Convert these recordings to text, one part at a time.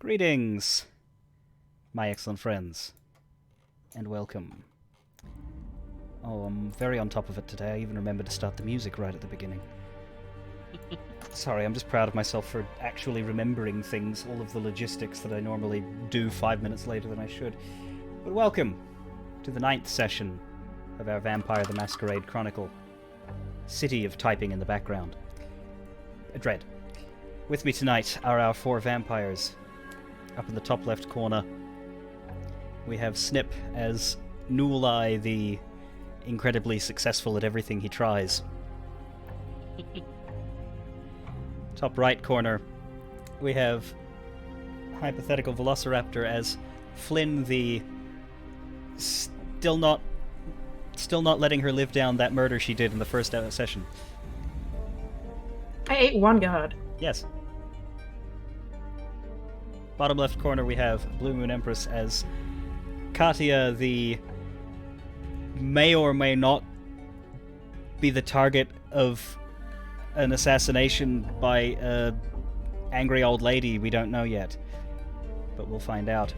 Greetings, my excellent friends, and welcome. Oh, I'm very on top of it today. I even remembered to start the music right at the beginning. Sorry, I'm just proud of myself for actually remembering things, all of the logistics that I normally do 5 minutes later than I should. But welcome to the 9th session of our Vampire the Masquerade Chronicle. City of typing in the background. Dread. With me tonight are our 4 vampires. Up in the top left corner, we have Snip as Nulai, the incredibly successful at everything he tries. Top right corner, we have hypothetical Velociraptor as Flynn, the still not letting her live down that murder she did in the first session. I ate one god. Yes. Bottom left corner, we have Blue Moon Empress as Katia, the may or may not be the target of an assassination by a angry old lady we don't know yet, but we'll find out.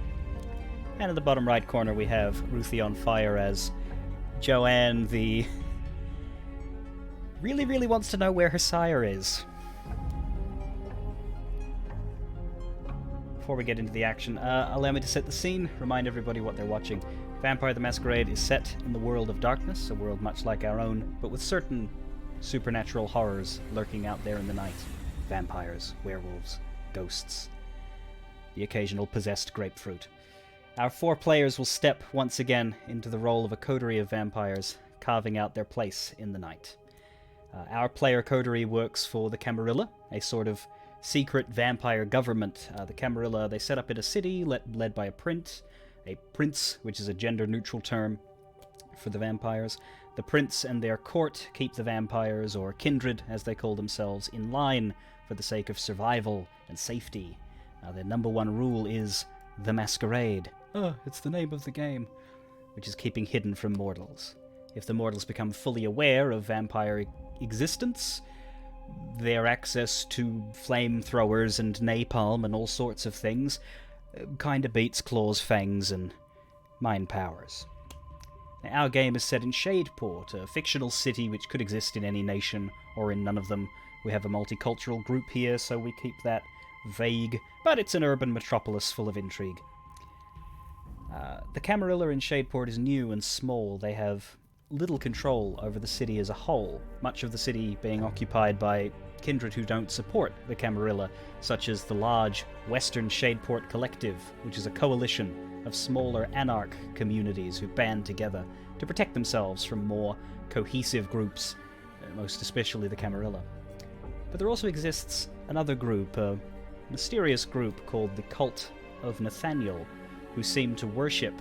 And in the bottom right corner, we have Ruthie on Fire as Joanne, the really wants to know where her sire is. Before we get into the action, allow me to set the scene, remind everybody what they're watching. Vampire the Masquerade is set in the world of darkness, a world much like our own, but with certain supernatural horrors lurking out there in the night. Vampires, werewolves, ghosts, the occasional possessed grapefruit. Our 4 players will step once again into the role of a coterie of vampires, carving out their place in the night. Our player coterie works for the Camarilla, a sort of secret vampire government. The Camarilla, they set up in a city led by a prince, which is a gender-neutral term for the vampires. The prince and their court keep the vampires, or kindred as they call themselves, in line for the sake of survival and safety. Their number 1 rule is the Masquerade. It's the name of the game, which is keeping hidden from mortals. If the mortals become fully aware of vampire existence, their access to flamethrowers and napalm and all sorts of things kinda beats claws, fangs, and mind powers. Now, our game is set in Shadeport, a fictional city which could exist in any nation or in none of them. We have a multicultural group here, so we keep that vague, but it's an urban metropolis full of intrigue. The Camarilla in Shadeport is new and small. They have little control over the city as a whole, much of the city being occupied by kindred who don't support the Camarilla, such as the large Western Shadeport Collective, which is a coalition of smaller anarch communities who band together to protect themselves from more cohesive groups, most especially the Camarilla. But there also exists another group, a mysterious group called the Cult of Nathaniel, who seem to worship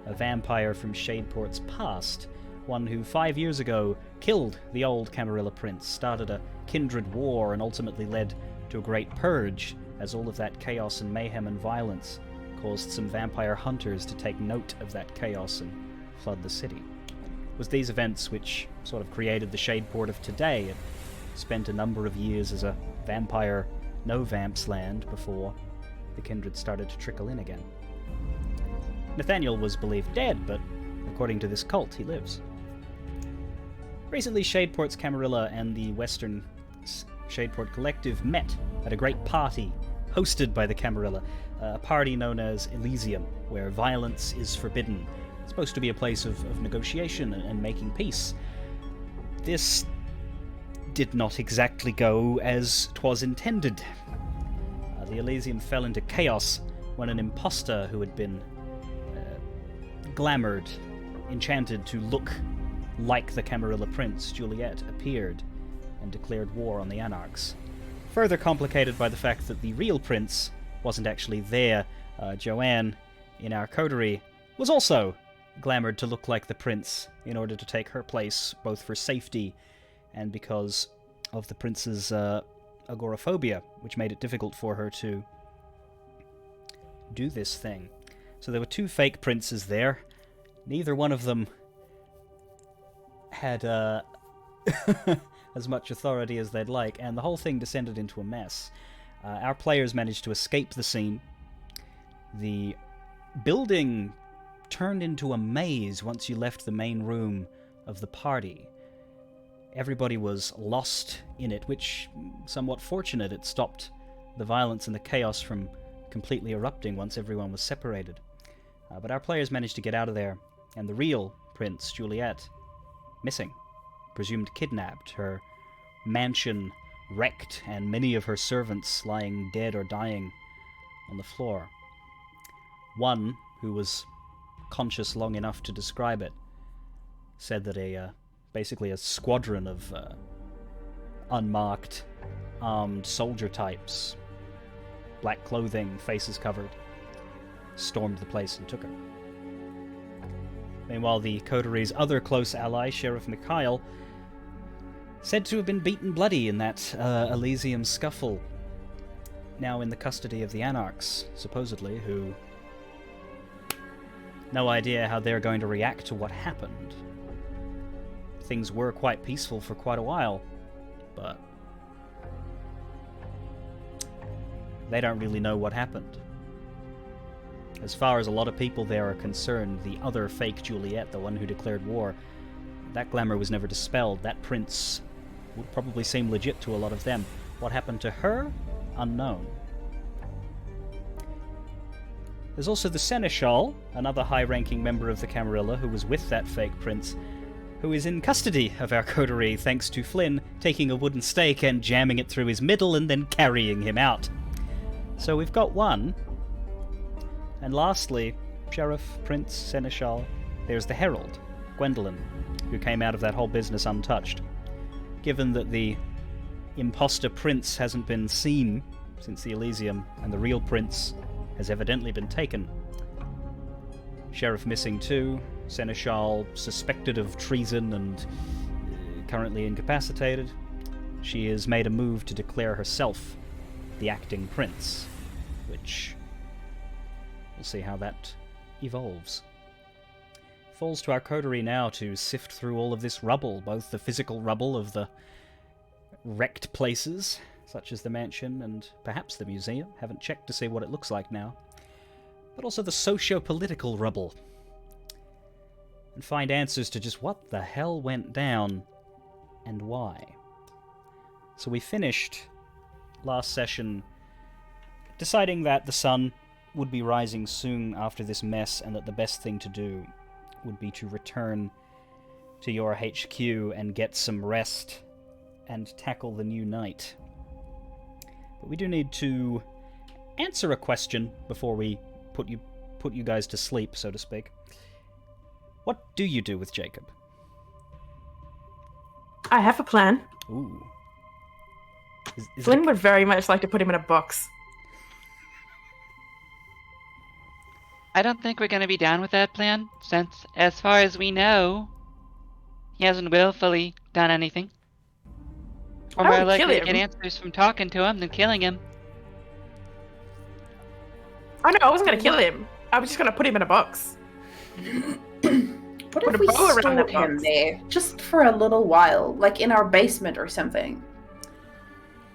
a vampire from Shadeport's past, one who 5 years ago killed the old Camarilla prince, started a kindred war, and ultimately led to a great purge, as all of that chaos and mayhem and violence caused some vampire hunters to take note of that chaos and flood the city. It was these events which sort of created the Shadeport of today. It spent a number of years as a vampire No Vamps Land before the kindred started to trickle in again. Nathaniel was believed dead, but according to this cult, he lives. Recently, Shadeport's Camarilla and the Western Shadeport Collective met at a great party hosted by the Camarilla, a party known as Elysium, where violence is forbidden. It's supposed to be a place of negotiation and making peace. This did not exactly go as 'twas intended. The Elysium fell into chaos when an imposter who had been glamoured, enchanted to look like the Camarilla prince, Juliet, appeared and declared war on the Anarchs. Further complicated by the fact that the real prince wasn't actually there. Joanne, in our coterie, was also glamoured to look like the prince in order to take her place, both for safety and because of the prince's agoraphobia, which made it difficult for her to do this thing. So there were 2 fake princes there. Neither one of them had as much authority as they'd like, and the whole thing descended into a mess. Our players managed to escape the scene The building turned into a maze once you left the main room of the party. Everybody was lost in it, which, somewhat fortunate, it stopped the violence and the chaos from completely erupting once everyone was separated. But our players managed to get out of there, and the real Prince, Juliet, missing, presumed kidnapped, her mansion wrecked, and many of her servants lying dead or dying on the floor. One, who was conscious long enough to describe it, said that basically a squadron of unmarked, armed soldier types, black clothing, faces covered, stormed the place and took her. Meanwhile, the coteries' other close ally, Sheriff Mikhail, said to have been beaten bloody in that Elysium scuffle, now in the custody of the Anarchs, supposedly, who... no idea how they're going to react to what happened. Things were quite peaceful for quite a while, but they don't really know what happened. As far as a lot of people there are concerned, the other fake Juliet, the one who declared war, that glamour was never dispelled. That prince would probably seem legit to a lot of them. What happened to her? Unknown. There's also the Seneschal, another high-ranking member of the Camarilla who was with that fake prince, who is in custody of our coterie thanks to Flynn taking a wooden stake and jamming it through his middle and then carrying him out. So we've got one. And lastly, Sheriff, Prince, Seneschal, there's the Herald, Gwendolyn, who came out of that whole business untouched. Given that the imposter prince hasn't been seen since the Elysium, and the real prince has evidently been taken. Sheriff missing too, Seneschal suspected of treason and currently incapacitated. She has made a move to declare herself the acting prince, which we'll see how that evolves. Falls to our coterie now to sift through all of this rubble, both the physical rubble of the wrecked places, such as the mansion and perhaps the museum, haven't checked to see what it looks like now, but also the socio-political rubble, and find answers to just what the hell went down and why. So we finished last session deciding that the sun would be rising soon after this mess, and that the best thing to do would be to return to your HQ and get some rest and tackle the new night. But we do need to answer a question before we put you guys to sleep, so to speak. What do you do with Jacob? I have a plan. Ooh. Flynn would very much like to put him in a box. I don't think we're going to be down with that plan, since, as far as we know, he hasn't willfully done anything. We're more likely to get answers from talking to him than killing him. Oh no, I wasn't going to kill him. I was just going to put him in a box. What if we stored him there, just for a little while, like in our basement or something?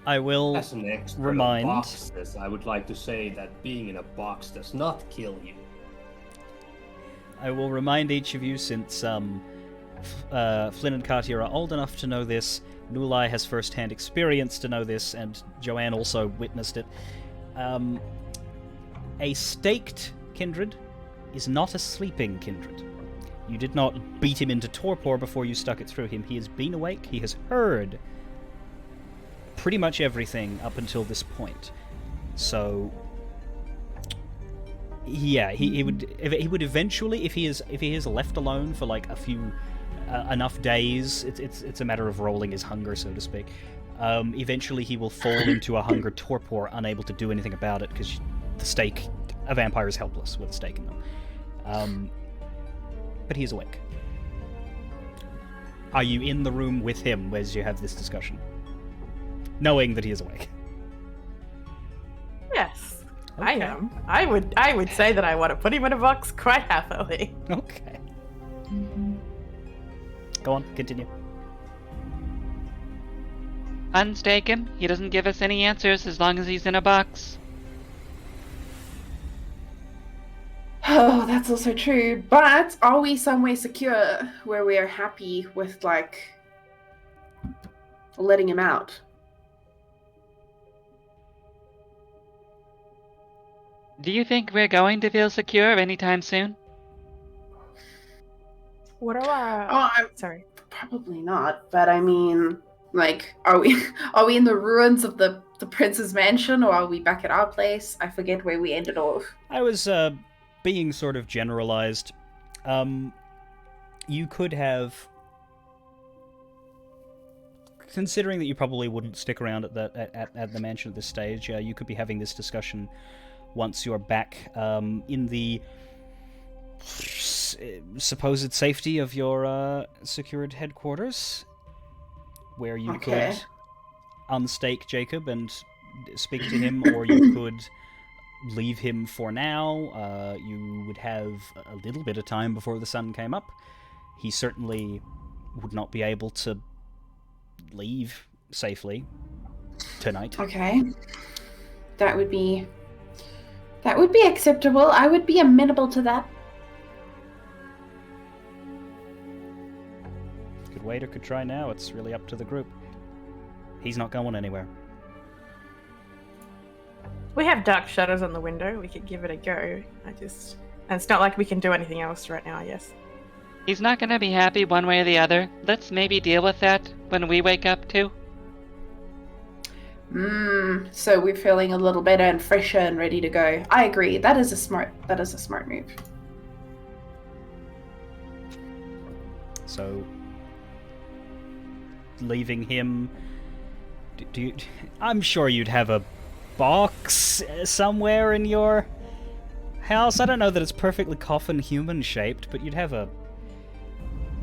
I will As an expert remind... on boxes, I would like to say that being in a box does not kill you. I will remind each of you, since Flynn and Katia are old enough to know this, Nulai has first-hand experience to know this, and Joanne also witnessed it. A staked kindred is not a sleeping kindred. You did not beat him into torpor before you stuck it through him. He has been awake, he has heard pretty much everything up until this point. So, yeah, he would eventually, if he is left alone for like a few enough days, it's a matter of rolling his hunger, so to speak. Eventually, he will fall into a hunger torpor, unable to do anything about it because the stake, a vampire is helpless with a stake in them. But he is awake. Are you in the room with him as you have this discussion, knowing that he is awake? Yes, okay. I am. I would say that I want to put him in a box quite happily. Okay. Go on, continue. Unstake him. He doesn't give us any answers as long as he's in a box. Oh, that's also true. But are we somewhere secure where we are happy with, like, letting him out? Do you think we're going to feel secure anytime soon? What are our... Oh, I'm Sorry. probably not. But I mean, like, are we in the ruins of the prince's mansion, or are we back at our place? I forget where we ended off. I was being sort of generalized. You could have, considering that you probably wouldn't stick around at the mansion at this stage, you could be having this discussion once you're back in the supposed safety of your secured headquarters, where you could unstake Jacob and speak to him, or you could leave him for now. You would have a little bit of time before the sun came up. He certainly would not be able to leave safely tonight. Okay. That would be acceptable. I would be amenable to that. Could wait or could try now. It's really up to the group. He's not going anywhere. We have dark shadows on the window. We could give it a go. And it's not like we can do anything else right now, I guess. He's not gonna be happy one way or the other. Let's maybe deal with that when we wake up too. So we're feeling a little better and fresher and ready to go. I agree. That is a smart move. So, leaving him. Do you? I'm sure you'd have a box somewhere in your house. I don't know that it's perfectly coffin human shaped, but you'd have a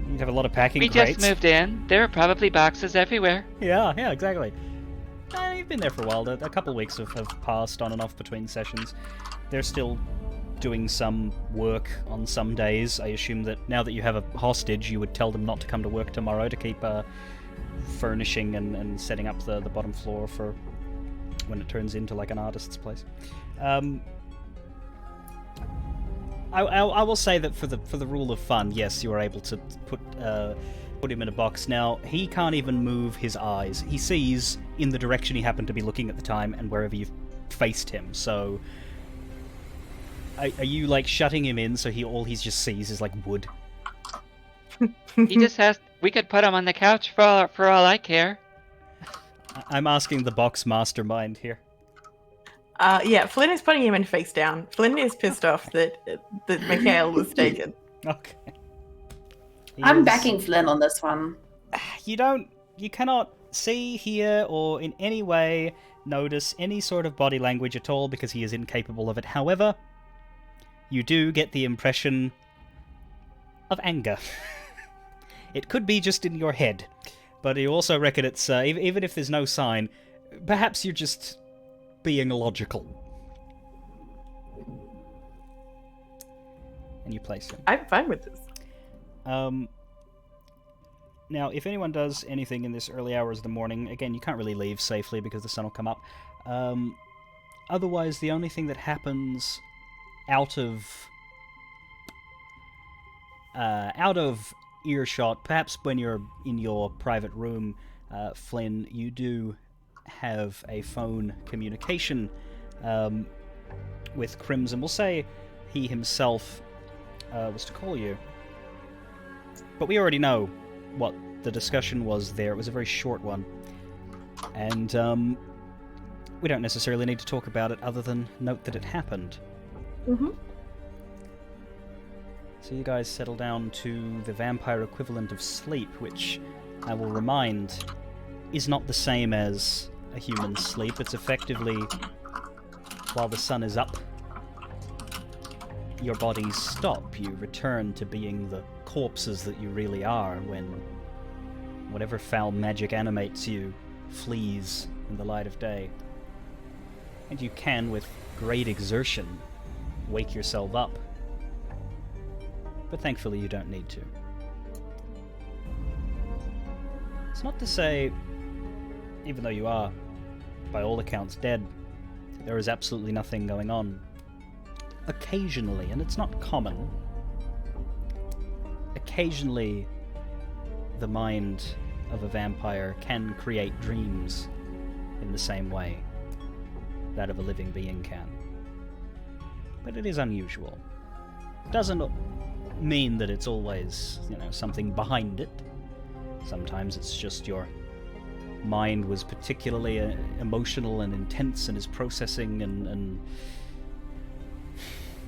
lot of packing We crates. just moved in. There are probably boxes everywhere. Yeah, exactly. You've been there for a while. A couple of weeks have passed on and off between sessions. They're still doing some work on some days. I assume that now that you have a hostage, you would tell them not to come to work tomorrow to keep furnishing and setting up the bottom floor for when it turns into like an artist's place. I will say that for the rule of fun, yes, you are able to put him in a box. Now, he can't even move his eyes. He sees in the direction he happened to be looking at the time and wherever you've faced him. So, are you like shutting him in so all he just sees is like wood? He just has. We could put him on the couch for all I care. I'm asking the box mastermind here. Yeah, Flynn is putting him in face down. Flynn is pissed off that Mikhail was taken. Okay. I'm backing Flynn on this one. You cannot see, hear, or in any way notice any sort of body language at all because he is incapable of it. However, you do get the impression of anger. It could be just in your head, but you also reckon it's, even if there's no sign, perhaps you're just being logical. And you place him. I'm fine with this. Now, if anyone does anything in this early hours of the morning, again, you can't really leave safely because the sun will come up. Otherwise, the only thing that happens out of earshot, perhaps when you're in your private room, Flynn, you do have a phone communication with Crimson. We'll say he himself was to call you. But we already know what the discussion was there. It was a very short one. And we don't necessarily need to talk about it other than note that it happened. Mm-hmm. So you guys settle down to the vampire equivalent of sleep, which I will remind is not the same as a human's sleep. It's effectively while the sun is up, your bodies stop. You return to being the corpses that you really are when whatever foul magic animates you flees in the light of day. And you can, with great exertion, wake yourself up. But thankfully you don't need to. It's not to say, even though you are, by all accounts, dead, there is absolutely nothing going on. occasionally, and it's not common, occasionally the mind of a vampire can create dreams in the same way that of a living being can. But it is unusual. Doesn't mean that it's always, something behind it. Sometimes it's just your mind was particularly emotional and intense and is processing, and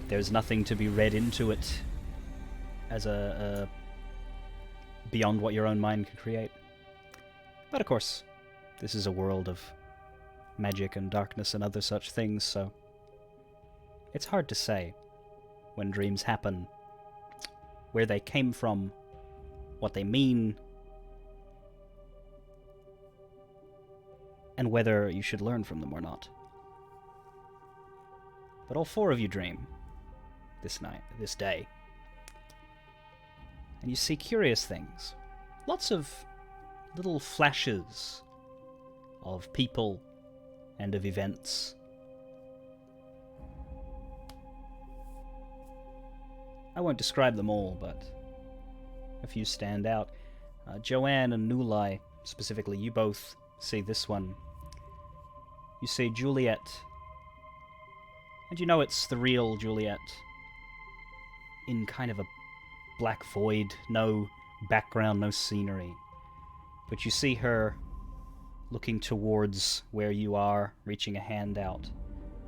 there's nothing to be read into it as a beyond what your own mind can create. But of course, this is a world of magic and darkness and other such things, so it's hard to say when dreams happen, where they came from, what they mean, and whether you should learn from them or not. But all four of you dream this day. And you see curious things. Lots of little flashes of people and of events. I won't describe them all, but a few stand out. Joanne and Nulai, specifically, you both see this one. You see Juliet, and you know it's the real Juliet, in kind of a black void, no background, no scenery. But you see her looking towards where you are, reaching a hand out.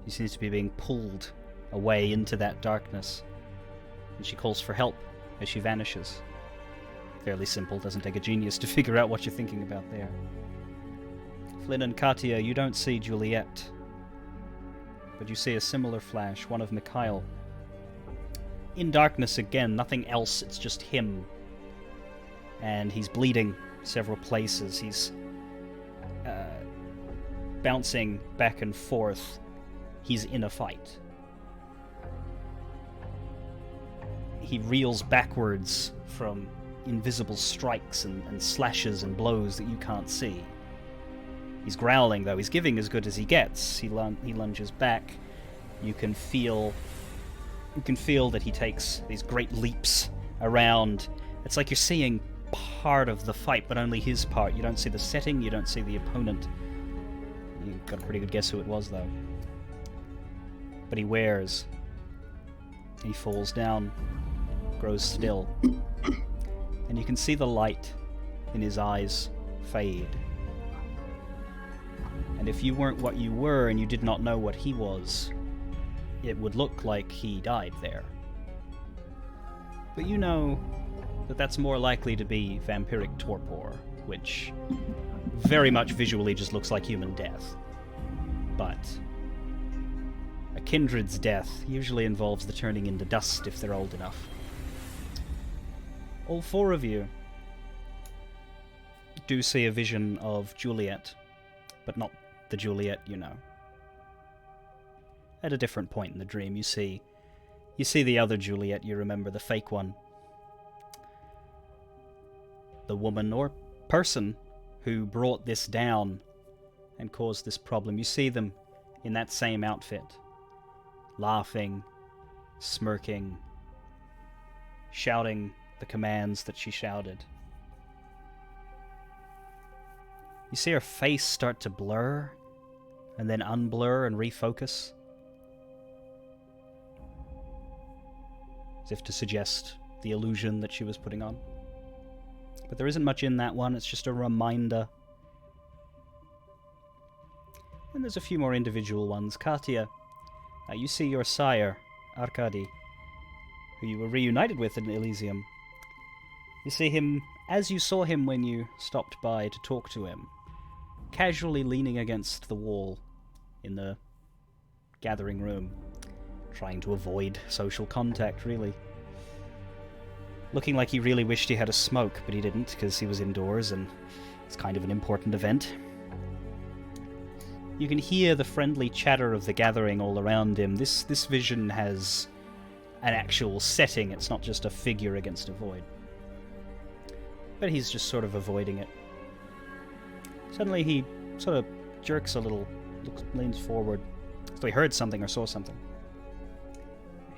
She seems to be being pulled away into that darkness, and she calls for help as she vanishes. Fairly simple, doesn't take a genius to figure out what you're thinking about there. Flynn and Katia, you don't see Juliet, but you see a similar flash, one of Mikhail. In darkness again, nothing else, it's just him. And he's bleeding several places. He's bouncing back and forth. He's in a fight. He reels backwards from invisible strikes and slashes and blows that you can't see. He's growling, though. He's giving as good as he gets. He lunges back. You can feel that he takes these great leaps around. It's like you're seeing part of the fight, but only his part. You don't see the setting, you don't see the opponent. You got a pretty good guess who it was, though. But he wears. He falls down, grows still. And you can see the light in his eyes fade. And if you weren't what you were and you did not know what he was, it would look like he died there. But you know that that's more likely to be vampiric torpor, which very much visually just looks like human death. But a kindred's death usually involves the turning into dust if they're old enough. All four of you do see a vision of Juliet, but not the Juliet you know. At a different point in the dream, you see the other Juliet you remember, the fake one. The woman or person who brought this down and caused this problem. You see them in that same outfit, laughing, smirking, shouting the commands that she shouted. You see her face start to blur, and then unblur and refocus, as if to suggest the illusion that she was putting on. But there isn't much in that one, it's just a reminder. And there's a few more individual ones. Katia, you see your sire, Arkady, who you were reunited with in Elysium. You see him as you saw him when you stopped by to talk to him, casually leaning against the wall in the gathering room, trying to avoid social contact, really. Looking like he really wished he had a smoke, but he didn't, because he was indoors, and it's kind of an important event. You can hear the friendly chatter of the gathering all around him. This vision has an actual setting, it's not just a figure against a void. But he's just sort of avoiding it. Suddenly he sort of jerks a little, leans forward, as though he heard something or saw something.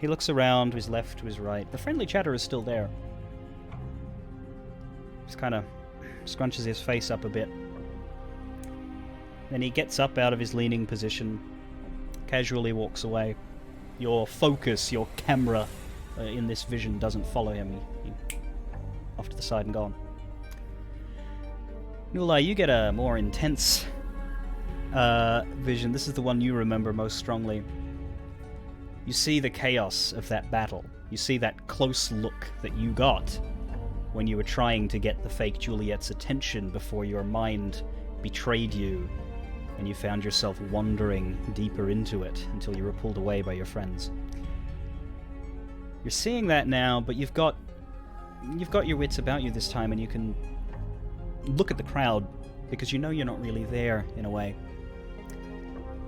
He looks around to his left, to his right. The friendly chatter is still there. Just kind of scrunches his face up a bit. Then he gets up out of his leaning position, casually walks away. Your focus, your camera in this vision doesn't follow him. He off to the side and gone. Nulai, you get a more intense vision. This is the one you remember most strongly. You see the chaos of that battle. You see that close look that you got when you were trying to get the fake Juliet's attention before your mind betrayed you and you found yourself wandering deeper into it until you were pulled away by your friends. You're seeing that now, but you've got your wits about you this time, and you can look at the crowd because you know you're not really there in a way.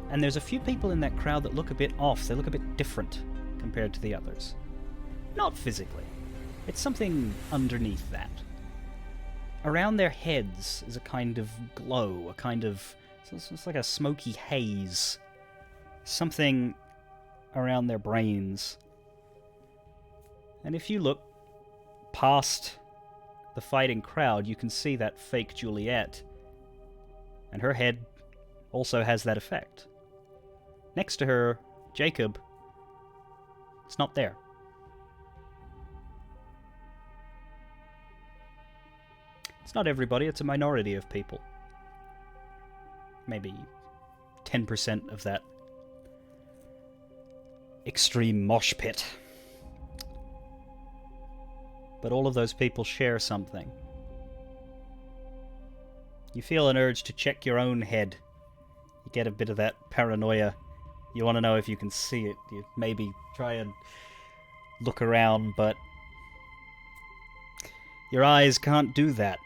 And there's a few people in that crowd that look a bit off. They look a bit different compared to the others. Not physically. It's something underneath that. Around their heads is a kind of glow, a kind of... it's like a smoky haze. Something around their brains. And if you look past the fighting crowd, you can see that fake Juliet. And her head also has that effect. Next to her, Jacob, it's not there. It's not everybody, it's a minority of people. Maybe 10% of that extreme mosh pit. But all of those people share something. You feel an urge to check your own head. You get a bit of that paranoia. You want to know if you can see it. You maybe try and look around, but your eyes can't do that.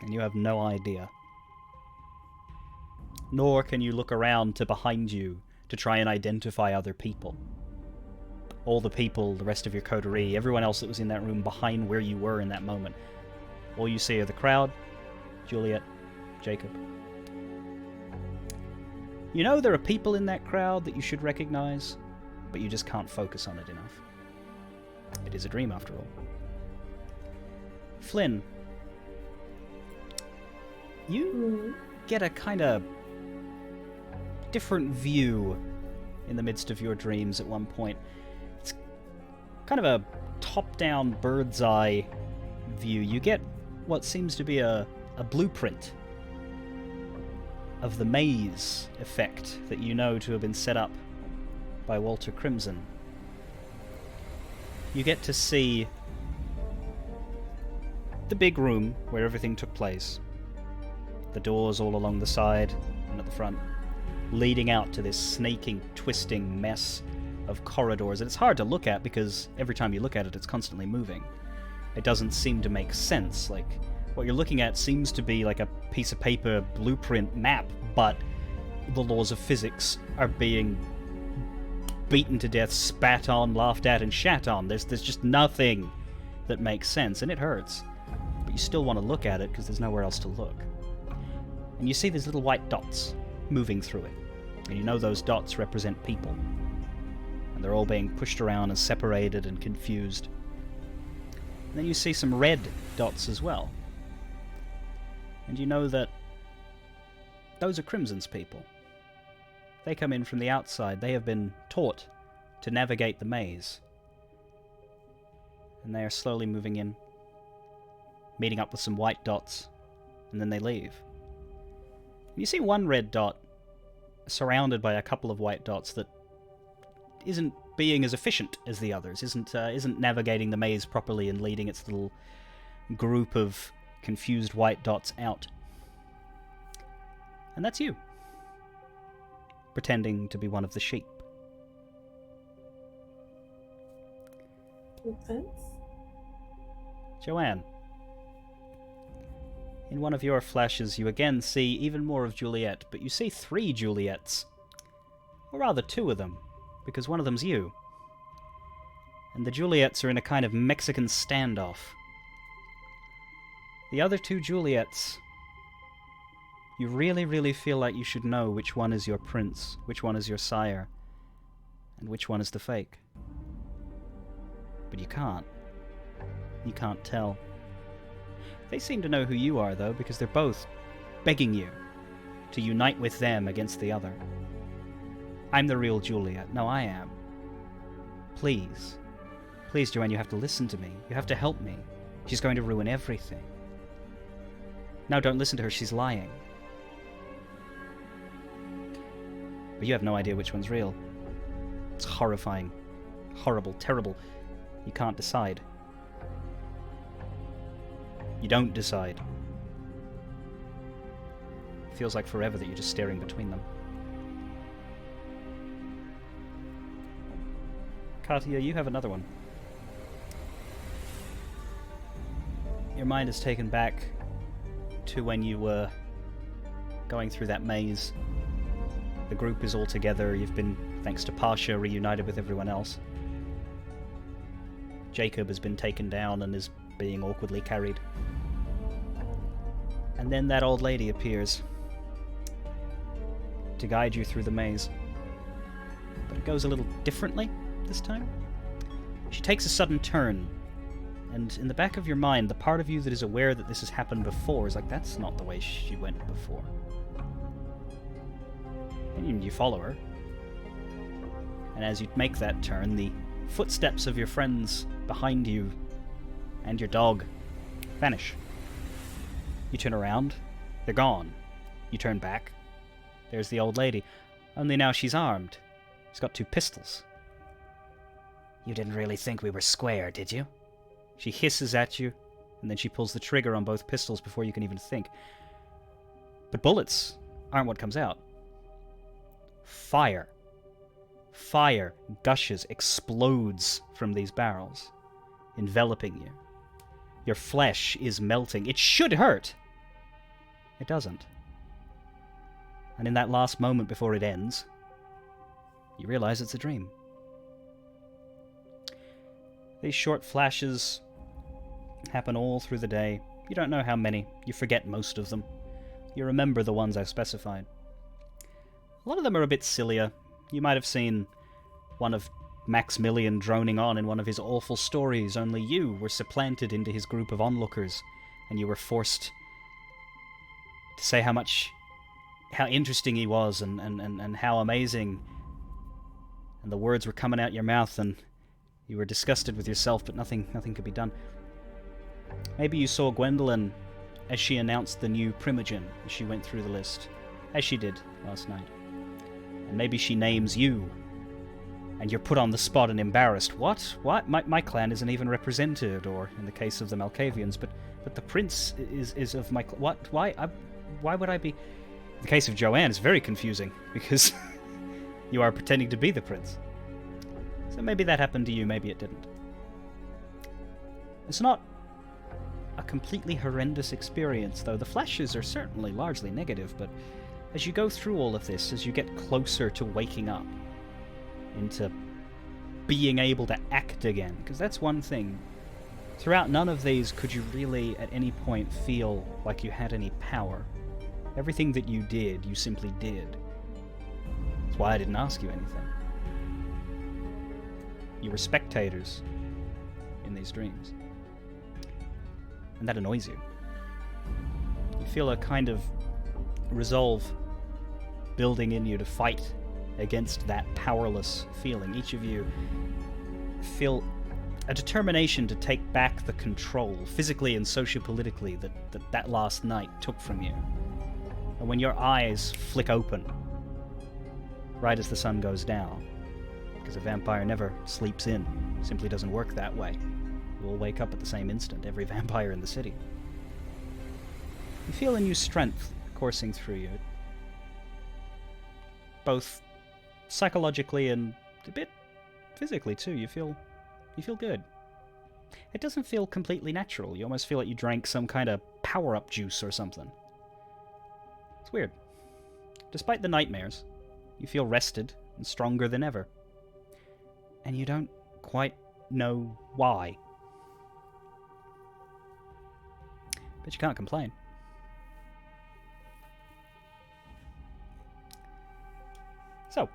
And you have no idea. Nor can you look around to behind you to try and identify other people. All the people, the rest of your coterie, everyone else that was in that room behind where you were in that moment. All you see are the crowd, Juliet, Jacob. You know there are people in that crowd that you should recognize, but you just can't focus on it enough. It is a dream, after all. Flynn, you get a kind of different view in the midst of your dreams at one point. It's kind of a top-down bird's eye view. You get what seems to be a blueprint of the maze effect that you know to have been set up by Walter Crimson. You get to see the big room where everything took place. The doors all along the side and at the front, leading out to this snaking, twisting mess of corridors. And it's hard to look at because every time you look at it, it's constantly moving. It doesn't seem to make sense. Like, what you're looking at seems to be like a piece of paper blueprint map, but the laws of physics are being beaten to death, spat on, laughed at, and shat on. There's just nothing that makes sense, and it hurts. But you still want to look at it because there's nowhere else to look. And you see these little white dots moving through it. And you know those dots represent people. And they're all being pushed around and separated and confused. And then you see some red dots as well. And you know that those are Crimson's people. They come in from the outside. They have been taught to navigate the maze. And they are slowly moving in, meeting up with some white dots, and then they leave. And you see one red dot surrounded by a couple of white dots that isn't being as efficient as the others, isn't navigating the maze properly and leading its little group of confused white dots out. And that's you, pretending to be one of the sheep. Makes sense. Joanne, in one of your flashes you again see even more of Juliet, but you see 3 Juliets. Or rather 2 of them, because one of them's you. And the Juliets are in a kind of Mexican standoff. The other 2 Juliets, you really, really feel like you should know which one is your prince, which one is your sire, and which one is the fake. But you can't. You can't tell. They seem to know who you are, though, because they're both begging you to unite with them against the other. I'm the real Juliet. No, I am. Please. Please, Joanne, you have to listen to me. You have to help me. She's going to ruin everything. No, don't listen to her. She's lying. But you have no idea which one's real. It's horrifying. Horrible. Terrible. You can't decide. You don't decide. It feels like forever that you're just staring between them. Katia, you have another one. Your mind is taken back to when you were going through that maze. The group is all together. You've been, thanks to Pasha, reunited with everyone else. Jacob has been taken down and is being awkwardly carried. And then that old lady appears to guide you through the maze. But it goes a little differently this time. She takes a sudden turn, and in the back of your mind, the part of you that is aware that this has happened before is like, that's not the way she went before. And you follow her. And as you make that turn, the footsteps of your friends behind you and your dog vanish. You turn around, they're gone. You turn back, there's the old lady. Only now she's armed. She's got 2 pistols. You didn't really think we were square, did you? She hisses at you, and then she pulls the trigger on both pistols before you can even think. But bullets aren't what comes out. Fire. Fire gushes, explodes from these barrels, enveloping you. Your flesh is melting. It should hurt. It doesn't. And in that last moment before it ends, you realize it's a dream. These short flashes happen all through the day. You don't know how many. You forget most of them. You remember the ones I've specified. A lot of them are a bit sillier. You might have seen one of Maximilian droning on in one of his awful stories, only you were supplanted into his group of onlookers, and you were forced to say how interesting he was and how amazing, and the words were coming out your mouth, and you were disgusted with yourself, but nothing could be done. Maybe you saw Gwendolyn as she announced the new Primogen as she went through the list, as she did last night. And maybe she names you, and you're put on the spot and embarrassed. What? My clan isn't even represented, or in the case of the Malkavians, but the prince is of my what? Why would I be? In the case of Joanne, it's very confusing, because you are pretending to be the prince. So maybe that happened to you, maybe it didn't. It's not a completely horrendous experience, though. The flashes are certainly largely negative, but as you go through all of this, as you get closer to waking up, into being able to act again, because that's one thing. Throughout none of these could you really at any point feel like you had any power. Everything that you did, you simply did. That's why I didn't ask you anything. You were spectators in these dreams. And that annoys you. You feel a kind of resolve building in you to fight against that powerless feeling. Each of you feel a determination to take back the control, physically and sociopolitically, that last night took from you. And when your eyes flick open, right as the sun goes down, because a vampire never sleeps in, simply doesn't work that way. You will wake up at the same instant, every vampire in the city. You feel a new strength coursing through you, both psychologically and a bit physically too. You feel good. It doesn't feel completely natural. You almost feel like you drank some kind of power-up juice or something. It's weird. Despite the nightmares, you feel rested and stronger than ever. And you don't quite know why. But you can't complain. So,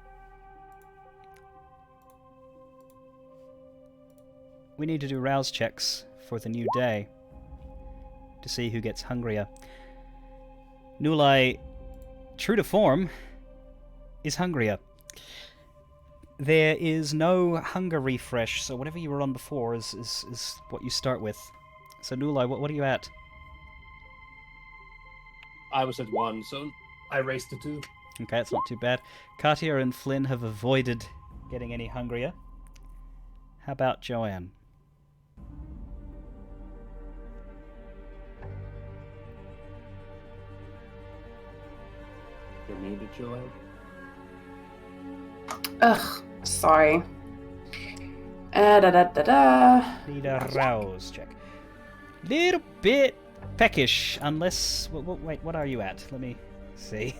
we need to do rouse checks for the new day to see who gets hungrier. Nulai, true to form, is hungrier. There is no hunger refresh, so whatever you were on before is what you start with. So Nulai, what are you at? I was at 1, so I raised to 2. Okay, that's not too bad. Katia and Flynn have avoided getting any hungrier. How about Joanne? You're muted, Joanne. Ugh, sorry. Need a rouse check. Little bit peckish, unless... wait, what are you at? Let me see.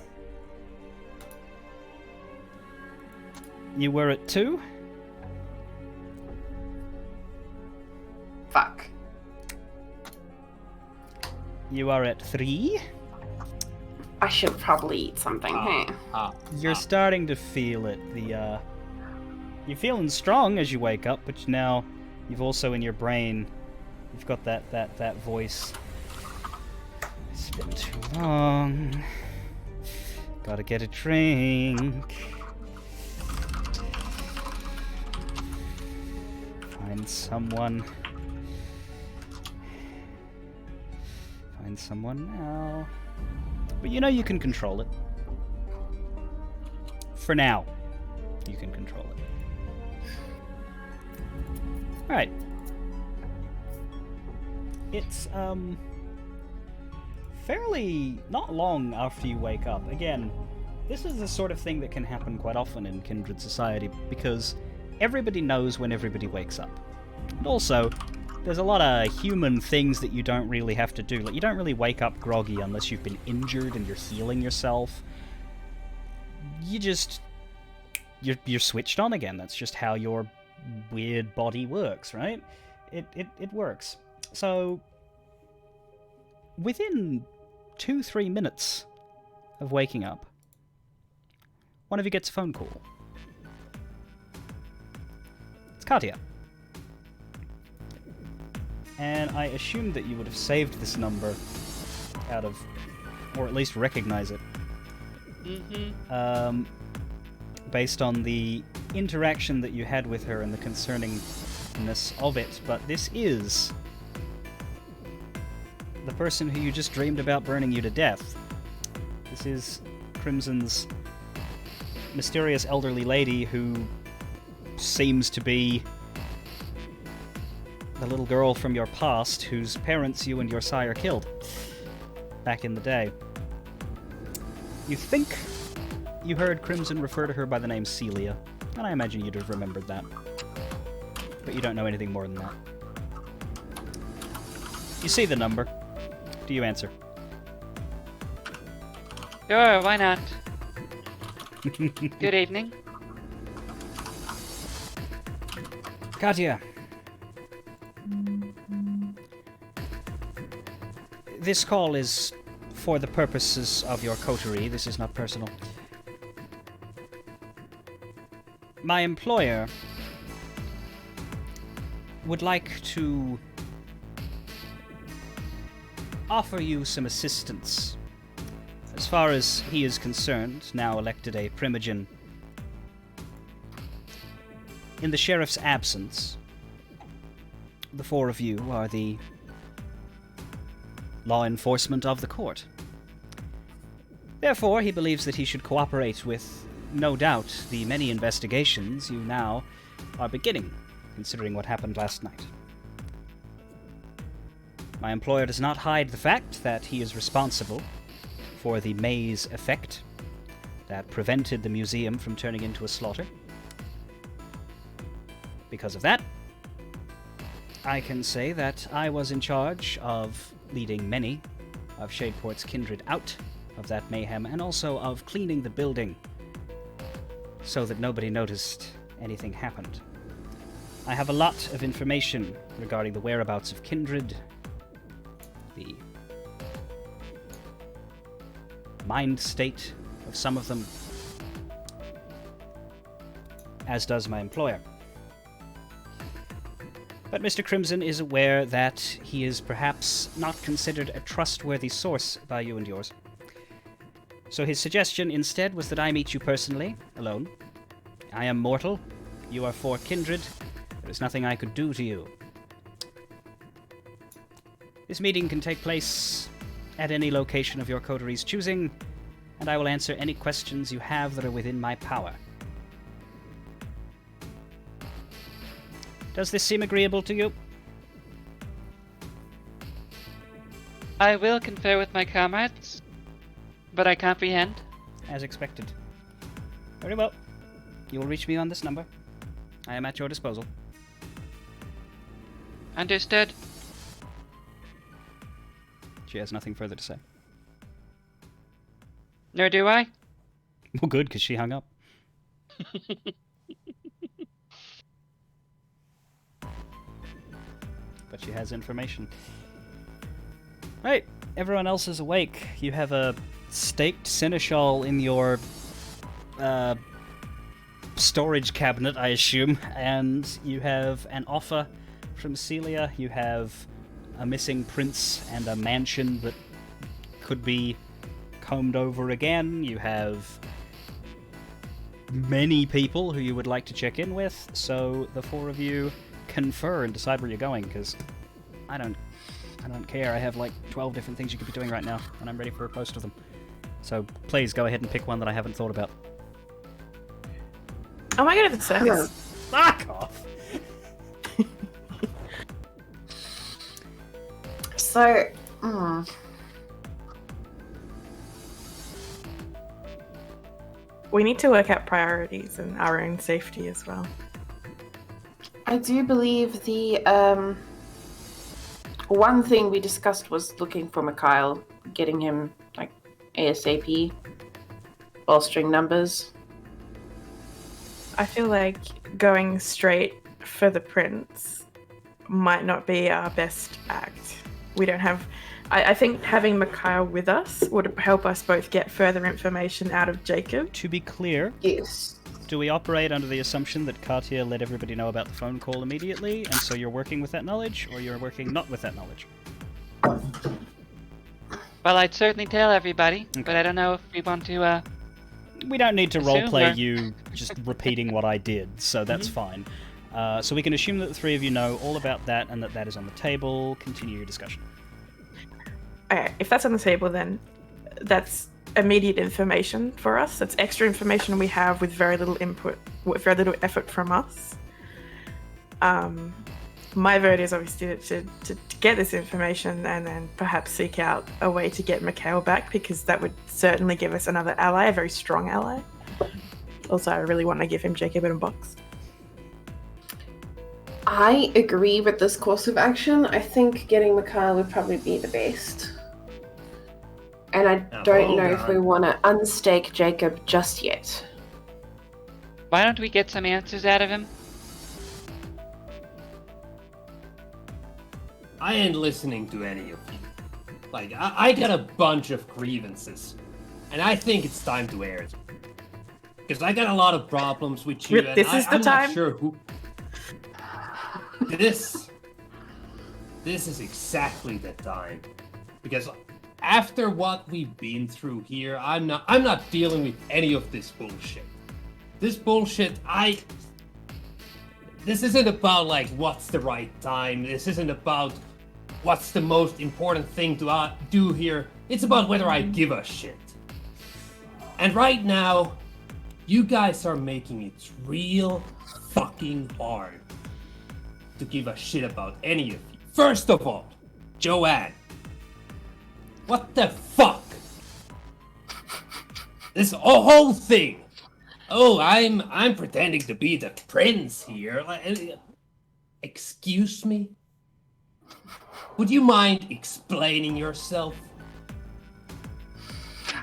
You were at 2? Fuck. You are at 3? I should probably eat something, hey? You're starting to feel it. You're feeling strong as you wake up, but now you've also in your brain, you've got that voice. It's been too long. Gotta get a drink. Find someone. Find someone now. But you know you can control it. For now, you can control it. Alright. It's, fairly not long after you wake up. Again, this is the sort of thing that can happen quite often in kindred society, because everybody knows when everybody wakes up. And also, there's a lot of human things that you don't really have to do. Like, you don't really wake up groggy unless you've been injured and you're healing yourself. You're switched on again. That's just how your weird body works, right? It works. So, within 2-3 minutes of waking up, one of you gets a phone call. It's Katia. And I assumed that you would have saved this number out of, or at least recognize it. Mm-hmm. Based on the interaction that you had with her and the concerningness of it. But this is the person who you just dreamed about burning you to death. This is Crimson's mysterious elderly lady who seems to be the little girl from your past whose parents you and your sire killed back in the day. You think you heard Crimson refer to her by the name Celia, and I imagine you'd have remembered that. But you don't know anything more than that. You see the number. Do you answer? Sure, why not? Good evening. Katia. This call is for the purposes of your coterie. This is not personal. My employer would like to offer you some assistance. As far as he is concerned, now elected a primogen, in the sheriff's absence, the four of you are the law enforcement of the court. Therefore, he believes that he should cooperate with, no doubt, the many investigations you now are beginning, considering what happened last night. My employer does not hide the fact that he is responsible for the maze effect that prevented the museum from turning into a slaughter. Because of that, I can say that I was in charge of leading many of Shadeport's kindred out of that mayhem, and also of cleaning the building so that nobody noticed anything happened. I have a lot of information regarding the whereabouts of kindred, the mind state of some of them, as does my employer. But Mr. Crimson is aware that he is perhaps not considered a trustworthy source by you and yours. So his suggestion instead was that I meet you personally, alone. I am mortal. You are for kindred. There is nothing I could do to you. This meeting can take place at any location of your coteries choosing, and I will answer any questions you have that are within my power. Does this seem agreeable to you? I will confer with my comrades, but I comprehend. As expected. Very well. You will reach me on this number. I am at your disposal. Understood. She has nothing further to say. Nor do I. Well, good, because she hung up. But she has information. Right, everyone else is awake. You have a staked seneschal in your storage cabinet, I assume, and you have an offer from Celia. You have a missing prince and a mansion that could be combed over again. You have many people who you would like to check in with, so the four of you confer and decide where you're going, because I don't care. I have like 12 different things you could be doing right now, and I'm ready for most of them. So please go ahead and pick one that I haven't thought about. Oh my god, it's circus. Fuck off! So, We need to work out priorities and our own safety as well. I do believe the one thing we discussed was looking for Mikhail, getting him like ASAP, bolstering numbers. I feel like going straight for the prince might not be our best act. We don't have... I think having Mikhail with us would help us both get further information out of Jacob. To be clear, Yes. do we operate under the assumption that Katia let everybody know about the phone call immediately, and so you're working with that knowledge, or you're working not with that knowledge? Well, I'd certainly tell everybody, but I don't know if we want to, We don't need to Assume roleplay or- you just repeating what I did, so that's fine. So we can assume that the three of you know all about that, and that is on the table. Continue your discussion. Okay, if that's on the table, then that's immediate information for us. That's extra information we have with very little input, with very little effort from us. My vote is obviously to get this information and then perhaps seek out a way to get Mikhail back, because that would certainly give us another ally, a very strong ally. Also, I really want to give him Jacob in a box. I agree with this course of action. I think getting Mikhail would probably be the best. And I Now, don't hold know if we on. want to unstake Jacob just yet. why don't we get some answers out of him? I ain't listening to any of you. Like, I got a bunch of grievances, and I think it's time to air it. Because I got a lot of problems with you, and This is the I'm time? not sure who... This is exactly the time. Because after what we've been through here, I'm not dealing with any of this bullshit. This bullshit, this isn't about like what's the right time. This isn't about what's the most important thing to do here. It's about whether I give a shit. And right now, you guys are making it real fucking hard to give a shit about any of you. First of all, Joanne. What the fuck? This whole thing. Oh, I'm pretending to be the prince here. Excuse me? Would you mind explaining yourself?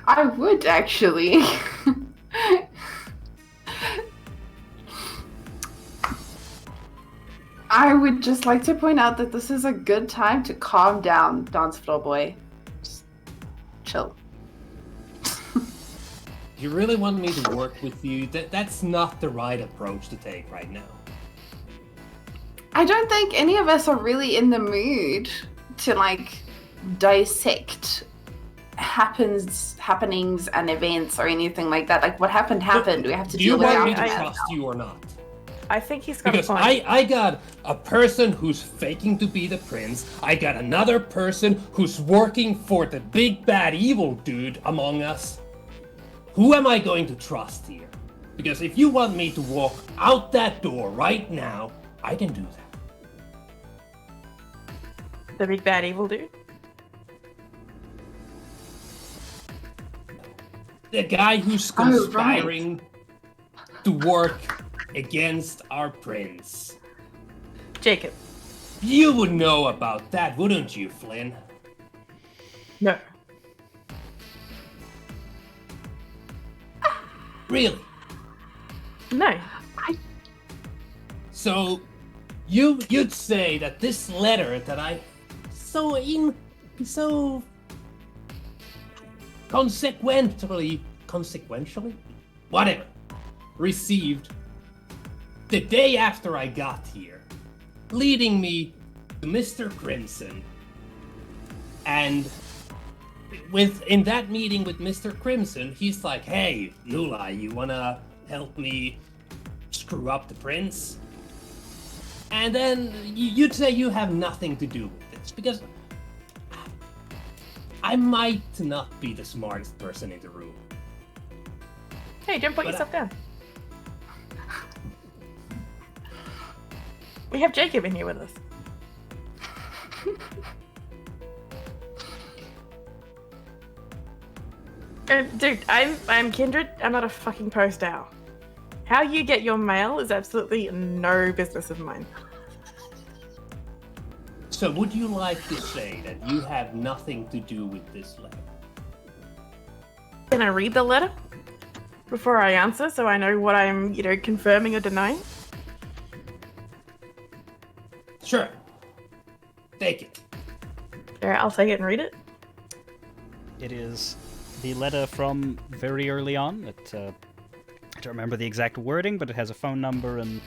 I would actually. I would just like to point out that this is a good time to calm down, dance floor boy. Just chill. You really want me to work with you? That's not the right approach to take right now. I don't think any of us are really in the mood to like dissect happenings and events or anything like that. Like what happened. We have to deal with it. Do you want me to trust you or not? I think he's got because a point. I got a person who's faking to be the prince. I got another person who's working for the big bad evil dude among us. Who am I going to trust here? Because if you want me to walk out that door right now, I can do that. The big bad evil dude? The guy who's conspiring to work against our prince. Jacob. You would know about that, wouldn't you, Flynn? No. Really? No. So, you'd say that this letter that I so consequentially, whatever, received the day after I got here, leading me to Mr. Crimson. And in that meeting with Mr. Crimson, he's like, hey, Nula, you wanna help me screw up the prince? And then you'd say you have nothing to do with this, because I might not be the smartest person in the room. Hey, don't put yourself down. We have Jacob in here with us. Dude, I'm Kindred. I'm not a fucking post owl. How you get your mail is absolutely no business of mine. So would you like to say that you have nothing to do with this letter? Can I read the letter before I answer so I know what I'm, confirming or denying? Sure. Take it. Alright, I'll take it and read it. It is the letter from very early on. I don't remember the exact wording, but it has a phone number and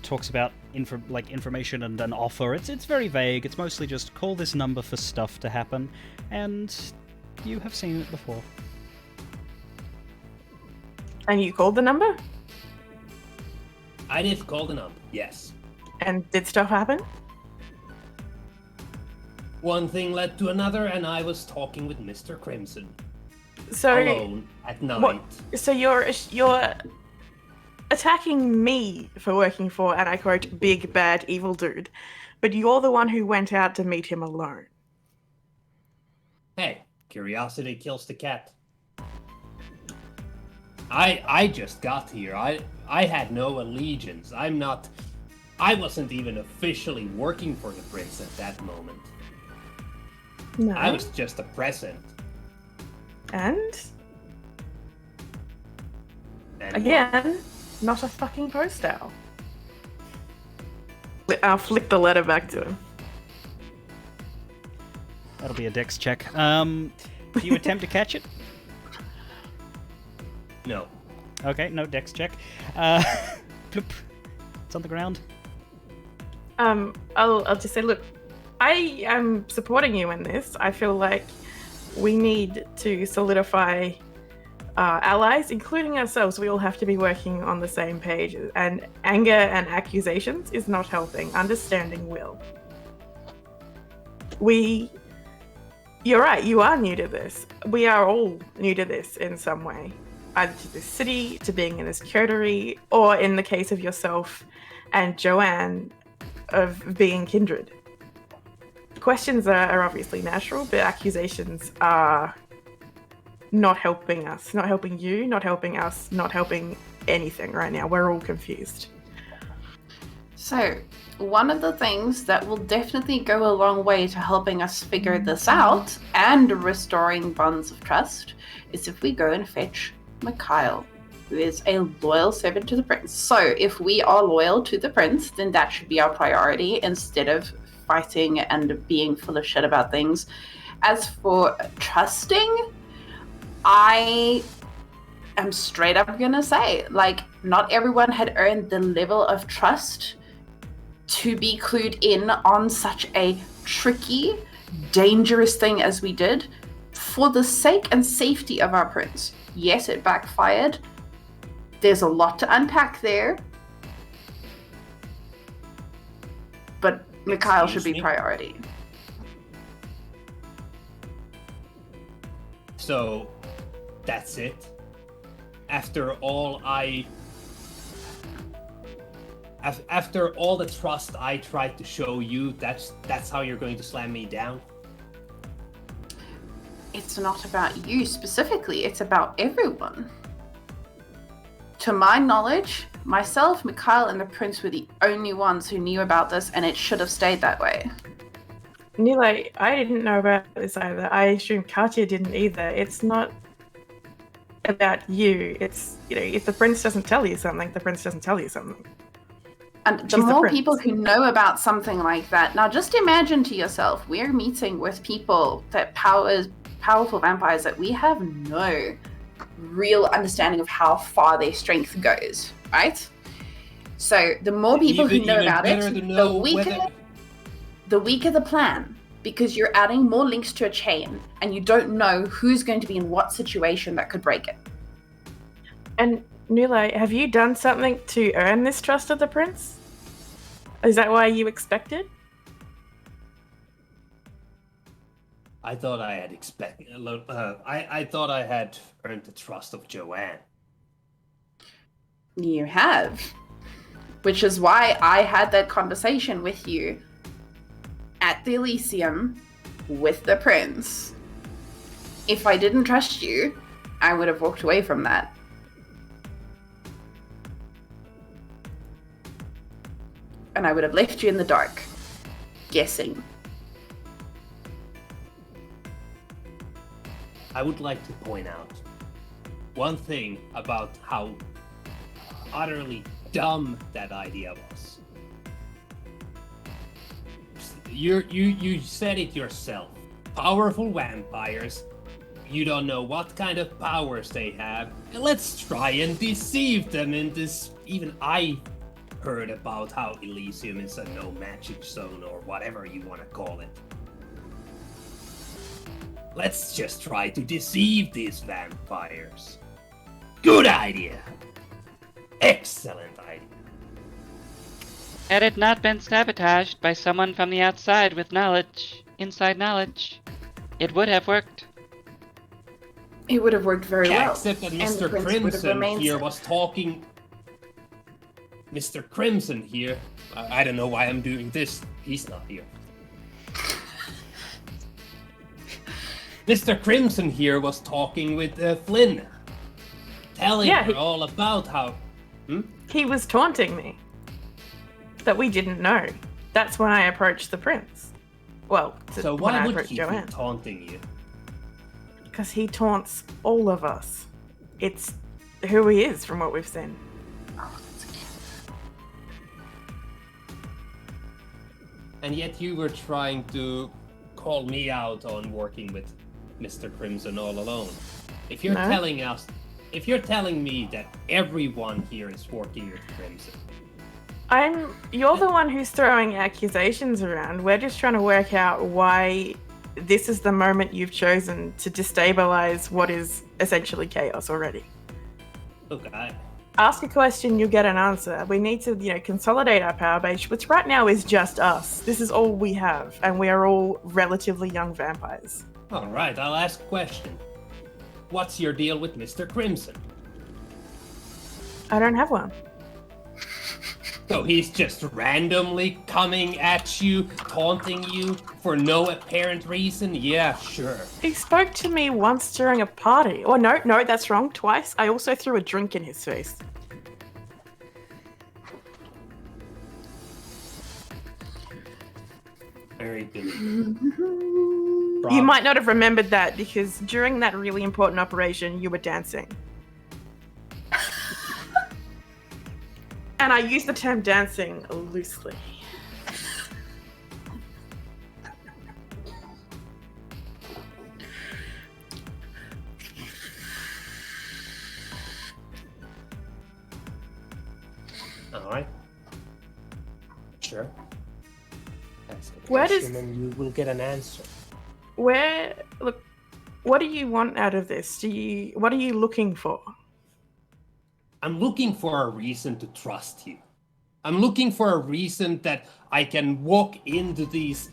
talks about information and an offer. It's very vague. It's mostly just call this number for stuff to happen, and you have seen it before. And you called the number? I did call the number, yes. And did stuff happen? One thing led to another, and I was talking with Mr. Crimson. So alone at night. So you're attacking me for working for, and I quote, big bad evil dude, but you're the one who went out to meet him alone. Hey, curiosity kills the cat. I just got here. I had no allegiance. I wasn't even officially working for the prince at that moment. No. I was just a present. And And again, not a fucking post owl. I'll flick the letter back to him. That'll be a dex check. Do you attempt to catch it? No. Okay, no dex check. Bloop. It's on the ground. I'll just say, look, I am supporting you in this. I feel like we need to solidify allies, including ourselves. We all have to be working on the same page, and anger and accusations is not helping. Understanding will. You're right, you are new to this. We are all new to this in some way. Either to this city, to being in this coterie, or in the case of yourself and Joanne, of being kindred. Questions are obviously natural, but accusations are not helping us, not helping you, not helping us, not helping anything right now. We're all confused. So, one of the things that will definitely go a long way to helping us figure this out and restoring bonds of trust is if we go and fetch Mikhail, who is a loyal servant to the prince. So, if we are loyal to the prince, then that should be our priority instead of fighting and being full of shit about things. As for trusting, I am straight up gonna say, like, not everyone had earned the level of trust to be clued in on such a tricky, dangerous thing as we did for the sake and safety of our prince. Yes, it backfired. There's a lot to unpack there. But Mikhail should be priority. So, that's it? After all the trust I tried to show you, that's how you're going to slam me down? It's not about you specifically, it's about everyone. To my knowledge, myself, Mikhail, and the prince were the only ones who knew about this, and it should have stayed that way. Nile, I didn't know about this either. I assume Katya didn't either. It's not about you. It's, if the prince doesn't tell you something, the prince doesn't tell you something. And the more people who know about something like that, now just imagine to yourself, we're meeting with people that powerful vampires that we have no real understanding of how far their strength goes, right? So the more people who know about it, the weaker the plan, because you're adding more links to a chain and you don't know who's going to be in what situation that could break it. And Nule, have you done something to earn this trust of the prince? Is that why you expected? I thought I had I thought I had earned the trust of Joanne. You have. Which is why I had that conversation with you at the Elysium with the prince. If I didn't trust you, I would have walked away from that. And I would have left you in the dark, guessing. I would like to point out one thing about how utterly dumb that idea was. You said it yourself. Powerful vampires. You don't know what kind of powers they have. Let's try and deceive them in this. Even I heard about how Elysium is a no magic zone or whatever you want to call it. Let's just try to deceive these vampires. Good idea. Excellent idea. Had it not been sabotaged by someone from the outside with knowledge, inside knowledge, it would have worked. It would have worked very well. Except that Mr. Crimson here was talking. Mr. Crimson here. I don't know why I'm doing this. He's not here. Mr. Crimson here was talking with Flynn, telling her all about how... He was taunting me. That we didn't know. That's when I approached the prince. Well, so why would he be taunting you? Because he taunts all of us. It's who he is from what we've seen. And yet you were trying to call me out on working with Mr. Crimson all alone. If you're telling me that everyone here is working with Crimson. You're the one who's throwing accusations around. We're just trying to work out why this is the moment you've chosen to destabilize what is essentially chaos already. Okay. Ask a question, you get an answer. We need to, consolidate our power base, which right now is just us. This is all we have, and we are all relatively young vampires. All right, I'll ask a question. What's your deal with Mr. Crimson? I don't have one. So he's just randomly coming at you, taunting you for no apparent reason? Yeah, sure. He spoke to me once during a party. Oh, no, that's wrong. Twice. I also threw a drink in his face. Very good. You might not have remembered that because during that really important operation, you were dancing. And I use the term dancing loosely. All right. answer. Ask a Where question does- and you will get an answer. Look, what do you want out of this? What are you looking for? I'm looking for a reason to trust you. I'm looking for a reason that I can walk into these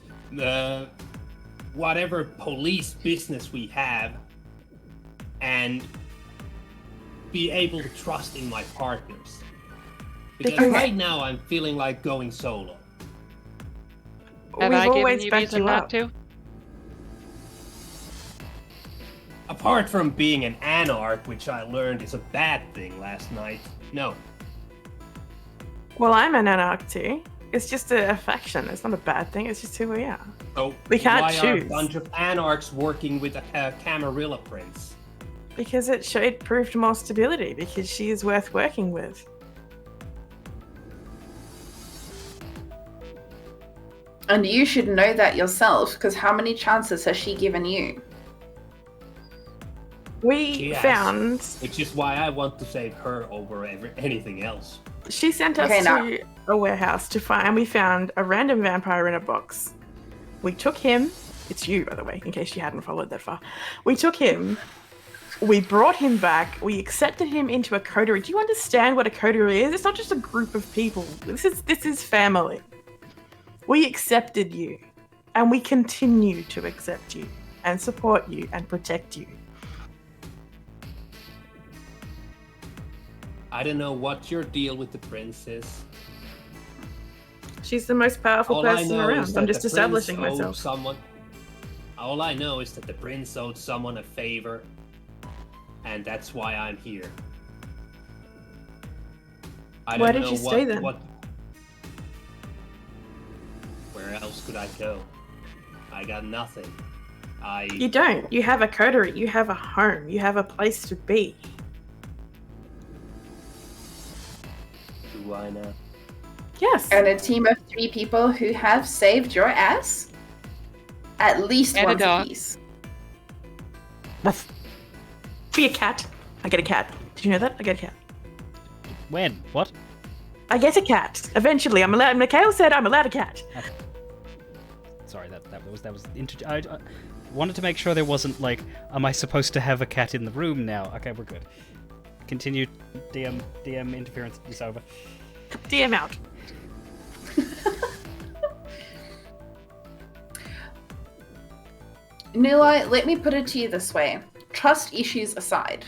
whatever police business we have and be able to trust in my partners. Because Okay. right now I'm feeling like going solo. Have We've I given always you backed reason you not up. to? Apart from being an anarch, which I learned is a bad thing last night, no. Well, I'm an anarch too. It's just a faction. It's not a bad thing. It's just who we are. So We can't why are a choose. bunch of anarchs working with a Camarilla prince? Because it proved more stability. Because she is worth working with. And you should know that yourself, because how many chances has she given you? We Yes. found. Which is why I want to save her over anything else. She sent us Okay, now- to a warehouse to find, and we found a random vampire in a box. We took him. It's you, by the way, in case you hadn't followed that far. We took him. We brought him back. We accepted him into a coterie. Do you understand what a coterie is? It's not just a group of people. This is family. We accepted you, and we continue to accept you, and support you, and protect you. I don't know what your deal with the prince is. She's the most powerful All I person know is around. that I'm the just prince establishing owed myself. someone. All I know is that the prince owed someone a favor, and that's why I'm here. I Why don't did know you stay then? Where else could I go? I got nothing. You don't. You have a coterie. You have a home. You have a place to be. Do I know? Yes. And a team of 3 people who have saved your ass at least And a once dog. apiece. Be a cat. I get a cat. Did you know that? I get a cat. When? What? I get a cat. Eventually, I'm allowed. Mikhail said I'm allowed a cat. Sorry, that was I wanted to make sure there wasn't like, am I supposed to have a cat in the room now? Okay, we're good. Continue. DM interference is over. DM out. Nila, let me put it to you this way. Trust issues aside,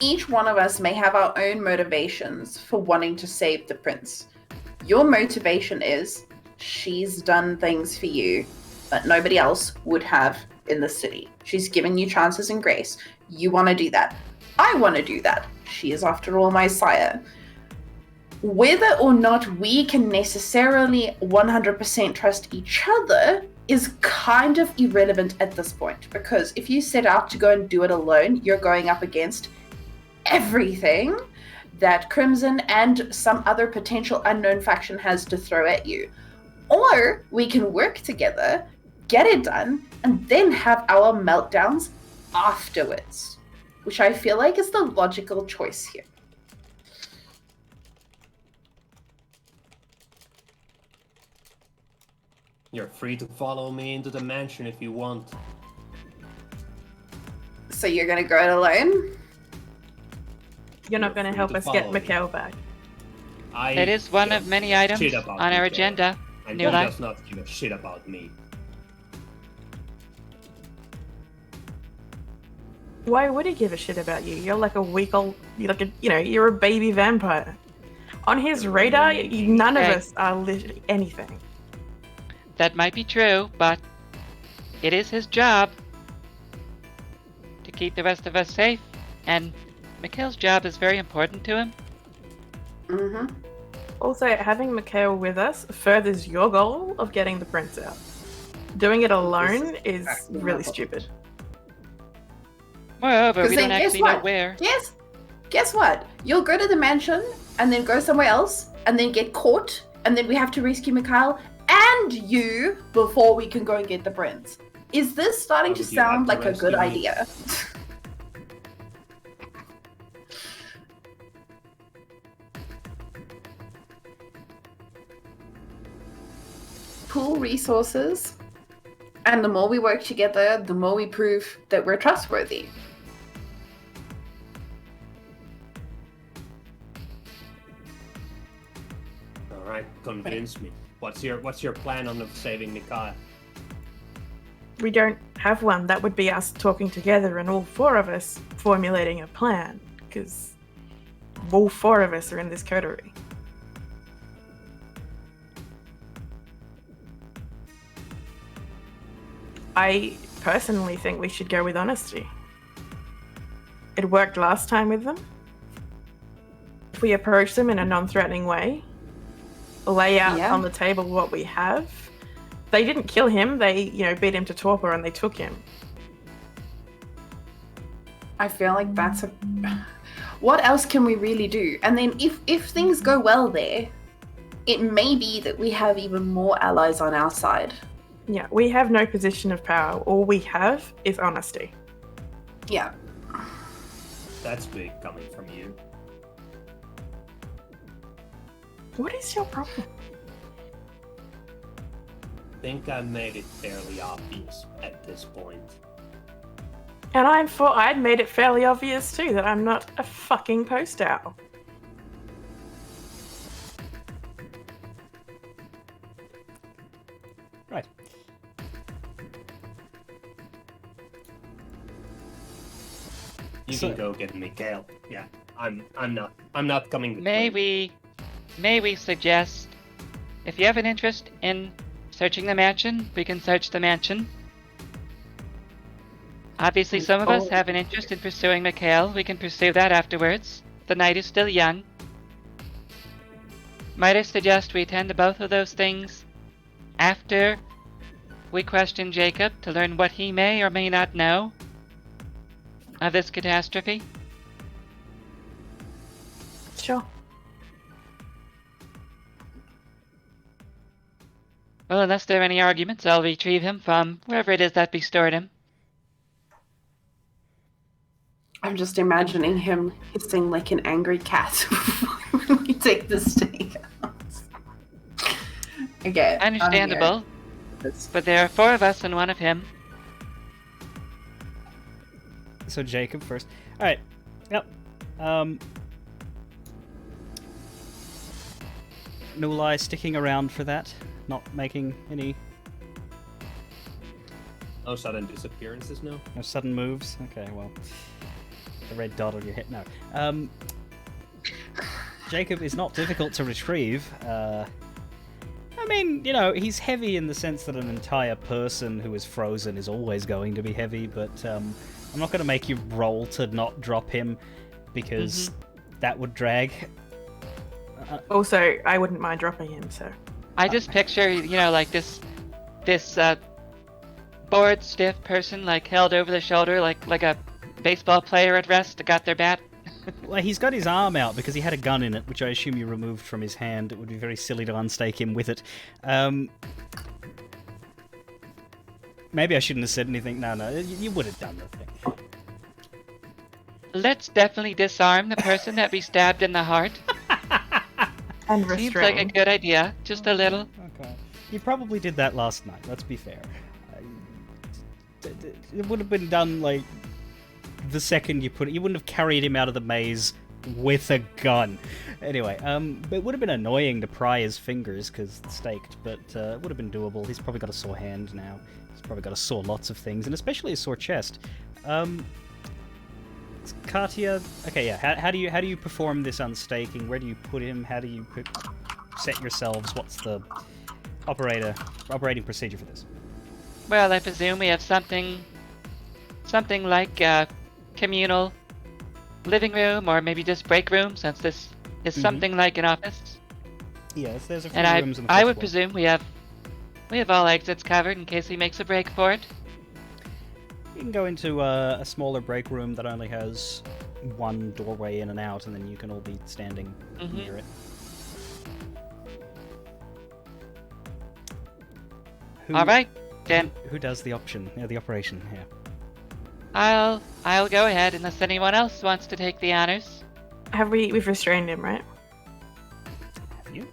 each one of us may have our own motivations for wanting to save the prince. Your motivation is she's done things for you that nobody else would have in the city. She's given you chances and grace. You want to do that. I want to do that. She is, after all, my sire. Whether or not we can necessarily 100% trust each other is kind of irrelevant at this point, because if you set out to go and do it alone, you're going up against everything that Crimson and some other potential unknown faction has to throw at you. Or we can work together, get it done, and then have our meltdowns afterwards, which I feel like is the logical choice here. You're free to follow me into the mansion if you want. So you're gonna go it alone? You're not You're going to free help to us get follow me. Mikhail back. I It is one give of many items shit about on our Mikhail, agenda. and New he life. does not give a shit about me. Why would he give a shit about you? You're like a weak old, you're a baby vampire. On his radar, none of Hey. us are literally anything. That might be true, but it is his job to keep the rest of us safe, and Mikhail's job is very important to him. Mm-hmm. Also, having Mikhail with us furthers your goal of getting the prince out. Doing it alone is exactly really my point. stupid. Moreover, 'Cause we then don't guess actually know what? where. Guess what? You'll go to the mansion and then go somewhere else and then get caught, and then we have to rescue Mikhail and you before we can go and get the prince. Is this starting Why to would you have sound to like a good rescue me? idea? pool resources, and the more we work together, the more we prove that we're trustworthy. All right, convince me. What's your plan on saving Mikhail? We don't have one. That would be us talking together and all four of us formulating a plan, because all four of us are in this coterie. I personally think we should go with honesty. It worked last time with them. If we approach them in a non-threatening way, lay out on the table what we have. They didn't kill him. They, beat him to torpor and they took him. I feel like that's a... What else can we really do? And then if things go well there, it may be that we have even more allies on our side. Yeah, we have no position of power. All we have is honesty. Yeah. That's big coming from you. What is your problem? I think I made it fairly obvious at this point. And I'd made it fairly obvious too that I'm not a fucking post owl. Right. You can go get Mikhail. Yeah, I'm not coming. May we suggest, if you have an interest in searching the mansion, we can search the mansion. Obviously, some of us have an interest in pursuing Mikhail. We can pursue that afterwards. The night is still young. Might I suggest we attend to both of those things after we question Jacob to learn what he may or may not know of this catastrophe? Sure. Well, unless there are any arguments, I'll retrieve him from wherever it is that we stored him. I'm just imagining him hissing like an angry cat when we take the stake out. Okay. Understandable. But there are four of us and one of him. So Jacob first. Alright. Yep. No lie, sticking around for that. Not making any... No sudden disappearances, no? No sudden moves? Okay, well... The red dot on your hit. No. Jacob is not difficult to retrieve. I mean, he's heavy in the sense that an entire person who is frozen is always going to be heavy, but I'm not going to make you roll to not drop him because that would drag. Also, I wouldn't mind dropping him, so... I just picture, like this bored, stiff person, like, held over the shoulder, like a baseball player at rest got their bat. Well, he's got his arm out because he had a gun in it, which I assume you removed from his hand. It would be very silly to unstake him with it. Maybe I shouldn't have said anything. No, you would have done the thing. Let's definitely disarm the person that we stabbed in the heart. And restrain. Seems like a good idea. Just a little. Okay. You probably did that last night, let's be fair. It would have been done, like, the second you put it. You wouldn't have carried him out of the maze with a gun. Anyway, it would have been annoying to pry his fingers because it's staked, but it would have been doable. He's probably got a sore hand now. He's probably got to saw lots of things, and especially a sore chest. Katia, okay, yeah. How do you perform this unstaking? Where do you put him? How do you set yourselves? What's the operating procedure for this? Well, I presume we have something like a communal living room, or maybe just break room, since this is something like an office. Yes, there's a few and rooms on the I first would floor. presume we have all exits covered in case he makes a break for it. You can go into a smaller break room that only has one doorway in and out, and then you can all be standing near it. All right, then. Who does the operation? Yeah. I'll go ahead unless anyone else wants to take the honors. We've restrained him, right? Have you?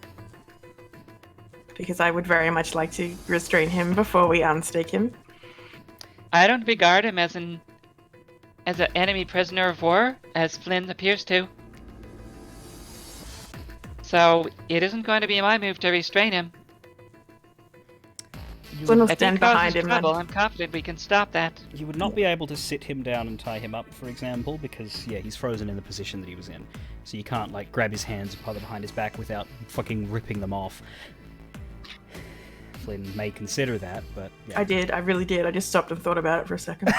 because I would very much like to restrain him before we unstake him. I don't regard him as an enemy prisoner of war, as Flynn appears to. So it isn't going to be my move to restrain him. Flynn will If he stand behind causes him trouble, then. I'm confident we can stop that. You would not be able to sit him down and tie him up, for example, because, yeah, he's frozen in the position that he was in. So you can't, like, grab his hands and put them behind his back without fucking ripping them off. Flynn may consider that, but... Yeah. I really did. I just stopped and thought about it for a second.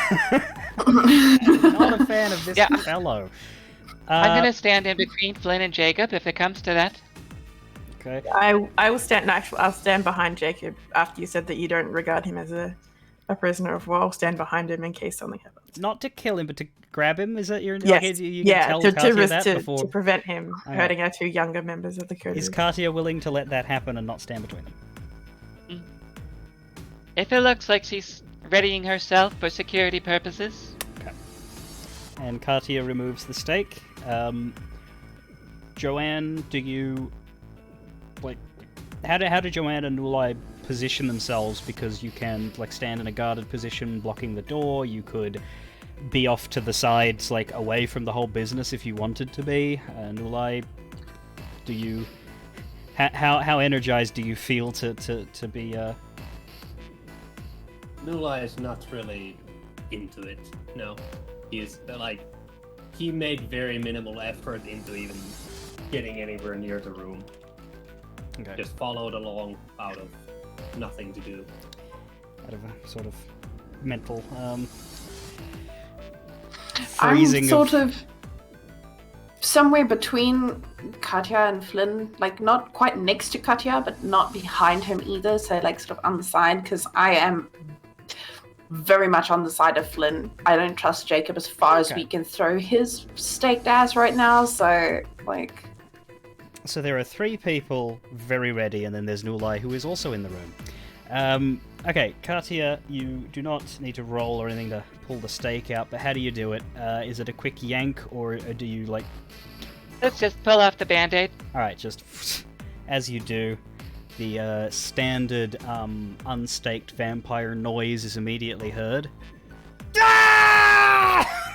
I'm not a fan of this fellow. I'm going to stand in between Flynn and Jacob if it comes to that. Okay. I will stand. Actually, I'll stand behind Jacob after you said that you don't regard him as a prisoner of war. I'll stand behind him in case something happens. Not to kill him, but to grab him? Is that your... Yes. Like, you can tell Katia that before... to prevent him hurting our two younger members of the coterie. Is Katia willing to let that happen and not stand between them? If it looks like she's readying herself for security purposes. Okay. And Katia removes the stake. Joanne, do you... Like, how do Joanne and Ulai position themselves? Because you can, like, stand in a guarded position blocking the door. You could be off to the sides, like, away from the whole business if you wanted to be. And Ulai, do you... How energized do you feel to be... Nula is not really into it. No, he's like, he made very minimal effort into even getting anywhere near the room. Okay. Just followed along out of nothing to do. Out of a sort of mental I'm freezing sort of somewhere between Katya and Flynn, like not quite next to Katya, but not behind him either. So like sort of on the side, because I am very much on the side of Flynn. I don't trust Jacob as far as we can throw his staked ass right now. So like, So there are 3 people very ready, and then there's Nulai, who is also in the room. Okay, Katia, you do not need to roll or anything to pull the stake out, but how do you do it? Is it a quick yank, or do you, like... Let's just pull off the band-aid. Alright, just as you do, the standard unstaked vampire noise is immediately heard.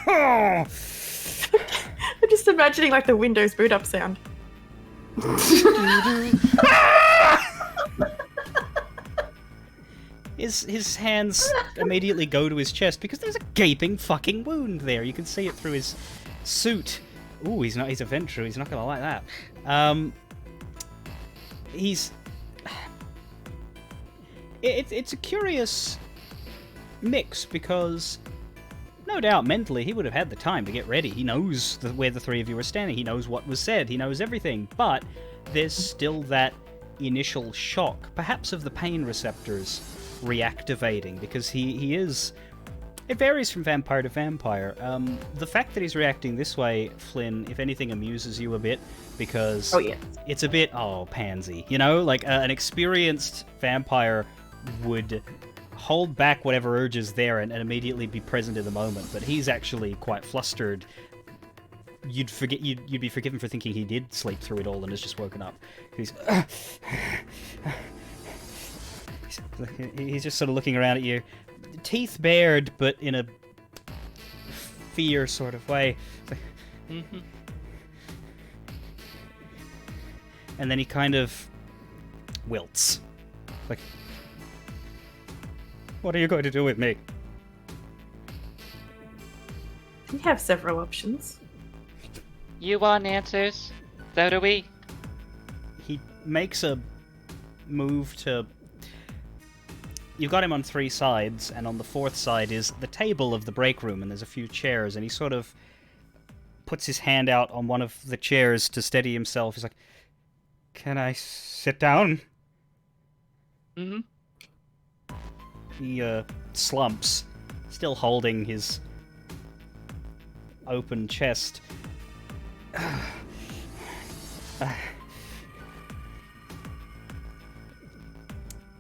I'm just imagining like the Windows boot up sound. His hands immediately go to his chest because there's a gaping fucking wound there. You can see it through his suit. Ooh, he's a Ventrue. He's not gonna like that. It's a curious mix because no doubt mentally he would have had the time to get ready. He knows where the 3 of you are standing. He knows what was said. He knows everything. But there's still that initial shock, perhaps of the pain receptors reactivating, because he is... It varies from vampire to vampire. The fact that he's reacting this way, Flynn, if anything, amuses you a bit, because it's a bit, pansy. You know, like an experienced vampire would hold back whatever urge is there and immediately be present in the moment, but he's actually quite flustered. You'd be forgiven for thinking he did sleep through it all and has just woken up. He's just sort of looking around at you, teeth bared, but in a fear sort of way. Mm-hmm. And then he kind of wilts. Like, what are you going to do with me? We have several options. You want answers? So do we. He makes a move to... You've got him on 3 sides, and on the 4th side is the table of the break room, and there's a few chairs, and he sort of puts his hand out on one of the chairs to steady himself. He's like, "Can I sit down?" Mm-hmm. He slumps, still holding his open chest.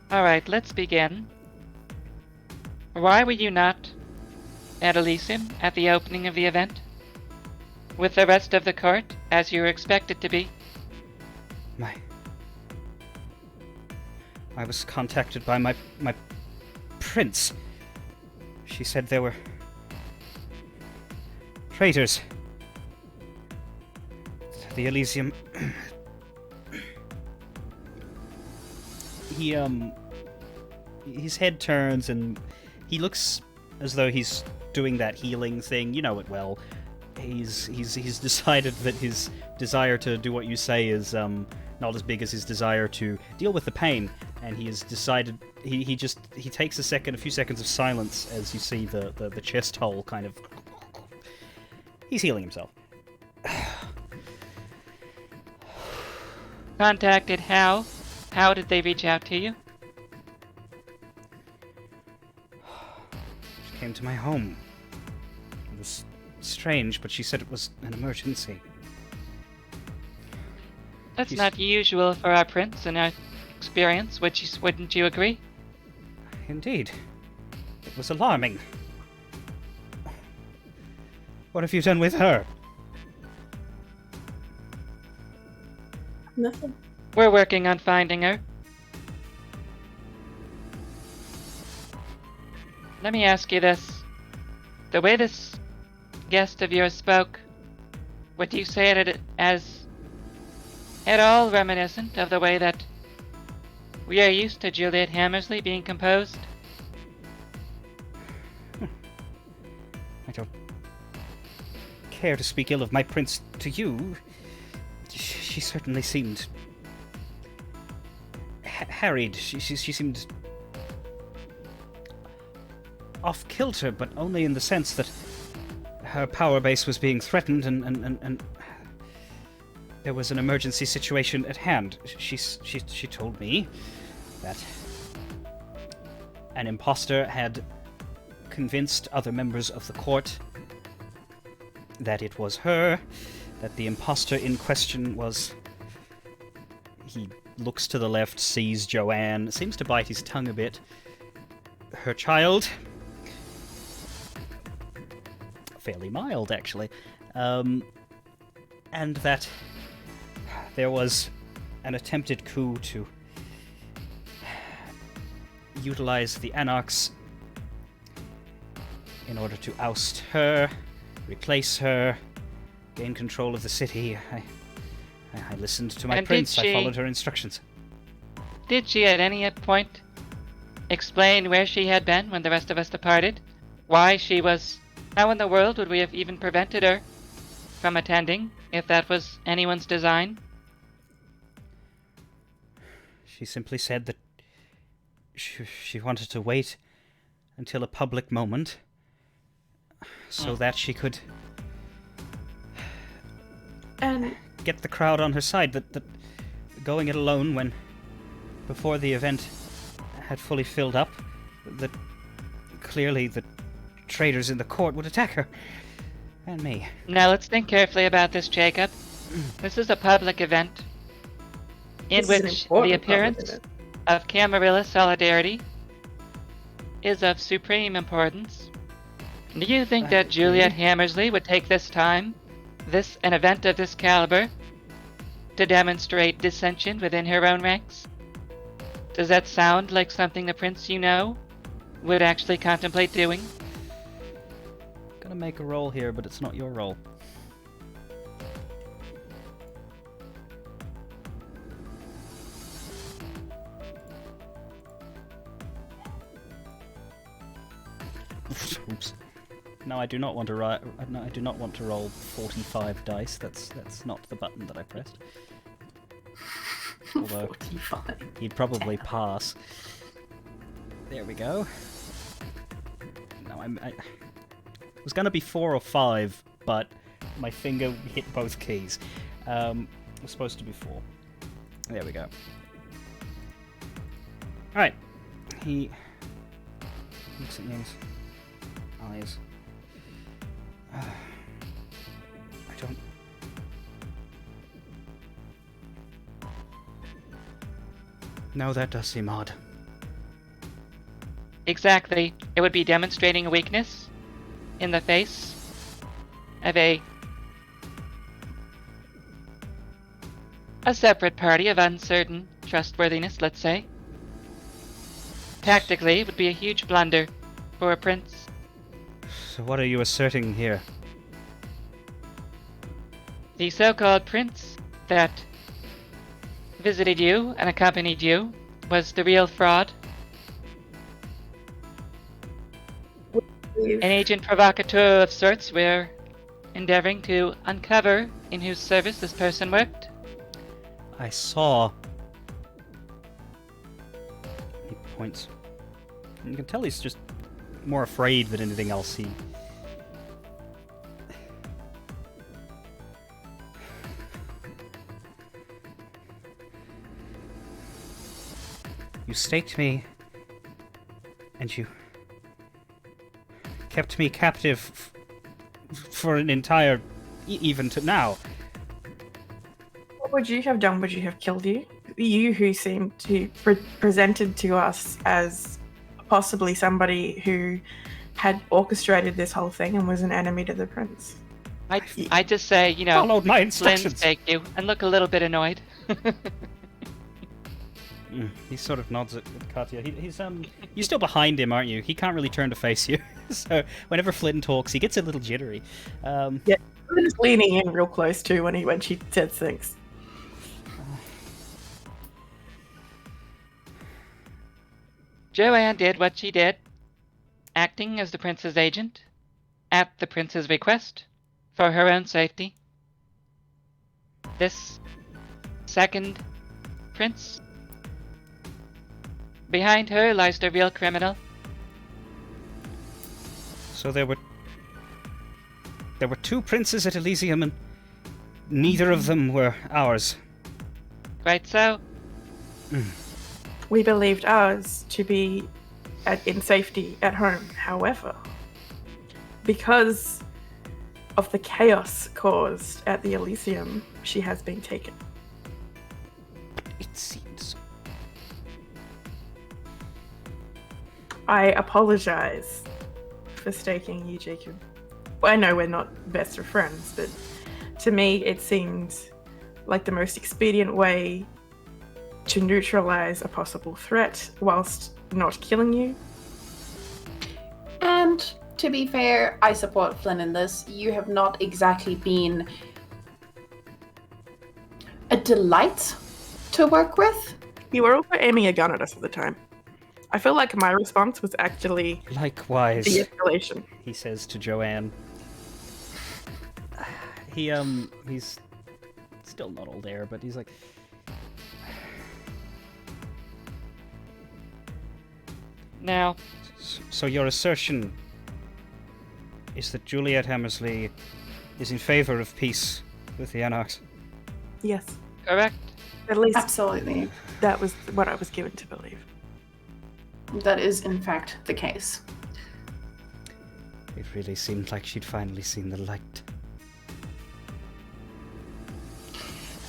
Alright, let's begin. Why were you not at Elysium at the opening of the event? With the rest of the court, as you were expected to be? I was contacted by my prince. She said there were traitors. The Elysium. His head turns and he looks as though he's doing that healing thing. You know it well. He's decided that his desire to do what you say is not as big as his desire to deal with the pain, and he has decided he takes a few seconds of silence as you see the chest hole kind of. He's healing himself. Contacted how? How did they reach out to you? She came to my home. It was strange, but she said it was an emergency. That's not usual for our prince in our experience, wouldn't you agree? Indeed. It was alarming. What have you done with her? Nothing. We're working on finding her. Let me ask you this. The way this guest of yours spoke, would you say it as at all reminiscent of the way that we are used to Juliet Hammersley being composed? I don't care to speak ill of my prince to you. She certainly seemed harried. She seemed off kilter, but only in the sense that her power base was being threatened and there was an emergency situation at hand. She told me that an imposter had convinced other members of the court that it was her, that the imposter in question was... He looks to the left, sees Joanne, seems to bite his tongue a bit. Her child. Fairly mild, actually. And that there was an attempted coup to utilize the Anarchs in order to oust her, replace her, gain control of the city. I listened to my prince. I followed her instructions. Did she at any point explain where she had been when the rest of us departed? Why she was... How in the world would we have even prevented her from attending, if that was anyone's design? She simply said that she wanted to wait until a public moment so that she could... And get the crowd on her side, that going it alone when before the event had fully filled up, that clearly the traitors in the court would attack her and me. Now let's think carefully about this, Jacob. This is a public event in which the appearance of Camarilla Solidarity is of supreme importance. Do you think that Juliet Hammersley would take this time, an event of this caliber, to demonstrate dissension within her own ranks? Does that sound like something the prince you know would actually contemplate doing? Gonna make a roll here, but it's not your roll. Oops. No, I do not want to no, I do not want to roll 45 dice. That's not the button that I pressed. Although 45. He'd probably pass. There we go. No, it was gonna be 4 or 5, but my finger hit both keys. It was supposed to be 4. There we go. All right. He looks at Ying's eyes. I don't... No, that does seem odd. Exactly. It would be demonstrating a weakness in the face of a separate party of uncertain trustworthiness, let's say. Tactically, it would be a huge blunder for a prince. So what are you asserting here? The so-called prince that visited you and accompanied you was the real fraud. An agent provocateur of sorts we're endeavoring to uncover in whose service this person worked. I saw... He points. And you can tell he's just more afraid than anything else. He... You staked me, and you kept me captive for an entire... even to now. What would you have done? Would you have killed you? You who seemed to presented to us as possibly somebody who had orchestrated this whole thing and was an enemy to the prince. I just say, you know, Followed my Flynn instructions. take you and look a little bit annoyed. He sort of nods at Katya. He's you're still behind him, aren't you? He can't really turn to face you. So whenever Flynn talks, he gets a little jittery. Yeah, Flynn's leaning in real close too when she says things. Joanne did what she did, acting as the prince's agent, at the prince's request, for her own safety. This second prince, behind her lies the real criminal. So there were two princes at Elysium, and neither of them were ours. Quite so. We believed ours to be in safety at home. However, because of the chaos caused at the Elysium, she has been taken. It seems. I apologize for staking you, Jacob. Well, I know we're not best of friends, but to me it seemed like the most expedient way to neutralize a possible threat whilst not killing you. And to be fair, I support Flynn in this. You have not exactly been a delight to work with. You were also aiming a gun at us at the time. I feel like my response was actually Likewise, de-escalation. he says to Joanne. He's still not all there, but he's like... Now, So your assertion is that Juliet Hammersley is in favor of peace with the Anarchs? Yes, correct? at least Absolutely. that was what I was given to believe. That is, in fact, the case. It really seemed like she'd finally seen the light.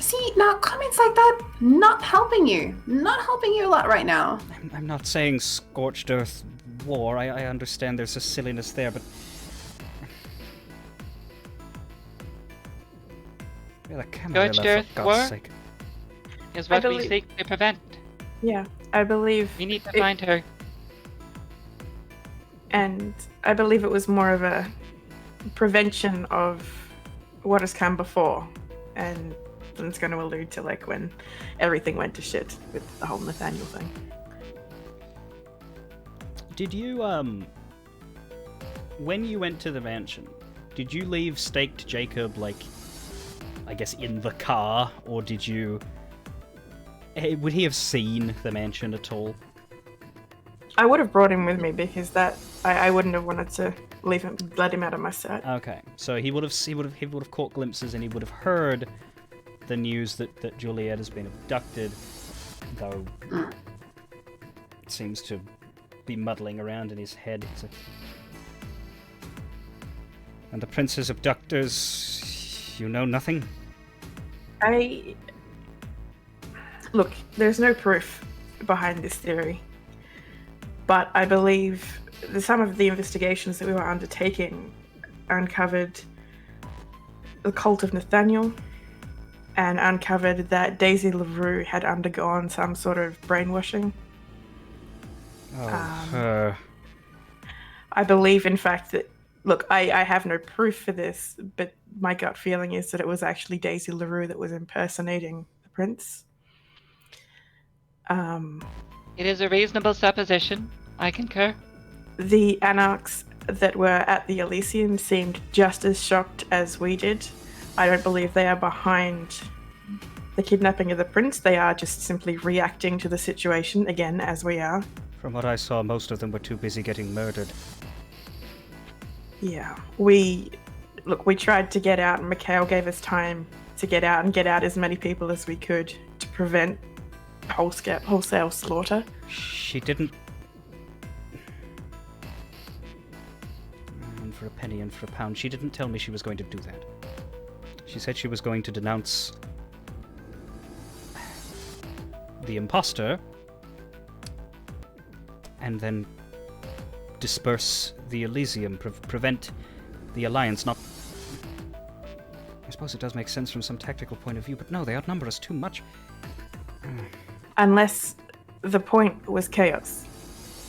See, now comments like that, not helping you. Not helping you a lot right now. I'm not saying scorched earth war. I understand there's a silliness there, but... Where the Camarilla, Scorched earth for war? God's sake. Is what I we believe- seek to prevent. Yeah, I believe, We need to It- find her. and I believe it was more of a prevention of what has come before, and it's going to allude to like when everything went to shit with the whole Nathaniel thing. Did you, when you went to the mansion, did you leave staked Jacob, like, I guess in the car, or did you... Would he have seen the mansion at all? I would have brought him with me because I wouldn't have wanted to let him out of my sight. Okay, so he would have caught glimpses, and he would have heard the news that Juliet has been abducted, though it seems to be muddling around in his head. And the prince's abductors, you know nothing? Look, there's no proof behind this theory, but I believe some of the investigations that we were undertaking uncovered the cult of Nathaniel and uncovered that Daisy LaRue had undergone some sort of brainwashing. Oh, I believe, in fact, that... Look, I have no proof for this, but my gut feeling is that it was actually Daisy LaRue that was impersonating the prince. It is a reasonable supposition. I concur. The anarchs that were at the Elysium seemed just as shocked as we did. I don't believe they are behind the kidnapping of the prince. They are just simply reacting to the situation, again, as we are. from what I saw, most of them were too busy getting murdered. Yeah, we tried to get out, and Mikhail gave us time to get out and get out as many people as we could to prevent wholesale slaughter. She didn't... And for a penny and for a pound, she didn't tell me she was going to do that. She said she was going to denounce the imposter and then disperse the Elysium, prevent the Alliance, not... I suppose it does make sense from some tactical point of view, but no, they outnumber us too much. Unless the point was chaos.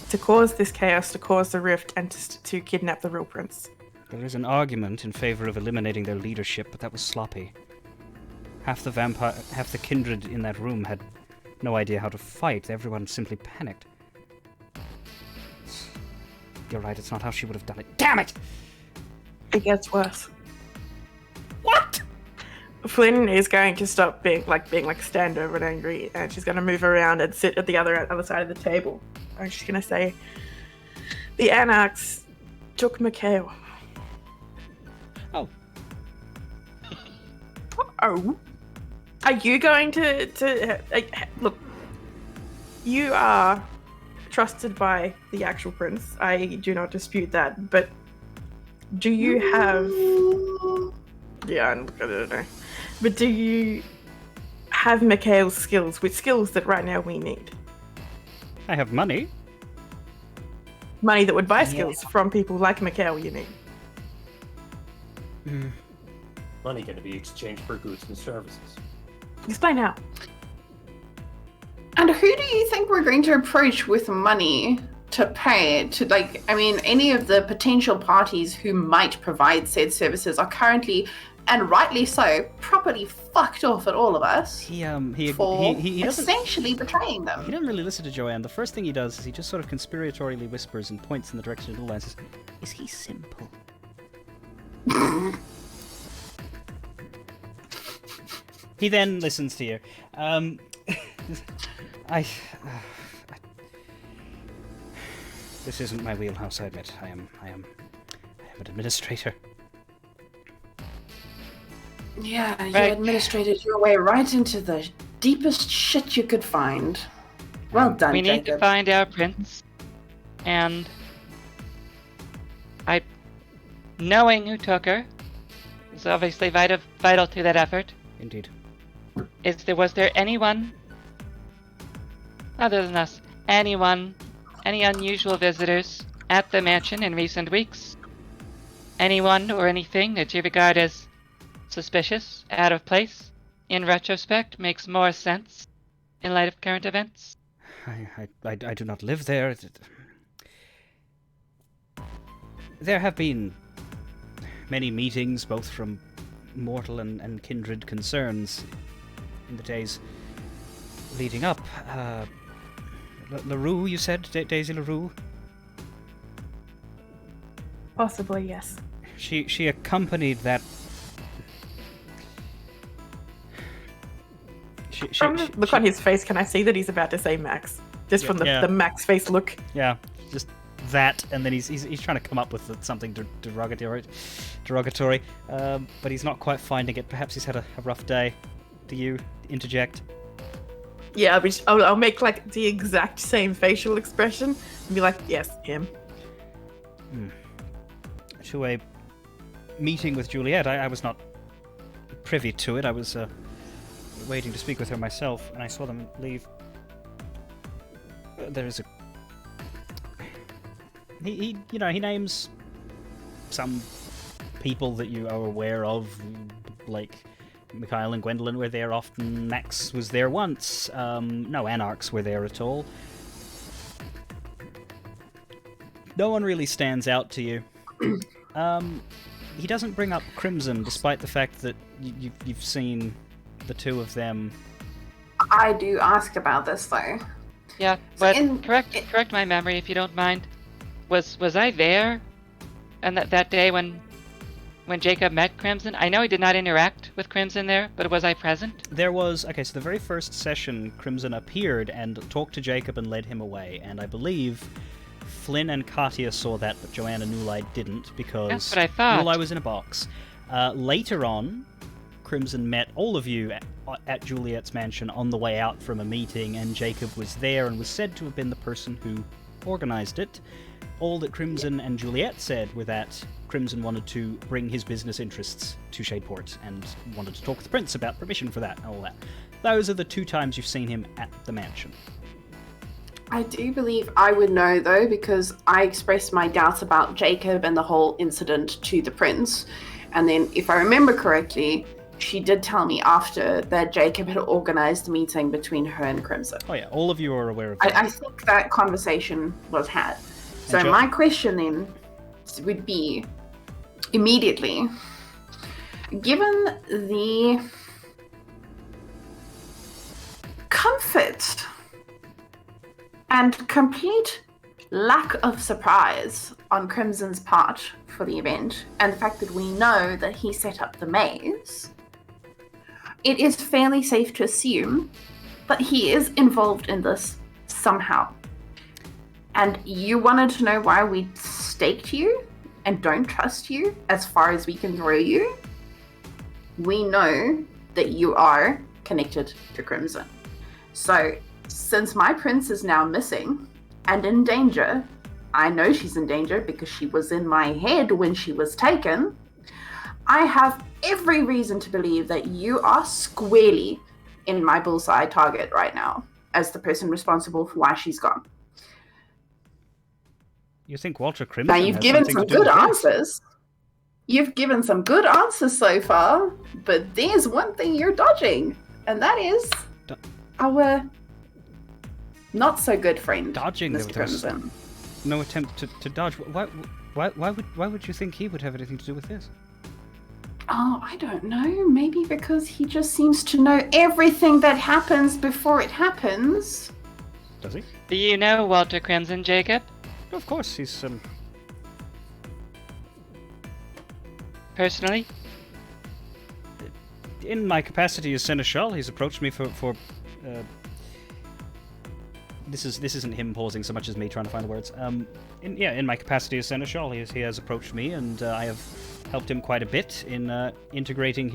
To cause this chaos, to cause the rift, and to kidnap the real prince. There is an argument in favor of eliminating their leadership, but that was sloppy. Half the kindred in that room had no idea how to fight. Everyone simply panicked. You're right, it's not how she would have done it. Damn it! It gets worse. What? Flynn is going to stop being stand over and angry, and she's going to move around and sit at the other side of the table. And she's going to say, "The anarchs took Mikhail." Oh. Oh. Are you going to look? You are trusted by the actual prince. I do not dispute that. But do you have? Yeah, I don't know. But do you have Mikhail's skills, with skills that right now we need? I have money. Money that would buy skills from people like Mikhail, you need. Money can be exchanged for goods and services. Explain how. And who do you think we're going to approach with money to pay to, any of the potential parties who might provide said services are currently, and rightly so, properly fucked off at all of us He for doesn't essentially betraying he them. doesn't really listen to Joanne. The first thing he does is he just sort of conspiratorially whispers and points in the direction of the and says, "Is he simple?" He then listens to you. This isn't my wheelhouse, I admit. I am an administrator. Yeah, you Right. administrated your way right into the deepest shit you could find. Well done, We need to Jacob. find our prince, and knowing who took her is obviously vital to that effort. Indeed. Was there anyone other than us? Any unusual visitors at the mansion in recent weeks? Anyone or anything that you regard as suspicious, out of place? In retrospect, makes more sense in light of current events. I do not live there. There have been many meetings, both from mortal and kindred concerns, in the days leading up. LaRue, you said? Daisy LaRue? Possibly, yes. She accompanied that... From the look on his face, can I see that he's about to say Max? Just from the Max face look. Yeah, just that, and then he's trying to come up with something derogatory, but he's not quite finding it. Perhaps he's had a rough day. Do you interject? Yeah, I'll make like the exact same facial expression and be like, yes, him. To a meeting with Juliet, I was not privy to it. I was waiting to speak with her myself, and I saw them leave. There is a... He names some people that you are aware of, like Mikhail and Gwendolyn were there often, Max was there once, no anarchs were there at all. No one really stands out to you. He doesn't bring up Crimson, despite the fact that you've seen the two of them. I do ask about this, though. Yeah, but correct my memory if you don't mind. Was I there? And that day when Jacob met Crimson? I know he did not interact with Crimson there, but was I present? There was... Okay, so the very first session, Crimson appeared and talked to Jacob and led him away, and I believe Flynn and Katia saw that, but Joanna Newlight didn't, because that's what I thought. Newlight was in a box. Later on, Crimson met all of you at Juliet's mansion on the way out from a meeting, and Jacob was there and was said to have been the person who organized it. All that Crimson and Juliet said were that Crimson wanted to bring his business interests to Shadeport and wanted to talk with the prince about permission for that and all that. Those are the 2 times you've seen him at the mansion. I do believe I would know, though, because I expressed my doubts about Jacob and the whole incident to the prince. And then, if I remember correctly, she did tell me after that Jacob had organized a meeting between her and Crimson. Oh yeah, all of you are aware of that. I think that conversation was had. So my question then would be, immediately, given the comfort and complete lack of surprise on Crimson's part for the event, and the fact that we know that he set up the maze, it is fairly safe to assume that he is involved in this somehow. And you wanted to know why we staked you and don't trust you as far as we can throw you? We know that you are connected to Crimson. So, since my prince is now missing and in danger, I know she's in danger because she was in my head when she was taken, I have every reason to believe that you are squarely in my bullseye target right now as the person responsible for why she's gone. You think Walter Crimson now, you've given some good answers. You've given some good answers so far, but there's one thing you're dodging, and that is our not so good friend, dodging, Mr. Crimson. No attempt to dodge. Why would you think he would have anything to do with this? Oh, I don't know. Maybe because he just seems to know everything that happens before it happens. Does he? Do you know Walter Crimson, Jacob? Of course, he's Personally? In my capacity as Seneschal, he's approached me for this isn't him pausing so much as me trying to find the words. In my capacity as Seneschal, he has approached me, and I have helped him quite a bit in integrating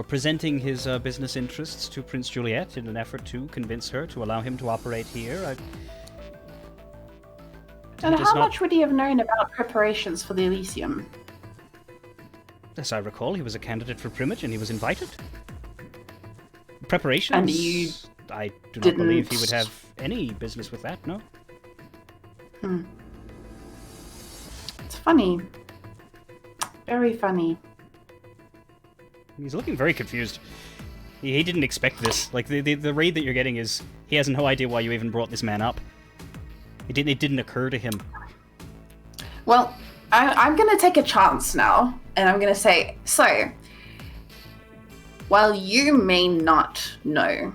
presenting his business interests to Prince Juliet in an effort to convince her to allow him to operate here. And how much would he have known about preparations for the Elysium? As I recall, he was a candidate for primage and he was invited. Preparations? And you I do not believe he would have any business with that, no? It's funny. Very funny. He's looking very confused. He didn't expect this. Like, the read that you're getting is he has no idea why you even brought this man up. It didn't occur to him. Well, I'm going to take a chance now, and I'm going to say, so, while you may not know,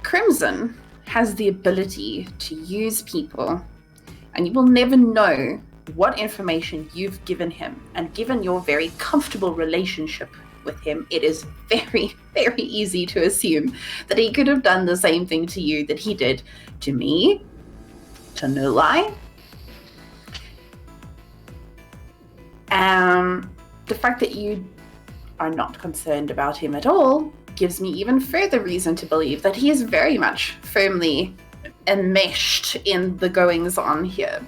Crimson has the ability to use people, and you will never know what information you've given him. And given your very comfortable relationship with him, it is very, very easy to assume that he could have done the same thing to you that he did to me, to Nulai. The fact that you are not concerned about him at all gives me even further reason to believe that he is very much firmly enmeshed in the goings-on here.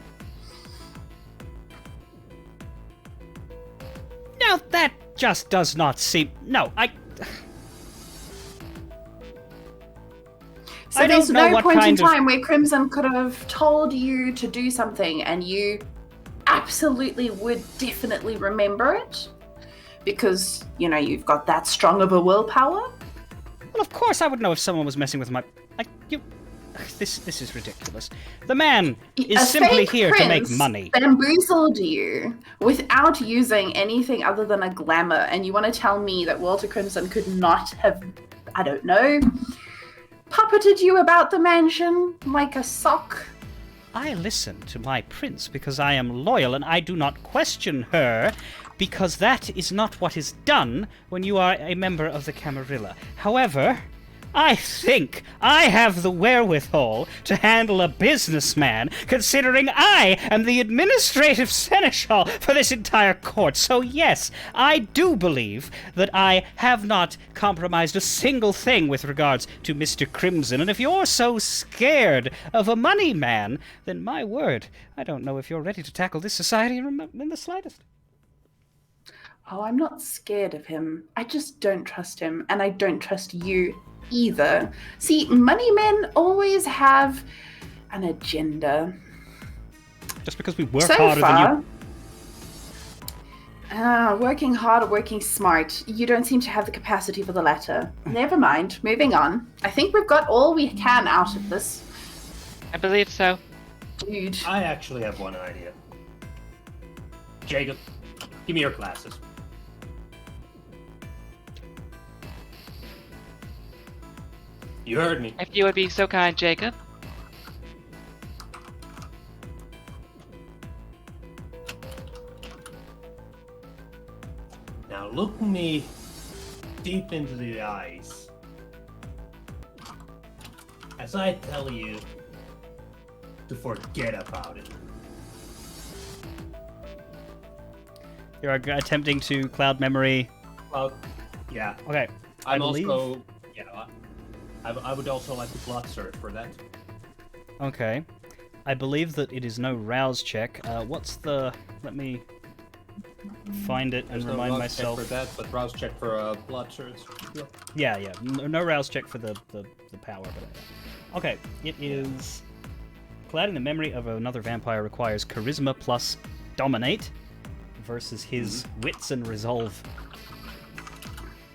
Now that just does not seem... No, So there's no point in time where Crimson could have told you to do something and you absolutely would definitely remember it? Because, you've got that strong of a willpower? Well, of course I would know if someone was messing with my... This is ridiculous. The man A is simply fake here to make prince money. Bamboozled you without using anything other than a glamour, and you want to tell me that Walter Crimson could not have, I don't know, puppeted you about the mansion like a sock? I listen to my prince because I am loyal, and I do not question her, because that is not what is done when you are a member of the Camarilla. However, I think I have the wherewithal to handle a businessman, considering I am the administrative seneschal for this entire court. So yes, I do believe that I have not compromised a single thing with regards to Mr. Crimson, and if you're so scared of a money man, then my word, I don't know if you're ready to tackle this society in the slightest. Oh, I'm not scared of him. I just don't trust him, and I don't trust you either. See, money men always have an agenda. Just because we work So harder far, than you... working hard or working smart, you don't seem to have the capacity for the latter. Never mind, moving on. I think we've got all we can out of this. I believe so. Dude. I actually have one idea. Jacob, give me your glasses. You heard me. If you would be so kind, Jacob. Now look me deep into the eyes as I tell you to forget about it. You're attempting to cloud memory. Well, yeah. Okay. I believe... also, you know, I would also like to blood search for that. Okay. I believe that it is no rouse check. What's the... Let me find it and There's no remind rouse myself. check for that, but rouse check for blood search. Yeah. No rouse check for the power. But okay, it is... Clouding the memory of another vampire requires charisma plus dominate versus his wits and resolve.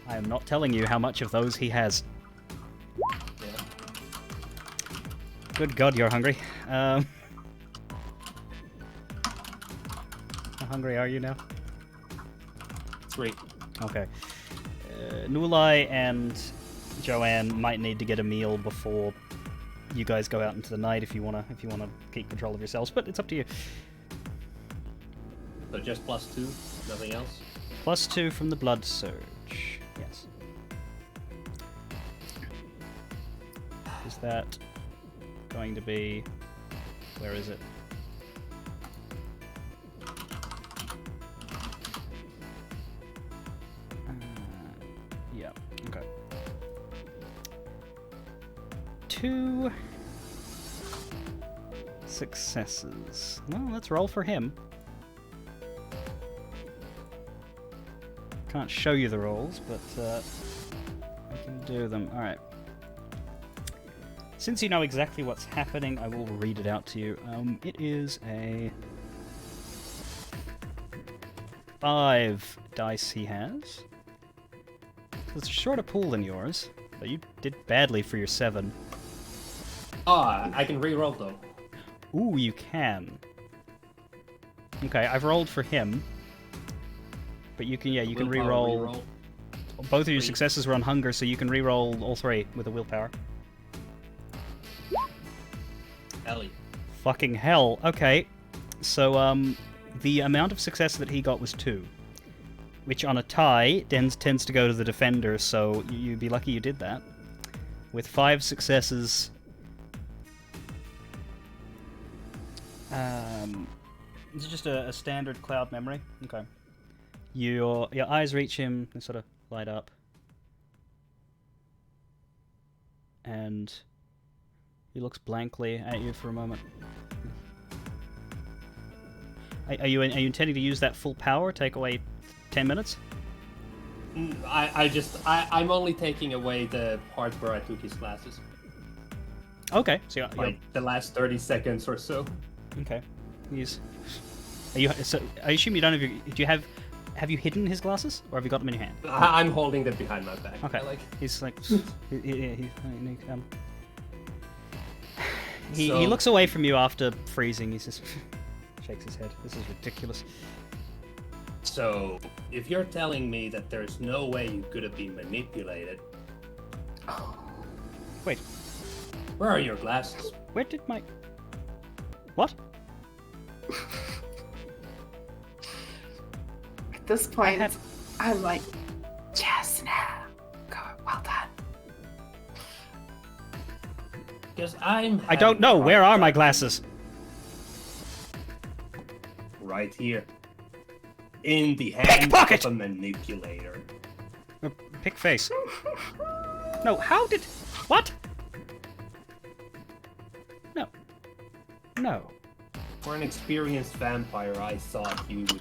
I am not telling you how much of those he has. Yeah. Good God, you're hungry. How hungry are you now? 3. Okay. Nulai and Joanne might need to get a meal before you guys go out into the night if you wanna keep control of yourselves, but it's up to you. So just +2, nothing else? +2 from the blood surge. Yes. Is that going to be... Where is it? Yeah, okay. 2 successes. Well, let's roll for him. Can't show you the rolls, but I can do them. Alright. Since you know exactly what's happening, I will read it out to you. It is a 5 dice he has. It's a shorter pool than yours, but you did badly for your 7. Ah, I can re-roll though. Ooh, you can. Okay, I've rolled for him. But you can, you can re-roll. Both of your successes were on hunger, so you can re-roll all 3 with a willpower. Ellie. Fucking hell. Okay. So, the amount of success that he got was 2. Which on a tie tends to go to the defender, so you'd be lucky you did that. With 5 successes... Is it just a standard cloud memory? Okay. Your eyes reach him, they sort of light up. And he looks blankly at you for a moment. Are you intending to use that full power, take away 10 minutes? I'm only taking away the part where I took his glasses. Okay, so you're, Like the last 30 seconds or so. okay. I assume you don't have do you have you hidden his glasses, or have you got them in your hand? I'm holding them behind my back. Okay. Like... He's like, He looks away from you after freezing. He just shakes his head. This is ridiculous. So, if you're telling me that there's no way you could have been manipulated... Wait. Where are your glasses? Where did my... What? At this point, I'm like, yes, now. Go, well done. Because I don't know. Where are my glasses? Right here. In the hand Pickpocket! of a manipulator. Pick face. No, how did... What? No. No. For an experienced vampire, I thought you would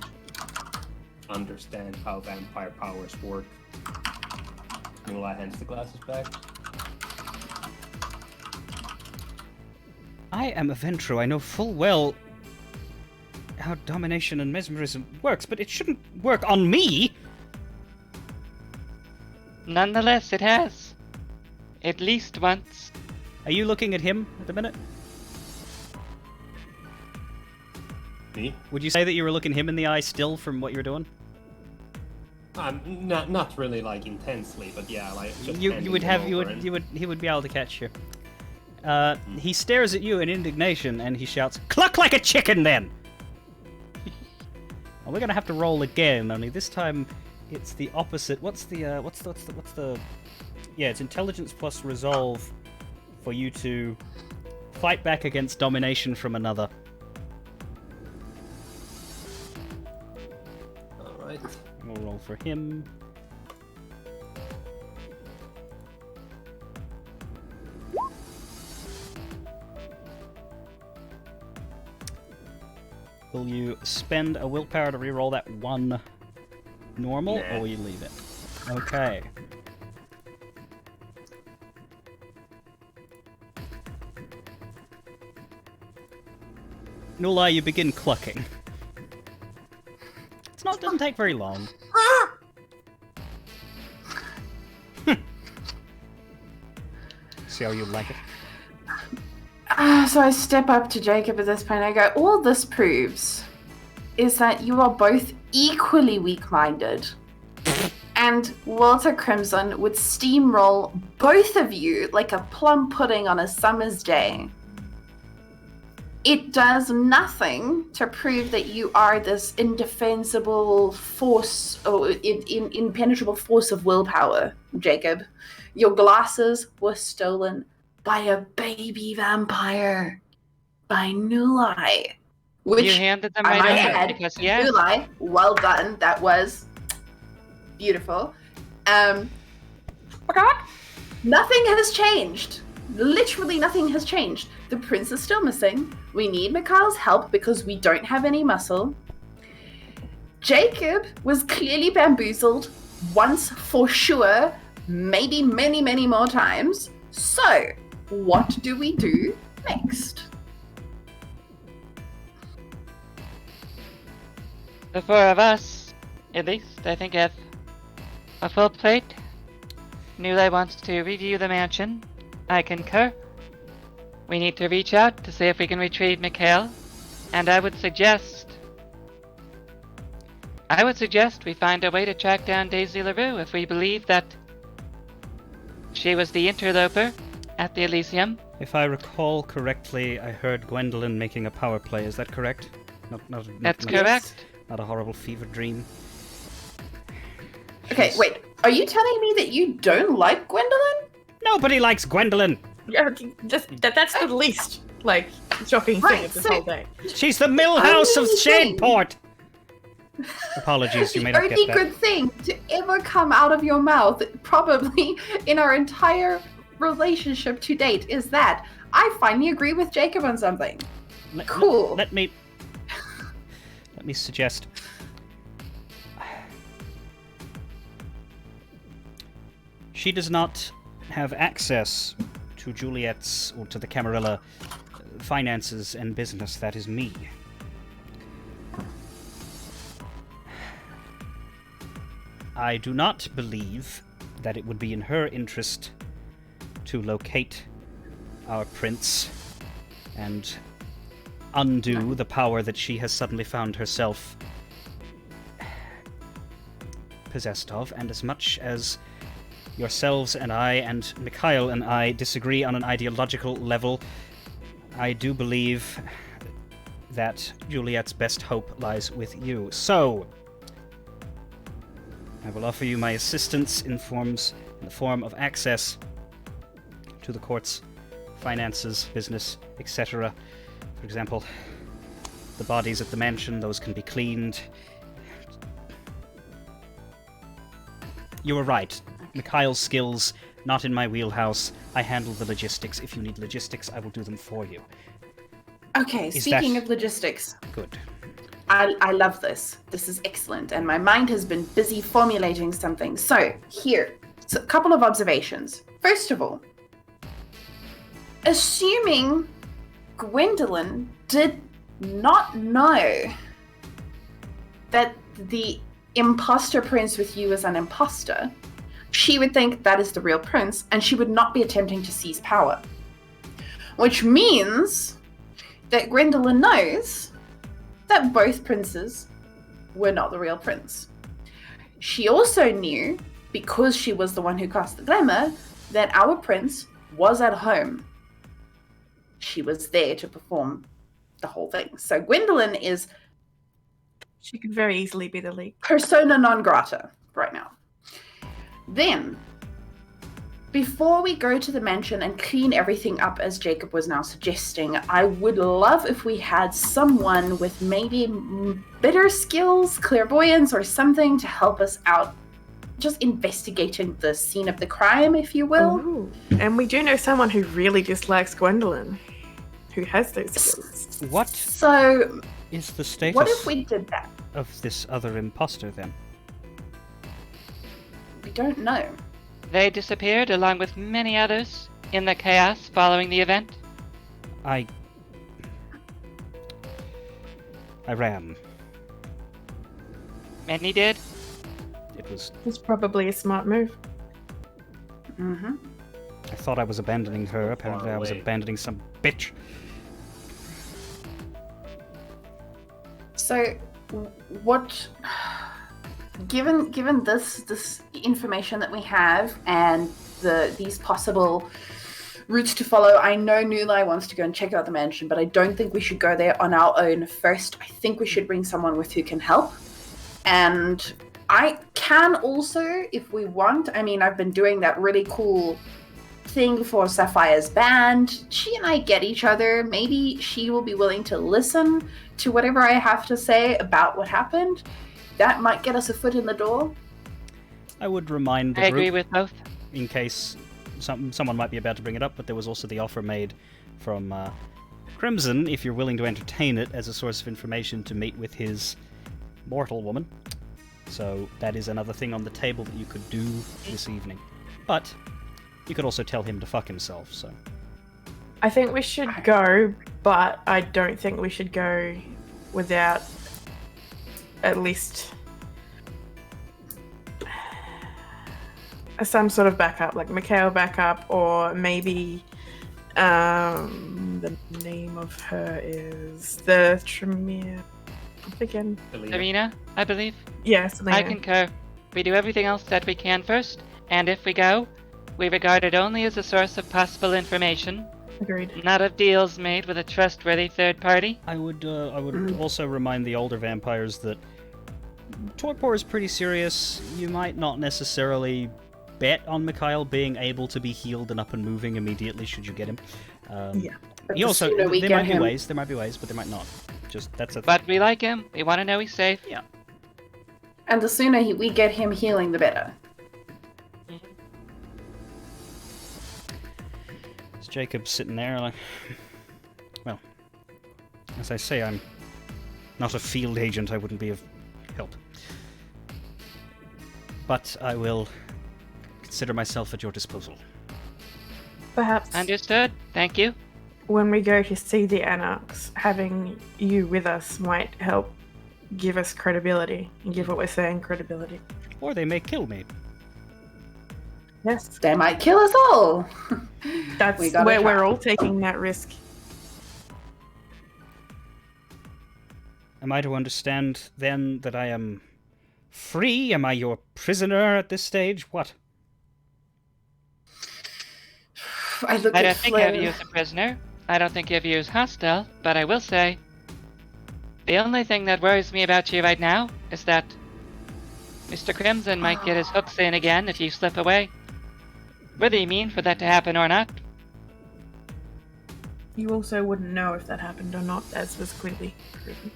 understand how vampire powers work. Nula hands the glasses back. I am a Ventru. I know full well how domination and mesmerism works, but it shouldn't work on me! Nonetheless, it has. At least once. Are you looking at him at the minute? Me? Would you say that you were looking him in the eye still from what you were doing? Not really like intensely, but yeah, like just He would be able to catch you. He stares at you in indignation and he shouts, "Cluck like a chicken then!" Well, we're gonna have to roll again, only this time it's the opposite. What's the yeah, it's intelligence plus resolve for you to fight back against domination from another. Alright. We'll roll for him. Will you spend a willpower to reroll that one normal, or will you leave it? Okay. No lie, you begin clucking. Doesn't take very long. See how you like it? So I step up to Jacob at this point. I go, all this proves is that you are both equally weak-minded. And Walter Crimson would steamroll both of you like a plum pudding on a summer's day. It does nothing to prove that you are this indefensible force, or impenetrable force of willpower, Jacob. Your glasses were stolen by a baby vampire, by Nulai. Which You handed them I right might over, add, because yes. Nulai, well done. That was beautiful. Nothing has changed. Literally nothing has changed. The prince is still missing. We need Mikhail's help because we don't have any muscle. Jacob was clearly bamboozled once for sure, maybe many, many more times. So, what do we do next? The four of us, at least, I think have a full plate. Nulai wants to review the mansion. I concur. We need to reach out to see if we can retrieve Mikhail, and I would suggest we find a way to track down Daisy LaRue if we believe that she was the interloper at the Elysium. If I recall correctly, I heard Gwendolyn making a power play. Is that correct? That's correct. Not a horrible fever dream. Okay, wait. Are you telling me that you don't like Gwendolyn? Nobody likes Gwendolyn! Yeah, just that's the least shocking thing of this whole day. She's the Millhouse of Shadeport! Apologies, you may not get The that. only good thing to ever come out of your mouth, probably in our entire relationship to date, is that I finally agree with Jacob on something. Cool. Let me suggest. She does not have access to Juliet's or to the Camarilla finances and business. That is me. I do not believe that it would be in her interest to locate our prince and undo the power that she has suddenly found herself possessed of. And as much as yourselves and I and Mikhail and I disagree on an ideological level, I do believe that Juliet's best hope lies with you. So, I will offer you my assistance in the form of access to the court's finances, business, etc. For example, the bodies at the mansion, those can be cleaned. You were right. Mikhail's skills, not in my wheelhouse. I handle the logistics. If you need logistics, I will do them for you. Okay, speaking of logistics. Good. I love this. This is excellent. And my mind has been busy formulating something. So, a couple of observations. First of all, assuming Gwendolyn did not know that the imposter prince with you is an imposter, she would think that is the real prince, and she would not be attempting to seize power. Which means that Gwendolyn knows that both princes were not the real prince. She also knew, because she was the one who cast the glamour, that our prince was at home. She was there to perform the whole thing. So Gwendolyn is... She could very easily be the leak. Persona non grata right now. Then, before we go to the mansion and clean everything up, as Jacob was now suggesting, I would love if we had someone with maybe better skills, clairvoyance, or something to help us out, just investigating the scene of the crime, if you will. Ooh. And we do know someone who really dislikes Gwendolyn, who has those skills. What So, is the status what if we did that? of this other imposter, then? We don't know. They disappeared along with many others in the chaos following the event. I ran. Many did. It's probably a smart move. Mm-hmm. I thought I was abandoning her. Apparently I was abandoning some bitch. So, what... Given this information that we have and these possible routes to follow, I know Nulai wants to go and check out the mansion, but I don't think we should go there on our own first. I think we should bring someone with who can help. And I can also, if we want, I mean, I've been doing that really cool thing for Sapphire's band. She and I get each other. Maybe she will be willing to listen to whatever I have to say about what happened. That might get us a foot in the door. I would remind the I group, agree with both. in case someone might be about to bring it up, but there was also the offer made from Crimson, if you're willing to entertain it as a source of information, to meet with his mortal woman. So that is another thing on the table that you could do this evening. But you could also tell him to fuck himself, so... I think we should go, but I don't think we should go without at least some sort of backup, like Mikhail backup, or maybe the name of her is the Tremere. Again, Serena, I believe. yes, I concur. We do everything else that we can first, and if we go, we regard it only as a source of possible information, agreed. not of deals made with a trustworthy third party. I would also remind the older vampires that torpor is pretty serious. You might not necessarily bet on Mikhail being able to be healed and up and moving immediately should you get him. Yeah. But He the also, sooner we there get might be him- ways, but there might not. Just, that's a But we like him. We want to know he's safe. yeah. And the sooner we get him healing, the better. Is Jacob sitting there like, well, as I say, I'm not a field agent, I wouldn't be of help. But I will consider myself at your disposal. Perhaps Understood. Thank you. when we go to see the Anarchs, having you with us might help give us credibility and give what we're saying credibility. Or they may kill me. Yes, They might kill us all. that's We gotta where try. we're all taking that risk. Am I to understand, then, that I am free? Am I your prisoner at this stage? What? I look I at don't think of you Flynn. as a prisoner. I don't think of you as hostile, but I will say, the only thing that worries me about you right now is that Mr. Crimson might get his hooks in again if you slip away. Whether you mean for that to happen or not. You also wouldn't know if that happened or not, as was clearly proven.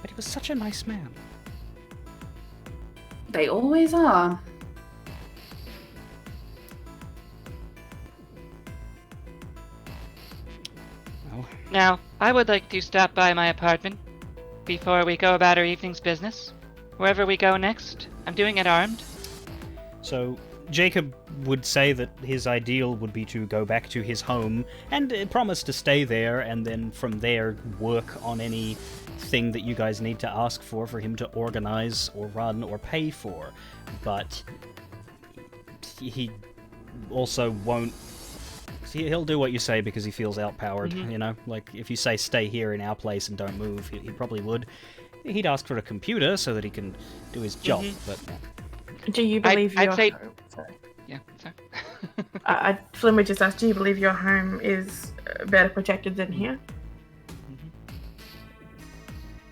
But he was such a nice man. They always are. Well, Now, I would like to stop by my apartment before we go about our evening's business. Wherever we go next, I'm doing it armed. so Jacob would say that his ideal would be to go back to his home and promise to stay there, and then from there work on anything that you guys need to ask for him to organize or run or pay for. But he also won't. He'll do what you say because he feels outpowered, you know? Like, if you say stay here in our place and don't move, he probably would. He'd ask for a computer so that he can do his job, but... Do you believe I'd your say- home? Sorry. Yeah, sorry. Flynn would just ask, do you believe your home is better protected than here?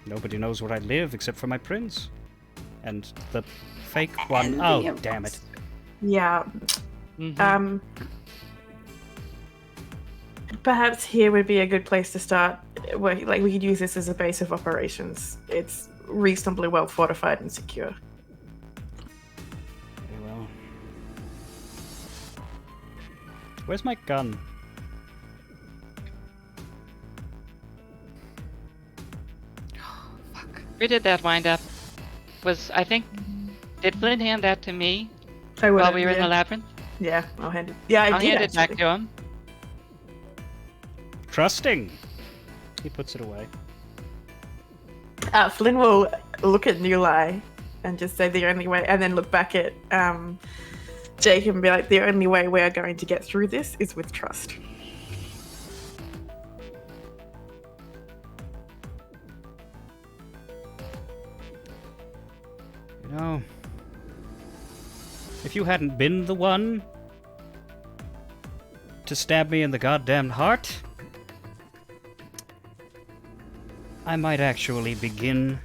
Nobody knows where I live except for my prince. And the fake one. And Oh, the damn it. Yeah. Mhm. Perhaps here would be a good place to start. Like, we could use this as a base of operations. It's reasonably well fortified and secure. Very well. Where's my gun? Where did that wind up? I think, did Flynn hand that to me I would. while we were in the labyrinth? Yeah, I'll hand it. Yeah, I I'll did hand it back actually. to him. Trusting. He puts it away. Flynn will look at Newlie and just say the only way, and then look back at Jacob and be like, the only way we're going to get through this is with trust. You know, if you hadn't been the one to stab me in the goddamn heart, I might actually begin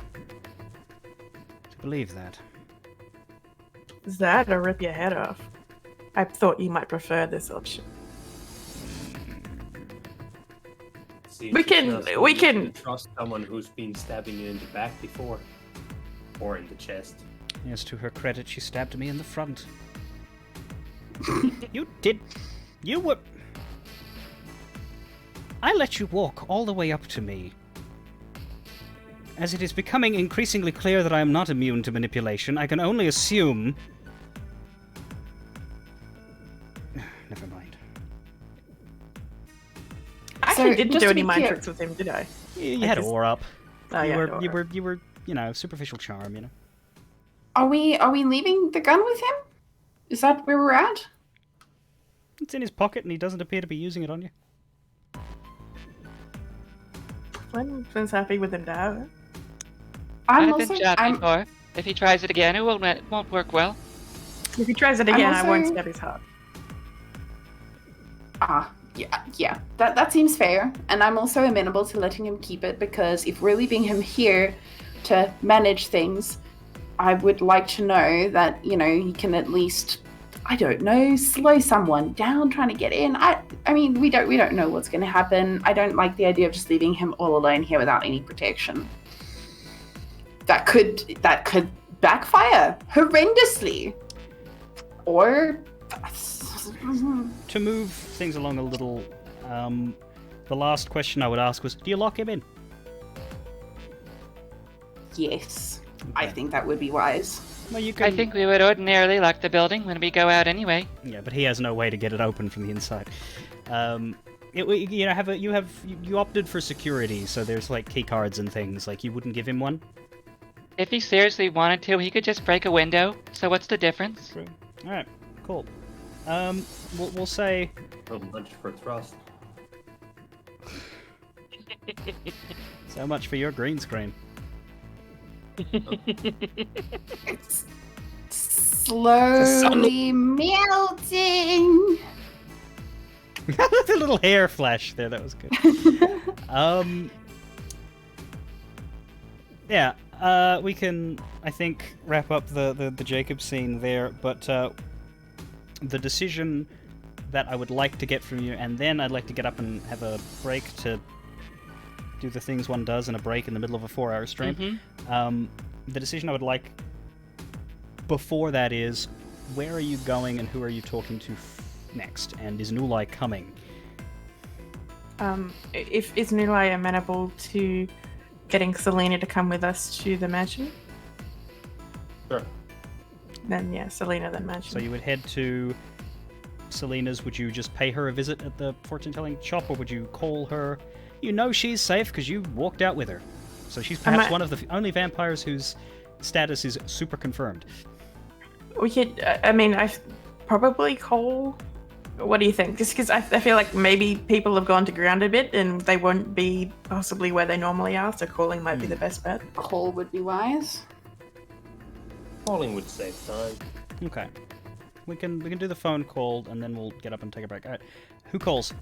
to believe that. Is that or rip your head off? I thought you might prefer this option. See, We she can- tells we you can- trust someone who's been stabbing you in the back before, or in the chest. Yes, to her credit, she stabbed me in the front. You did. You were. I let you walk all the way up to me. As it is becoming increasingly clear that I am not immune to manipulation, I can only assume. Never mind. I actually So, didn't just do to any be mind clear- tricks with him, did I? You I had just- aura up. Oh, you yeah, were, aura. you were, superficial charm. You know. Are we leaving the gun with him? Is that where we're at? It's in his pocket, and he doesn't appear to be using it on you. Flynn's happy with him to have it. I've been shot before. If he tries it again, it won't work well. If he tries it I'm again, I won't also- stab his heart. Yeah. That seems fair. And I'm also amenable to letting him keep it because if we're leaving him here to manage things, I would like to know that, he can at least, I don't know, slow someone down trying to get in. I mean, we don't know what's going to happen. I don't like the idea of just leaving him all alone here without any protection. That could backfire horrendously. Or To move things along a little, the last question I would ask was, do you lock him in? yes, I Okay. think that would be wise. Well, you can... I think we would ordinarily lock the building when we go out anyway. Yeah, but he has no way to get it open from the inside. You opted for security, so there's like key cards and things. Like, you wouldn't give him one. If he seriously wanted to, he could just break a window. So what's the difference? True. All right, cool. We'll say So much for trust. So much for your green screen. It's slowly melting. The little hair flash there, that was good. Yeah, we can, I think, wrap up the Jacob scene there, but the decision that I would like to get from you, and then I'd like to get up and have a break to do the things one does in a break in the middle of a 4-hour stream. The decision I would like before that is, where are you going and who are you talking to next, and is Nulai coming? Is Nulai amenable to getting Selena to come with us to the mansion? Sure. Then yeah, Selena, then mansion. So you would head to Selena's. Would you just pay her a visit at the fortune-telling shop, or would you call her? You know she's safe because you walked out with her. So she's perhaps one of the only vampires whose status is super confirmed. We could, I probably call. What do you think? Just because I feel like maybe people have gone to ground a bit and they won't be possibly where they normally are, so calling might be the best bet. Call would be wise. Calling would save time. Okay. We can do the phone call and then we'll get up and take a break. Alright. Who calls?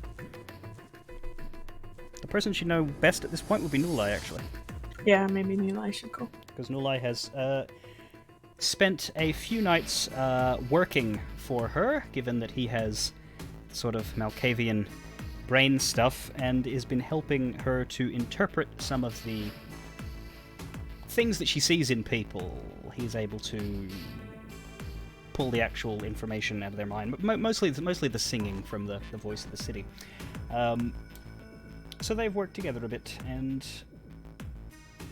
The person should know best at this point would be Nulai, actually. Yeah, maybe Nulai should call. Because Nulai has spent a few nights working for her, given that he has sort of Malkavian brain stuff, and has been helping her to interpret some of the things that she sees in people. He's able to pull the actual information out of their mind, but mostly the singing from the voice of the city. So they've worked together a bit, and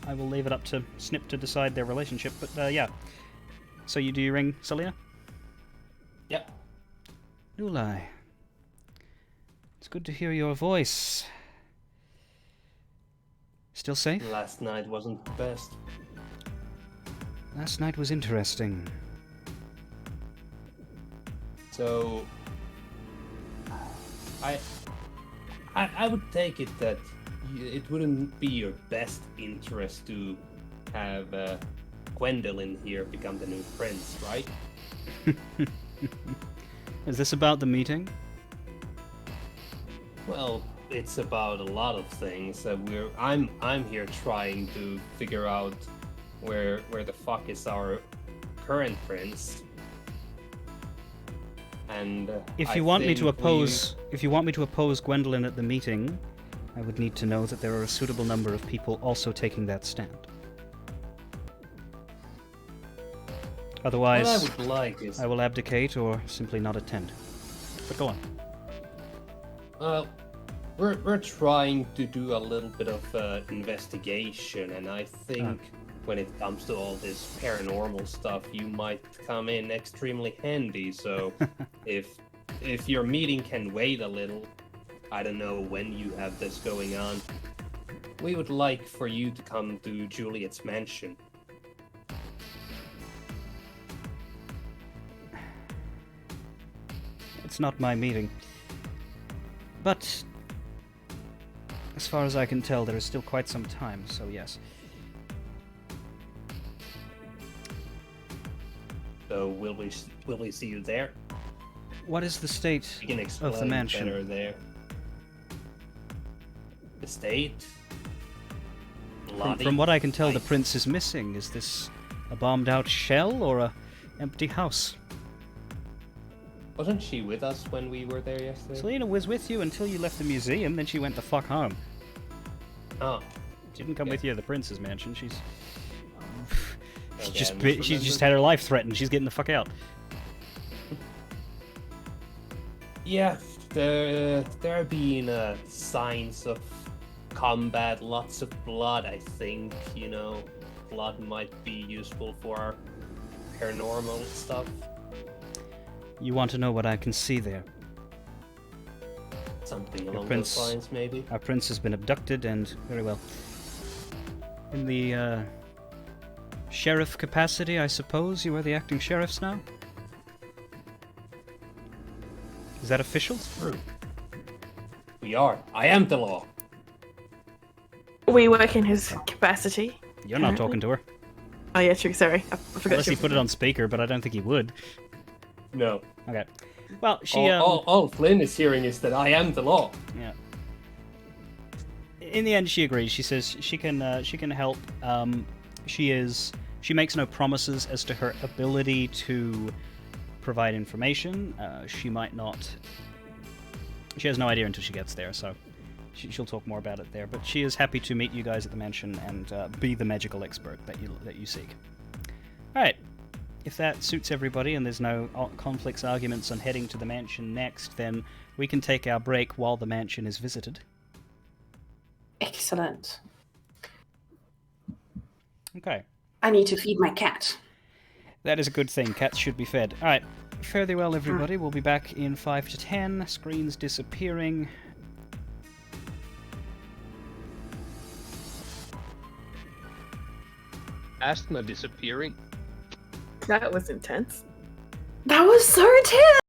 I will leave it up to Snip to decide their relationship, but yeah. So do you ring Selena? Yep. Nulai. It's good to hear your voice. Still safe? Last night wasn't the best. Last night was interesting. So, I would take it that it wouldn't be your best interest to have Gwendolyn here become the new prince, right? Is this about the meeting? Well, it's about a lot of things. I'm here trying to figure out where the fuck is our current prince. And if you want me to oppose Gwendolyn at the meeting, I would need to know that there are a suitable number of people also taking that stand. Otherwise, what I would like is I will abdicate or simply not attend. But go on. We're trying to do a little bit of investigation, and I think when it comes to all this paranormal stuff, you might come in extremely handy. So if your meeting can wait a little, I don't know when you have this going on, we would like for you to come to Juliet's mansion. It's not my meeting. But as far as I can tell, there is still quite some time, so yes. So will we see you there? What is the state You can explain of the mansion? better there. The state? From what I can tell, the prince is missing. Is this a bombed-out shell or a empty house? Wasn't she with us when we were there yesterday? Selena was with you until you left the museum, then she went the fuck home. Oh. She didn't come with you to the prince's mansion. She's Okay, she just had her life threatened. She's getting the fuck out. Yeah, there have been signs of combat, lots of blood. I think, blood might be useful for our paranormal stuff. You want to know what I can see there? Something along those lines, maybe. Our prince has been abducted, and very well. In the sheriff capacity, I suppose you are the acting sheriffs now. Is that official? True. We are. I am the law. We work in his capacity. You're not talking to her. Oh yeah, true. Sorry, I forgot. Unless he put it on speaker, but I don't think he would. No. Okay. Well, she All Flynn is hearing is that I am the law. yeah. In the end, she agrees. She says she can help. She makes no promises as to her ability to provide information. She might not. She has no idea until she gets there, so she'll talk more about it there. But she is happy to meet you guys at the mansion and be the magical expert that you seek. All right. If that suits everybody and there's no conflicts, arguments on heading to the mansion next, then we can take our break while the mansion is visited. Excellent. Okay. I need to feed my cat. That is a good thing. Cats should be fed. Alright. Fare thee well, everybody. We'll be back in 5 to 10. Screens disappearing. Asthma disappearing. That was intense. That was so intense.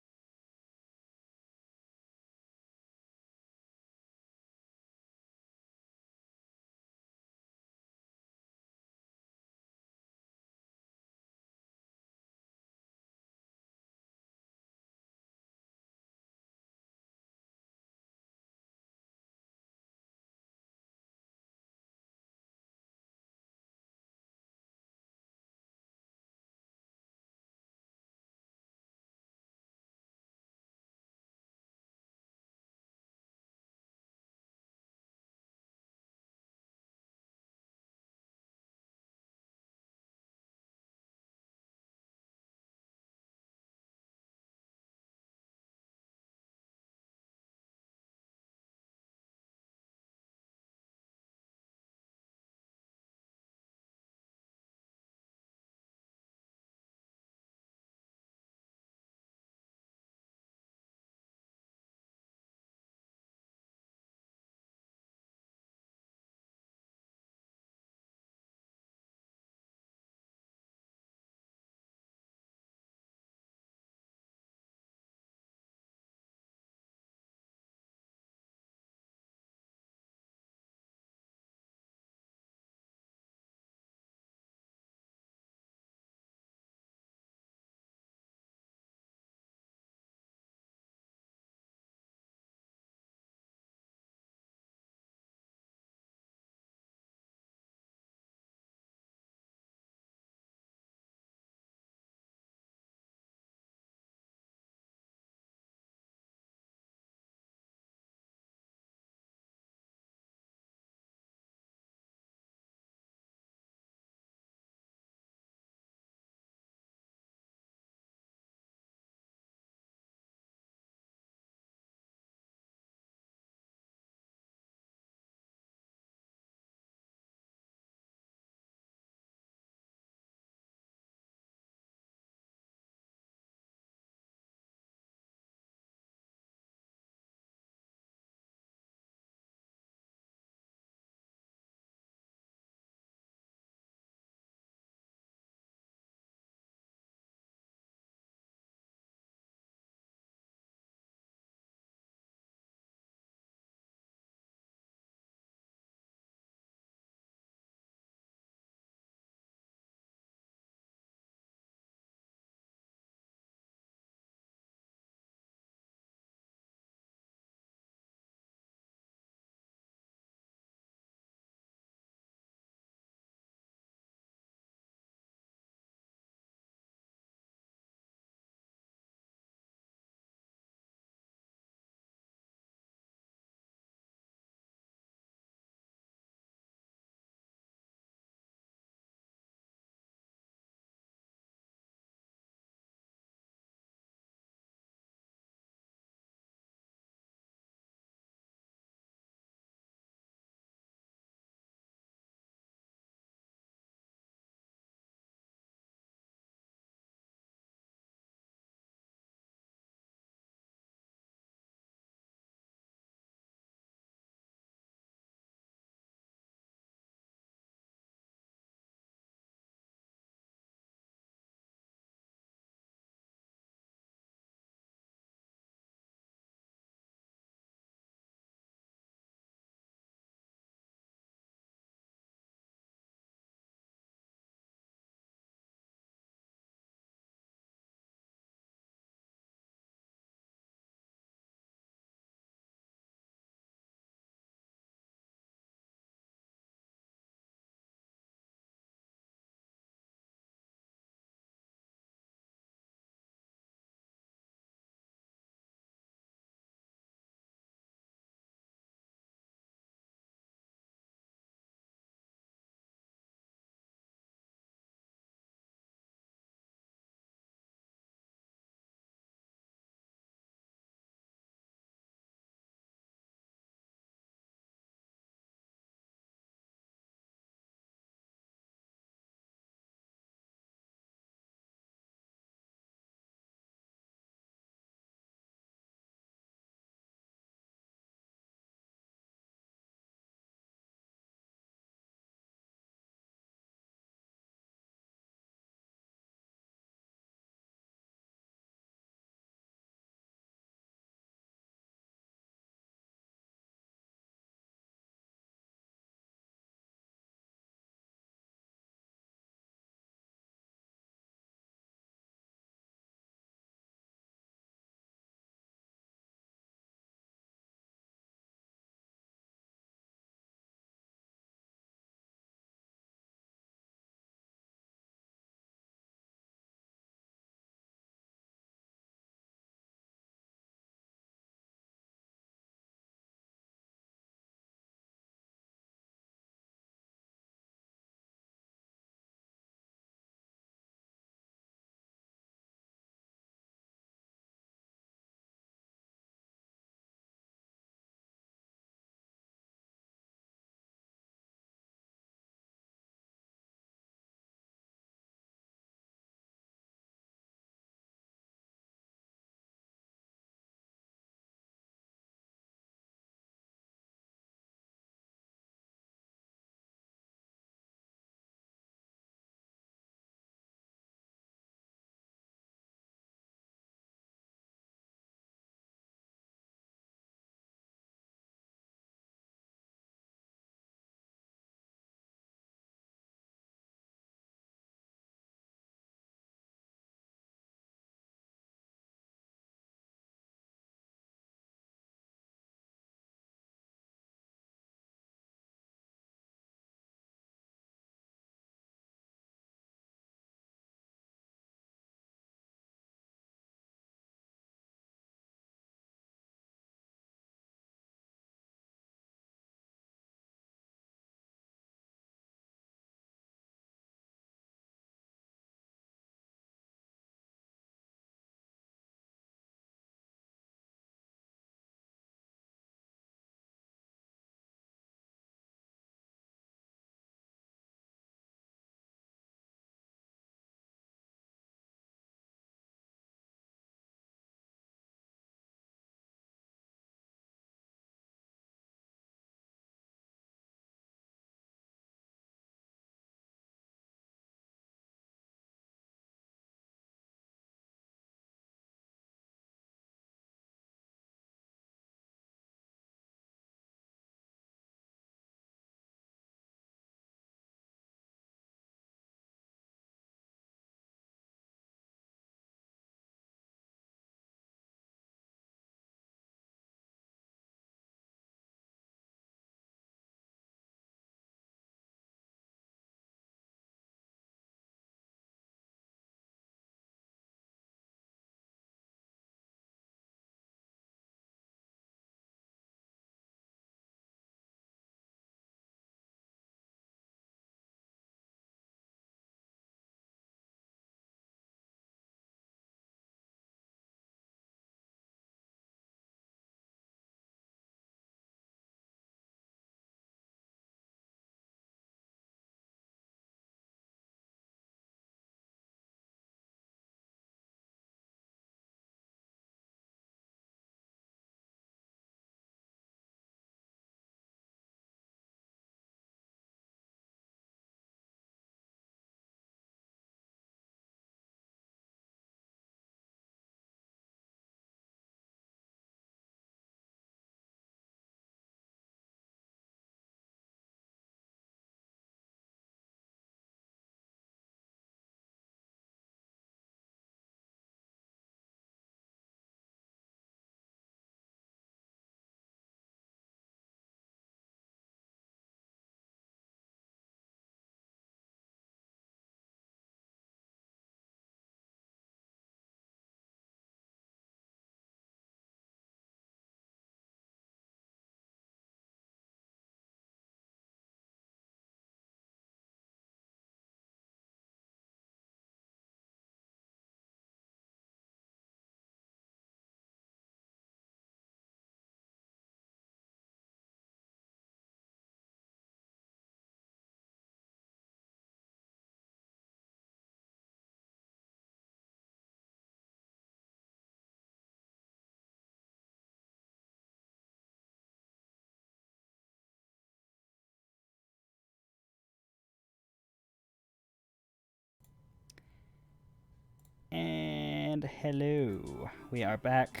And hello. We are back.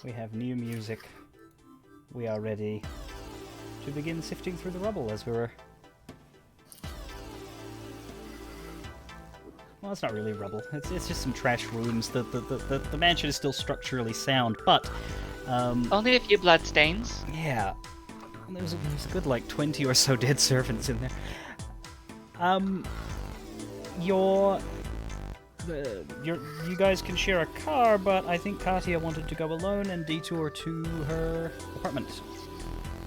We have new music. We are ready to begin sifting through the rubble as we were... Well, it's not really rubble. It's just some trash rooms. The mansion is still structurally sound, but... Only a few bloodstains. Yeah. And there's a good, like, 20 or so dead servants in there. You guys can share a car, but I think Katia wanted to go alone and detour to her apartment.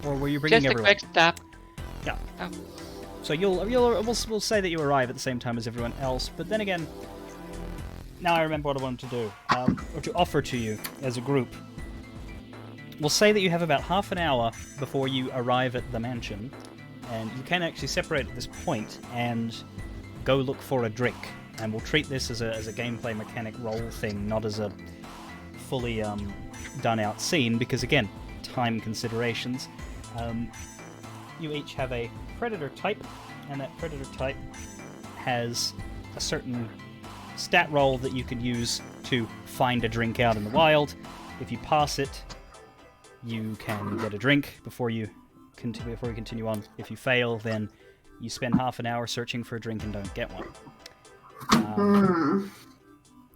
Or were you bringing Just everyone? a quick stop. Yeah. Oh. So we'll say that you arrive at the same time as everyone else, but then again, now I remember what I wanted to do, or to offer to you as a group. We'll say that you have about half an hour before you arrive at the mansion, and you can actually separate at this point and go look for a drink. And we'll treat this as a gameplay mechanic role thing, not as a fully done out scene, because again, time considerations. You each have a predator type, and that predator type has a certain stat roll that you can use to find a drink out in the wild. If you pass it, you can get a drink before you continue on. If you fail, then you spend half an hour searching for a drink and don't get one.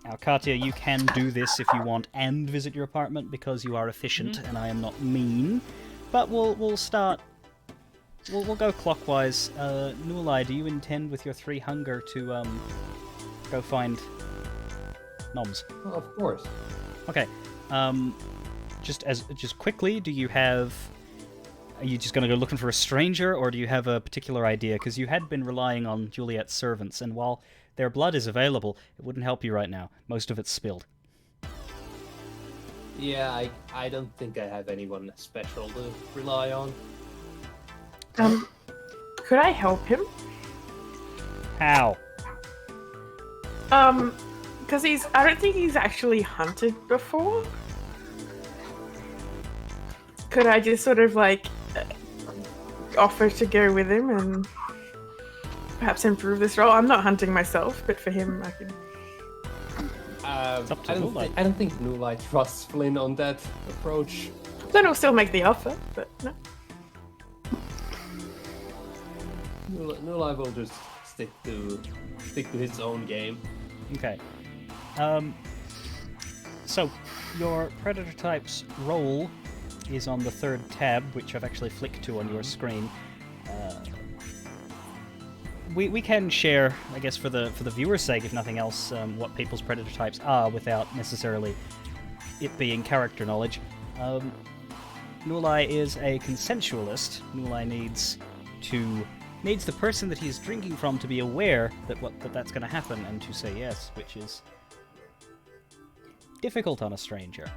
Now, Katia, you can do this if you want and visit your apartment because you are efficient and I am not mean. But we'll start. We'll go clockwise. Nulai, do you intend with your 3 hunger to go find noms? Well, of course. Okay. Just quickly, do you have? Are you just going to go looking for a stranger, or do you have a particular idea? Because you had been relying on Juliet's servants, and while their blood is available, it wouldn't help you right now. Most of it's spilled. Yeah, I don't think I have anyone special to rely on. Could I help him? How? Because I don't think he's actually hunted before. Could I just sort of like offer to go with him and perhaps improve this role? I'm not hunting myself, but for him, I can. It's up to Nulai. I don't think Nulai trusts Flynn on that approach. Then I'll still make the offer, but no. Nulai will just stick to his own game. Okay. So, your predator type's role is on the 3rd tab, which I've actually flicked to on your screen. We can share, I guess, for the viewer's sake, if nothing else, what people's predator types are without necessarily it being character knowledge. Nulai is a consensualist. Nulai needs the person that he's drinking from to be aware that's going to happen and to say yes, which is difficult on a stranger.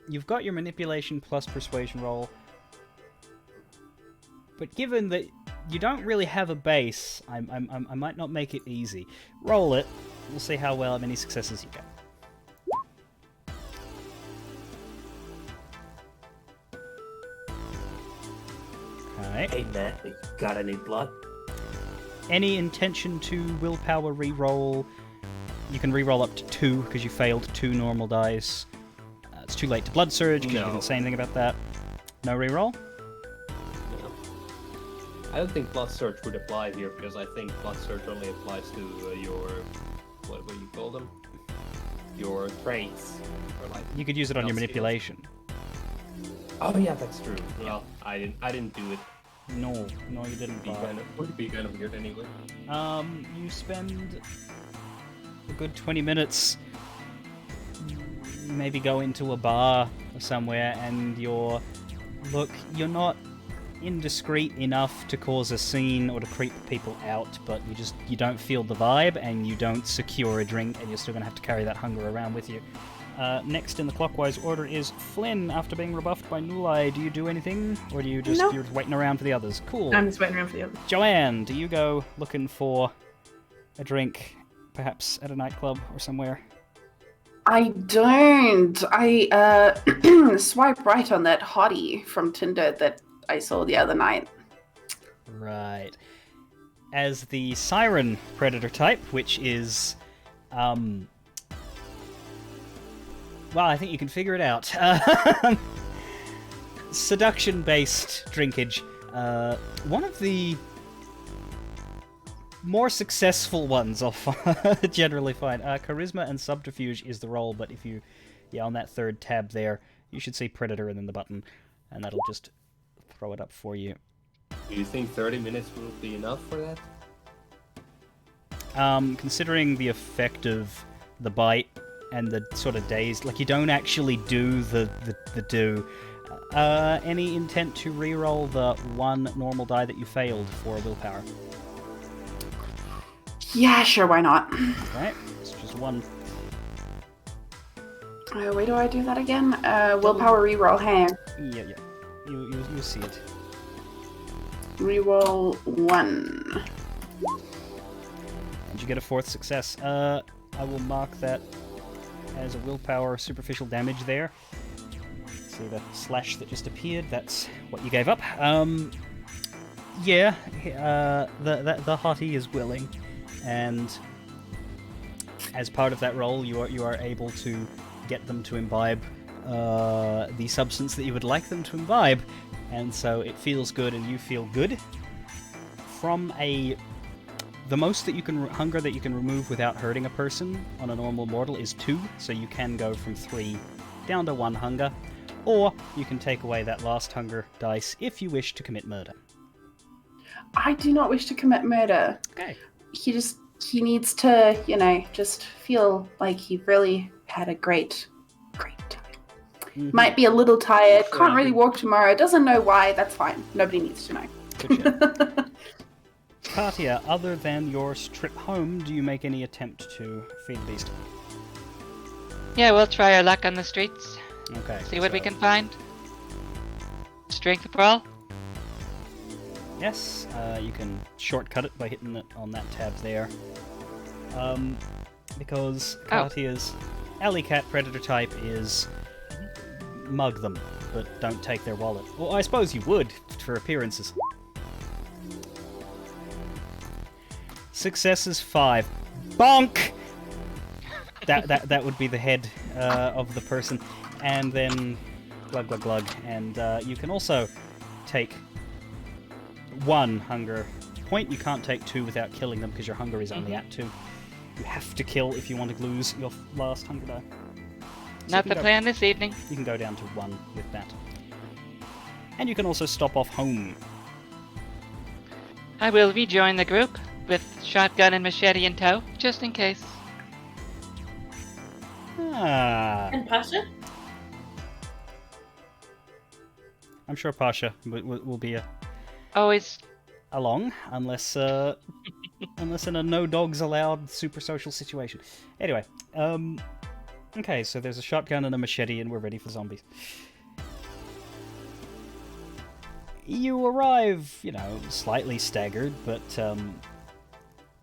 You've got your manipulation plus persuasion roll, but given that you don't really have a base, I might not make it easy. Roll it. We'll see how many successes you get. Okay. Hey man, you got any blood? Any intention to willpower reroll? You can reroll up to 2 because you failed 2 normal dice. It's too late to blood surge because you didn't say anything about that. No reroll? No. I don't think blood surge would apply here because I think blood surge only applies to your what do you call them? Your traits. Or like You could use it on your manipulation. Oh yeah, that's true. Well, I didn't do it. No, you didn't. Would be kind of weird anyway. You spend a good 20 minutes, maybe go into a bar or somewhere, and you're not indiscreet enough to cause a scene or to creep people out, but you don't feel the vibe, and you don't secure a drink, and you're still gonna have to carry that hunger around with you. Next in the clockwise order is Flynn. After being rebuffed by Nulai, do you do anything, or do you just Nope. you're waiting around for the others? Cool. I'm just waiting around for the others. Joanne, do you go looking for a drink, perhaps at a nightclub or somewhere? I don't. I swipe right on that hottie from Tinder that I saw the other night. Right. As the Siren Predator type, which is Well, I think you can figure it out. Seduction-based drinkage. One of the more successful ones I'll generally find. Charisma and subterfuge is the roll, but if you... Yeah, on that third tab there, you should see Predator and then the button, and that'll just throw it up for you. Do you think 30 minutes will be enough for that? Considering the effect of the bite and the sort of days, like you don't actually do the do. Any intent to re-roll the one normal die that you failed for willpower? Yeah, sure, why not? Right, it's just one. Where do I do that again? Willpower reroll, hang. Yeah. You see it. Reroll 1. And you get a fourth success. I will mark that as a willpower superficial damage there. See the slash that just appeared? That's what you gave up. Yeah, the hottie is willing, and as part of that roll, you are able to get them to imbibe the substance that you would like them to imbibe, and so it feels good, and you feel good. From the most that you can hunger that you can remove without hurting a person on a normal mortal is 2, so you can go from 3 down to 1 hunger, or you can take away that last hunger dice if you wish to commit murder. I do not wish to commit murder. Okay. He needs to, just feel like he really had a great time. Mm-hmm. Might be a little tired, can't really walk tomorrow, doesn't know why, that's fine. Nobody needs to know. Good shot. Katia, other than your trip home, do you make any attempt to feed the beast? Yeah, we'll try our luck on the streets. Okay. See what we can find. Strength brawl. Yes, you can shortcut it by hitting it on that tab there. Because Katia's alley cat predator type is mug them, but don't take their wallet. Well, I suppose you would, for appearances. Success is 5. Bonk! That would be the head of the person. And then glug glug glug. And you can also take 1 hunger point. You can't take 2 without killing them because your hunger is only at 2. You have to kill if you want to lose your last hunger die. So Not the plan this evening. You can go down to 1 with that. And you can also stop off home. I will rejoin the group with shotgun and machete in tow, just in case. And Pasha? I'm sure Pasha will be Always. along, unless unless in a no dogs allowed super social situation. Anyway, okay, so there's a shotgun and a machete, and we're ready for zombies. You arrive, slightly staggered, but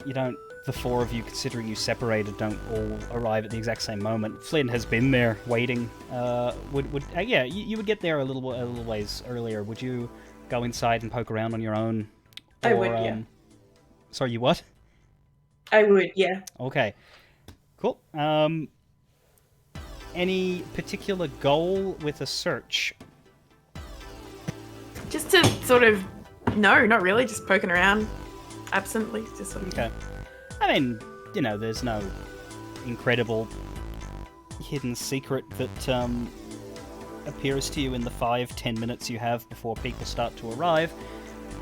you don't. The 4 of you, considering you separated, don't all arrive at the exact same moment. Flynn has been there waiting. You would get there a little ways earlier. Would you go inside and poke around on your own? I would, yeah. Sorry, you what? I would, yeah. Okay. Cool. Any particular goal with a search? Just to sort of... No, not really. Just poking around absently. Just sort of... Okay. I mean, there's no incredible hidden secret that appears to you in the 5-10 minutes you have before people start to arrive.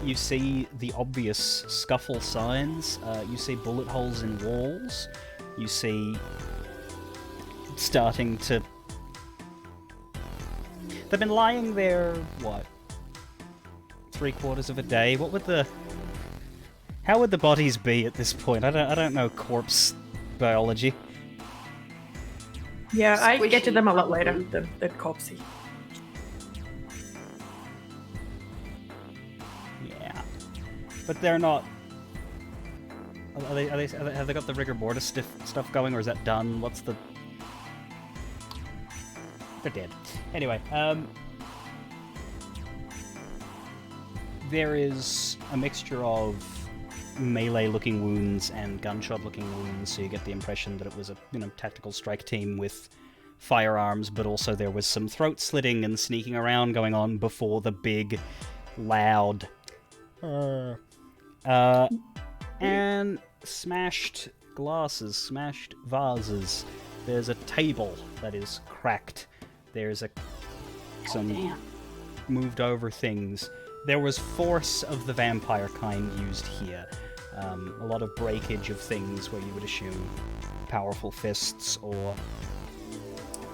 You see the obvious scuffle signs. You see bullet holes in walls. You see starting to... They've been lying there, what? 3/4 of a day? What would the... How would the bodies be at this point? I don't know corpse biology. Yeah, I get to them a lot later than corpsey. Yeah, but they're not. Have they got the rigor mortis stuff going, or is that done? What's the? They're dead. Anyway, there is a mixture of melee-looking wounds and gunshot-looking wounds, so you get the impression that it was a tactical strike team with firearms, but also there was some throat slitting and sneaking around going on before the big, loud, and smashed glasses, smashed vases. There's a table that is cracked. There's some moved over things. There was force of the vampire kind used here. A lot of breakage of things where you would assume powerful fists or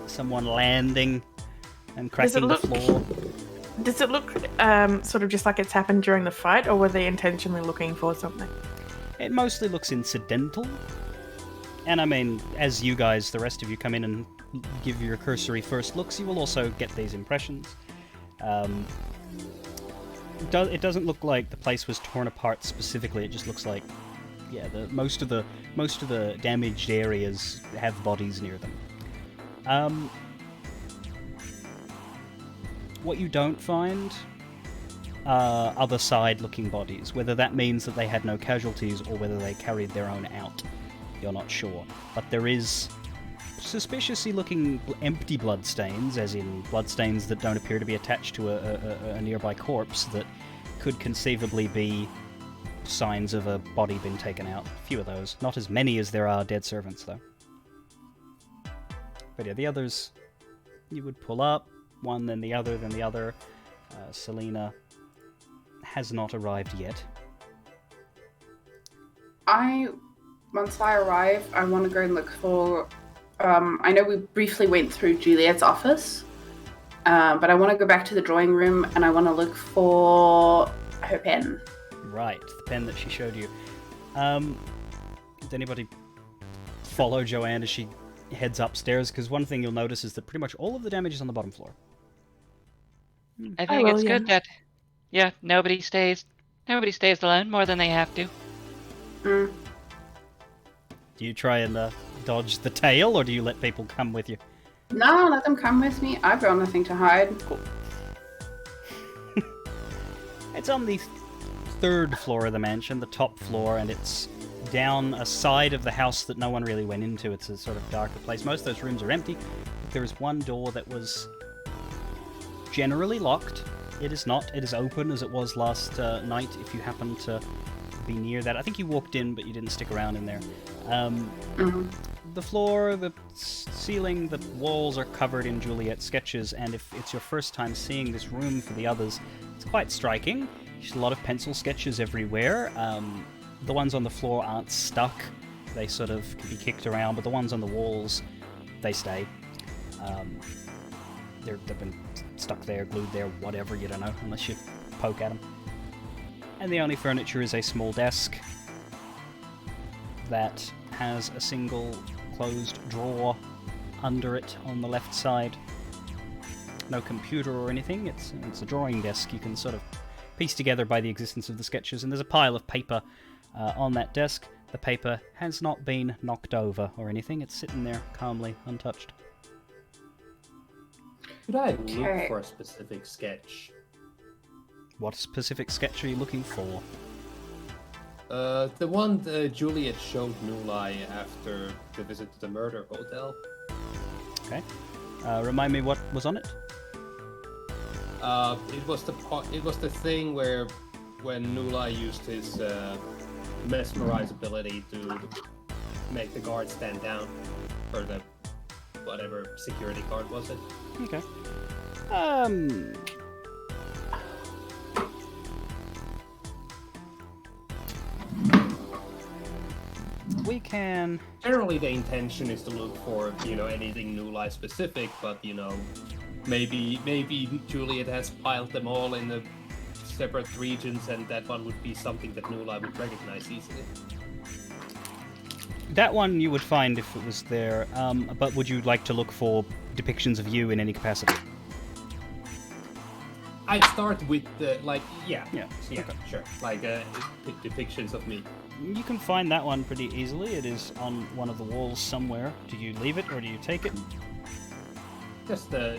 someone landing and cracking the floor. Does it look sort of just like it's happened during the fight, or were they intentionally looking for something? It mostly looks incidental. And I mean, as you guys, the rest of you, come in and give your cursory first looks, you will also get these impressions. It doesn't look like the place was torn apart specifically. It just looks like, yeah, most of the damaged areas have bodies near them. What you don't find are other side-looking bodies. Whether that means that they had no casualties or whether they carried their own out, you're not sure. But there is suspiciously looking empty bloodstains, as in bloodstains that don't appear to be attached to a nearby corpse, that could conceivably be signs of a body being taken out. A few of those. Not as many as there are dead servants, though. But yeah, the others you would pull up, one then the other, then the other. Selena has not arrived yet. Once I arrive, I want to go and look for... I know we briefly went through Juliet's office, but I want to go back to the drawing room and I want to look for her pen. Right, the pen that she showed you. Did anybody follow Joanne as she heads upstairs? Because one thing you'll notice is that pretty much all of the damage is on the bottom floor. I think it's good that, nobody stays alone more than they have to. Mm. Do you try and dodge the tail, or do you let people come with you? No, let them come with me. I've got nothing to hide. Cool. It's on the third floor of the mansion, the top floor, and it's down a side of the house that no one really went into. It's a sort of darker place. Most of those rooms are empty. There is one door that was generally locked. It is not. It is open as it was last night, if you happen to be near that. I think you walked in, but you didn't stick around in there. The floor, the ceiling, the walls are covered in Juliet sketches, and if it's your first time seeing this room for the others, it's quite striking. There's a lot of pencil sketches everywhere. The ones on the floor aren't stuck. They sort of can be kicked around, but the ones on the walls, they stay. They've been stuck there, glued there, whatever, you don't know, unless you poke at them. And the only furniture is a small desk that has a single closed drawer under it on the left side. No computer or anything, it's a drawing desk. You can sort of piece together by the existence of the sketches, and there's a pile of paper on that desk. The paper has not been knocked over or anything, it's sitting there calmly, untouched. Could I look for a specific sketch? What specific sketch are you looking for? The one Juliet showed Nulai after the visit to the murder hotel. Okay. Remind me what was on it? It was the thing where when Nulai used his mesmerize ability to make the guard stand down, or the whatever security guard was it? Okay. We can... Generally the intention is to look for, anything Nulai specific, but, maybe Juliet has piled them all in the separate regions, and that one would be something that Nulai would recognize easily. That one you would find if it was there, but would you like to look for depictions of you in any capacity? I'd start with the, Yeah, okay. sure. Depictions of me. You can find that one pretty easily. It is on one of the walls somewhere. Do you leave it or do you take it?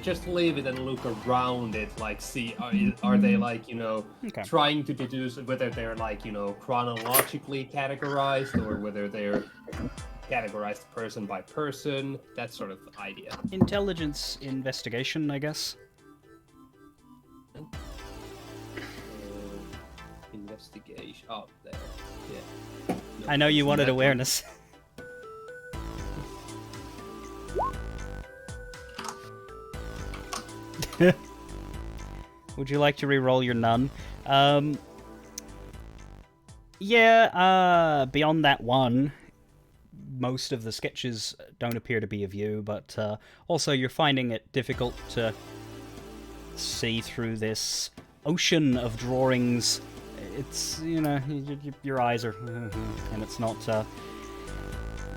Just leave it and look around it. Like, see, are they like, Okay. trying to deduce whether they're like, chronologically categorized or whether they're categorized person by person. That sort of idea. Intelligence investigation, I guess. Investigation. Oh, there. Yeah. No, I know you it's wanted that one. awareness. Would you like to re-roll your none? Yeah, beyond that one, most of the sketches don't appear to be of you, but also you're finding it difficult to see through this ocean of drawings. It's, your eyes are... and it's not...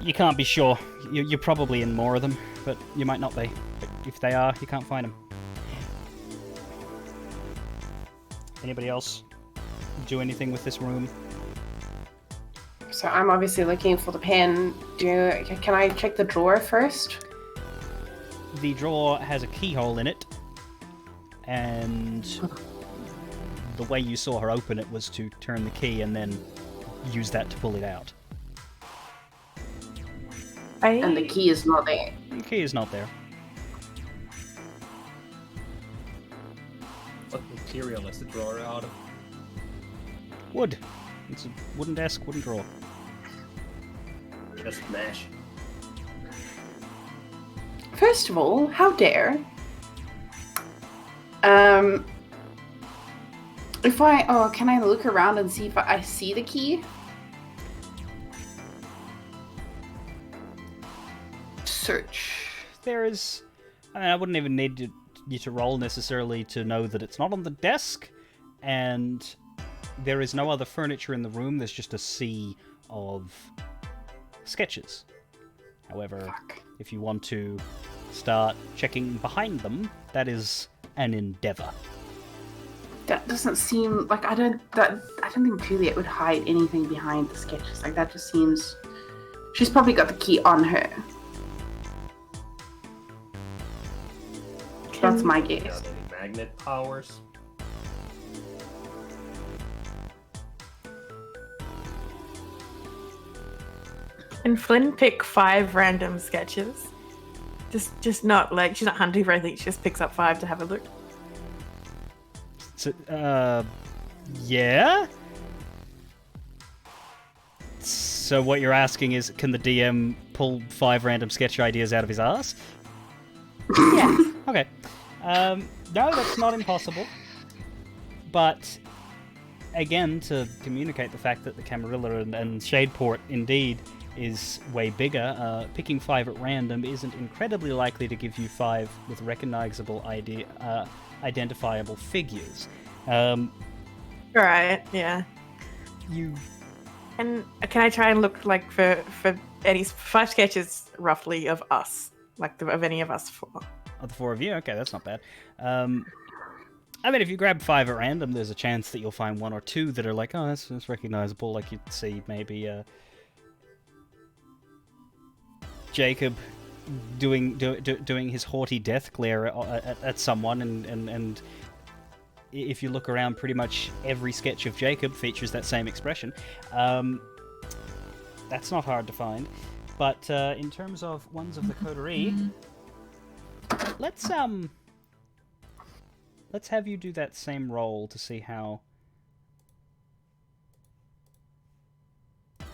you can't be sure. You're probably in more of them, but you might not be. But if they are, you can't find them. Anybody else do anything with this room? So I'm obviously looking for the pen. Can I check the drawer first? The drawer has a keyhole in it, and the way you saw her open it was to turn the key and then use that to pull it out. And the key is not there. The key is not there. What material is the drawer out of? Wood. It's a wooden desk, wooden drawer. Just mesh. First of all, how dare? Can I look around and see if I see the key? Search. There's... I wouldn't even need you to roll necessarily to know that it's not on the desk, and there is no other furniture in the room. There's just a sea of sketches. However, if you want to start checking behind them, that is an endeavor. That doesn't seem like I don't think Juliet would hide anything behind the sketches. Like that just seems she's probably got the key on her. That's my guess. Got any magnet powers? Can Flynn pick 5 random sketches? Just not like she's not hunting for anything. She just picks up 5 to have a look. So, yeah? So what you're asking is, can the DM pull 5 random sketch ideas out of his ass? Yeah. Okay. No, that's not impossible. But, again, to communicate the fact that the Camarilla and Shadeport indeed is way bigger, picking 5 at random isn't incredibly likely to give you 5 with recognizable identifiable figures. Right, yeah. And can I try and look like for any 5 sketches roughly of us, like of any of us 4? Of the 4 of you? Okay, that's not bad. I mean, if you grab 5 at random, there's a chance that you'll find 1 or 2 that are like, oh, that's recognizable. Like you'd see maybe Jacob doing his haughty death glare at someone, and if you look around, pretty much every sketch of Jacob features that same expression. That's not hard to find. But in terms of ones of the coterie, let's have you do that same roll to see how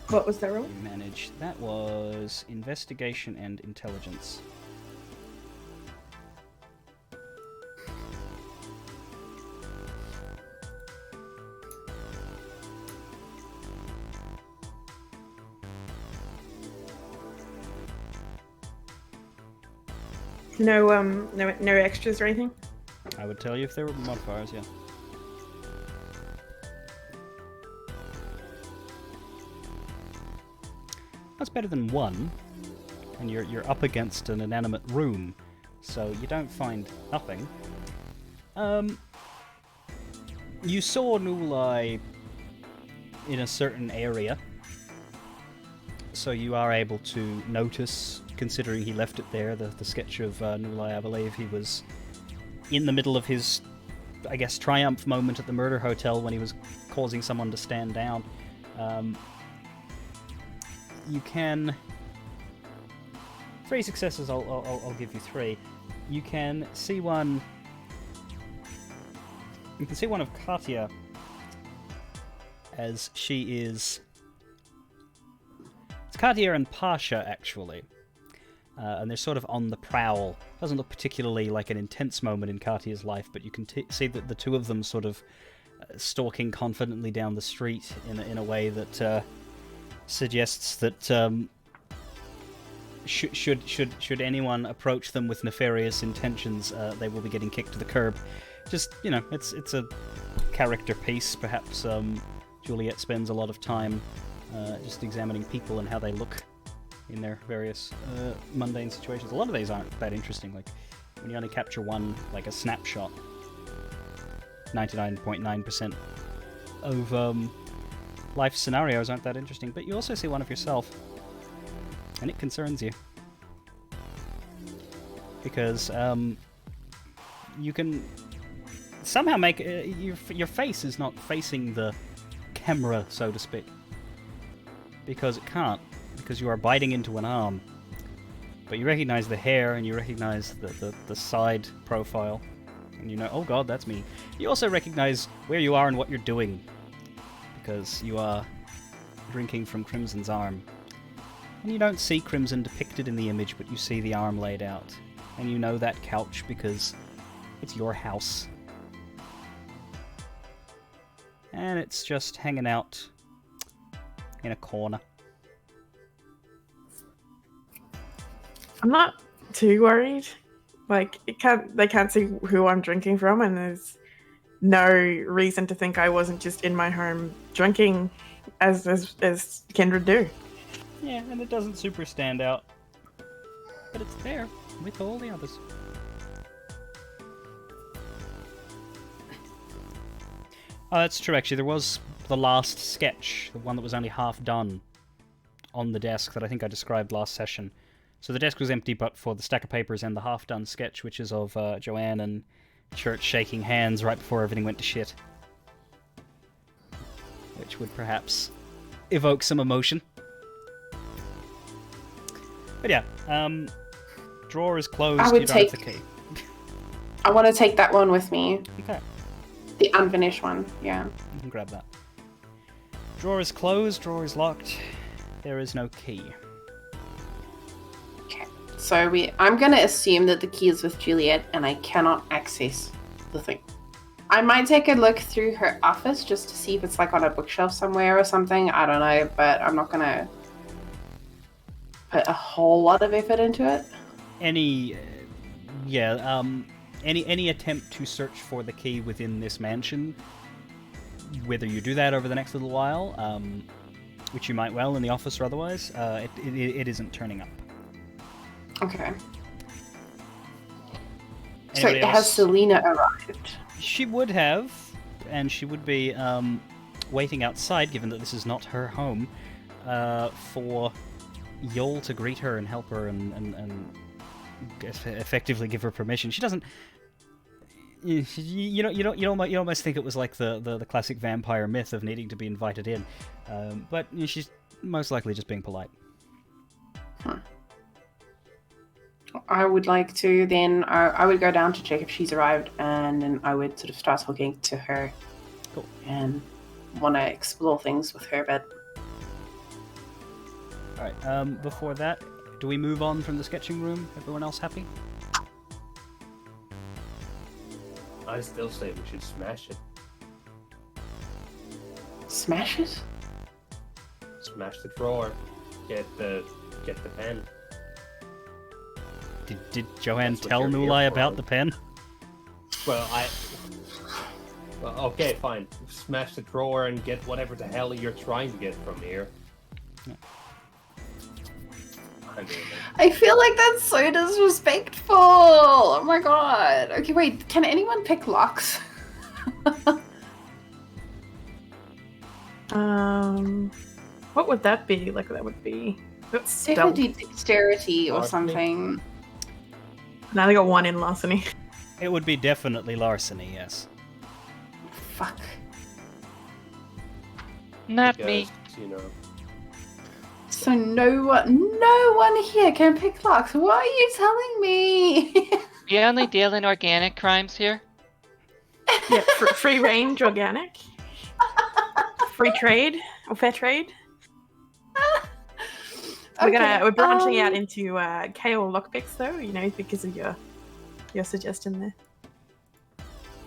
What was the roll? you manage. That was investigation and intelligence. No extras or anything? I would tell you if there were modifiers, yeah. That's better than 1, and you're up against an inanimate room, so you don't find nothing. You saw Nulai in a certain area, so you are able to notice, considering he left it there, the sketch of Nulai, I believe he was in the middle of his, I guess, triumph moment at the murder hotel when he was causing someone to stand down. You can... 3 successes, I'll give you 3. You can see one... You can see one of Katya as she is... It's Katya and Pasha, actually. And they're sort of on the prowl. Doesn't look particularly like an intense moment in Katya's life, but you can see that the two of them sort of stalking confidently down the street in a way that suggests that should anyone approach them with nefarious intentions, they will be getting kicked to the curb. Just, you know, it's a character piece. Perhaps Juliet spends a lot of time just examining people and how they look in their various mundane situations. A lot of these aren't that interesting. Like, when you only capture one, like a snapshot, 99.9% of life scenarios aren't that interesting. But you also see one of yourself, and it concerns you. Because you can somehow make... your face is not facing the camera, so to speak. Because it can't. Because you are biting into an arm. But you recognize the hair, and you recognize the side profile. And you know, oh god, that's me. You also recognize where you are and what you're doing. Because you are drinking from Crimson's arm. And you don't see Crimson depicted in the image, but you see the arm laid out. And you know that couch because it's your house. And it's just hanging out in a corner. I'm not too worried. Like, they can't see who I'm drinking from, and there's no reason to think I wasn't just in my home drinking as kindred do. Yeah, and it doesn't super stand out. But it's there with all the others. Oh, that's true, actually. There was the last sketch, the one that was only half done, on the desk that I think I described last session. So the desk was empty but for the stack of papers and the half-done sketch, which is of Joanne and Church shaking hands right before everything went to shit. Which would perhaps evoke some emotion. But yeah, drawer is closed, you don't have the key. I want to take that one with me. Okay. The unfinished one, yeah. You can grab that. Drawer is closed, drawer is locked. There is no key. Okay, so I'm going to assume that the key is with Juliet and I cannot access the thing. I might take a look through her office just to see if it's like on a bookshelf somewhere or something. I don't know, but I'm not going to put a whole lot of effort into it. Any attempt to search for the key within this mansion, whether you do that over the next little while, which you might well in the office or otherwise, it isn't turning up. Okay. Anybody so else? Has Selena arrived? She would have, and she would be waiting outside, given that this is not her home, for Yol to greet her and help her and effectively give her permission. She doesn't. You almost think it was like the classic vampire myth of needing to be invited in, but she's most likely just being polite. Huh. I would like to then. I would go down to check if she's arrived, and then I would sort of start talking to her. Cool. And want to explore things with her a bit. All right. Before that, do we move on from the sketching room? Everyone else happy? I still say we should smash it. Smash it? Smash the drawer. Get the pen. Did Joanne That's what tell you're here Nulai for. about the pen? Well, okay, fine. Smash the drawer and get whatever the hell you're trying to get from here. Yeah. I feel like that's so disrespectful. Oh my god. Okay, wait. Can anyone pick locks? What would that be? Like, that would be... Definitely dexterity or Larceny. something. Now they got 1 in larceny. It would be definitely larceny, yes. Fuck. Not me. Because, you know. So no one here can pick locks. What are you telling me? We only deal in organic crimes here. Yeah, free range, organic. Free trade, or fair trade. We're branching out into KO lockpicks, though, you know, because of your suggestion there.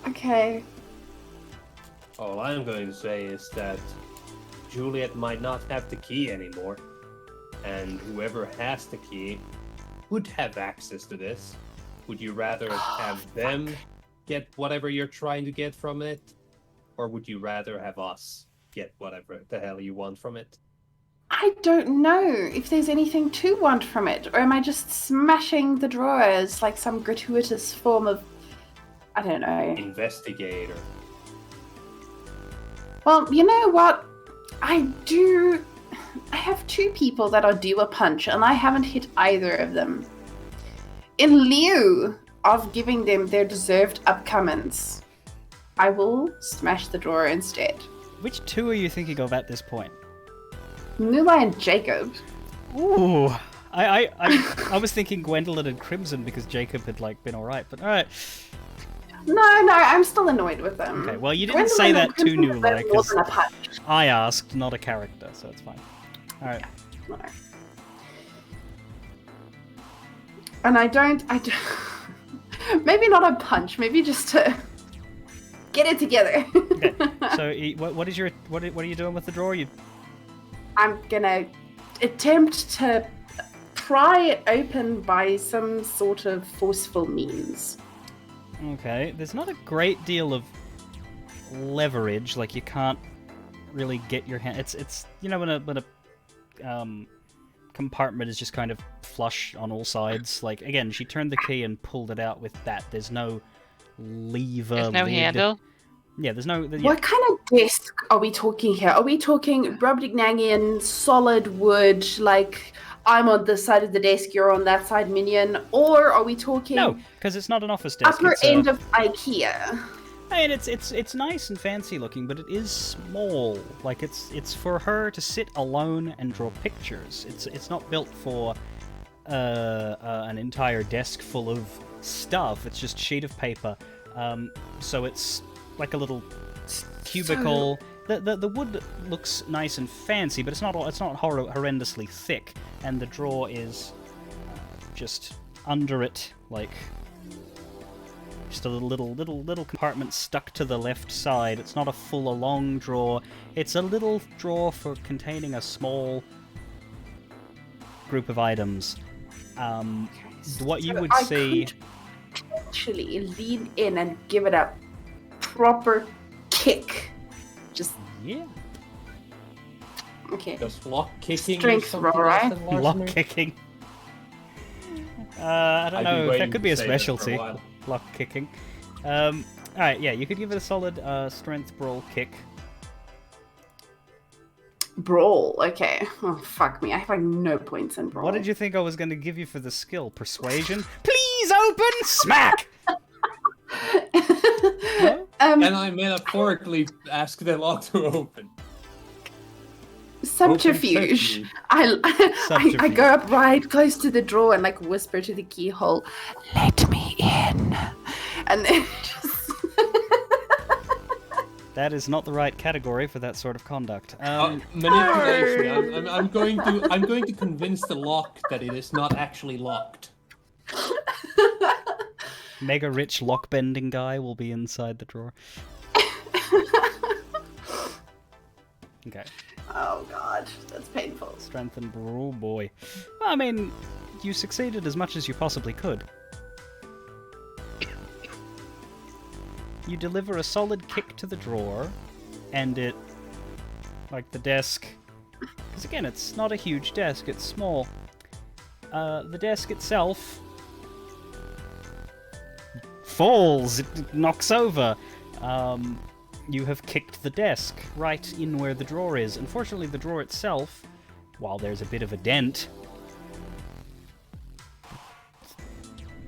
Okay. All I'm going to say is that Juliet might not have the key anymore, and whoever has the key would have access to this. Would you rather have them get whatever you're trying to get from it, or would you rather have us get whatever the hell you want from it? I don't know if there's anything to want from it, or am I just smashing the drawers like some gratuitous form of, I don't know. Investigator. Well, you know what? I have 2 people that are due a punch, and I haven't hit either of them. In lieu of giving them their deserved upcomings, I will smash the drawer instead. Which 2 are you thinking of at this point? Nula and Jacob. Ooh, I was thinking Gwendolyn and Crimson because Jacob had been all right, but all right. No, I'm still annoyed with them. Okay, well you didn't say that to Gwendolyn Nula deserve more because than a punch. I asked, not a character, so it's fine. All right. No. And I don't. Maybe not a punch. Maybe just to get it together. Okay. So what are you doing with the drawer? I'm gonna attempt to pry it open by some sort of forceful means. Okay. There's not a great deal of leverage. Like you can't really get your hand. It's you know when a compartment is just kind of flush on all sides. Like again, she turned the key and pulled it out with that. There's no lever. There's no lid. handle. Yeah, there's no. Yeah. What kind of desk are we talking here? Are we talking Brobdingnagian, solid wood, like I'm on this side of the desk, you're on that side, minion? Or are we talking No, because it's not an office desk. upper it's end of IKEA? I mean, it's nice and fancy looking, but it is small. Like it's for her to sit alone and draw pictures. It's not built for an entire desk full of stuff. It's just sheet of paper. So it's like a little cubicle. The wood looks nice and fancy, but it's not horrendously thick. And the drawer is just under it, like. Just a little compartment stuck to the left side. It's not a full or long drawer. It's a little drawer for containing a small group of items. What you would see. Actually, lean in and give it a proper kick. Just Yeah. okay. Does lock kicking Strength something roll, less right? than larceny? Lock kicking. I don't I've been know. waiting That could be a to say that for a specialty. while. Lock kicking. Alright, yeah, you could give it a solid strength brawl kick. Brawl. Okay. Oh fuck me. I have like no points in brawl. What did you think I was going to give you for the skill? Persuasion? Please open! Smack! And I metaphorically ask the lock to open. Subterfuge. Open I go up right close to the drawer and like whisper to the keyhole, "Let me in," and then just. That is not the right category for that sort of conduct. Manipulation. I'm going to convince the lock that it is not actually locked. Mega rich lock bending guy will be inside the drawer. Okay. Oh god, that's painful. Strength and brawl, boy. Well, I mean, you succeeded as much as you possibly could. You deliver a solid kick to the drawer, and it, like the desk, because again, it's not a huge desk, it's small. The desk itself falls, it knocks over. you have kicked the desk right in where the drawer is. Unfortunately, the drawer itself, while there's a bit of a dent,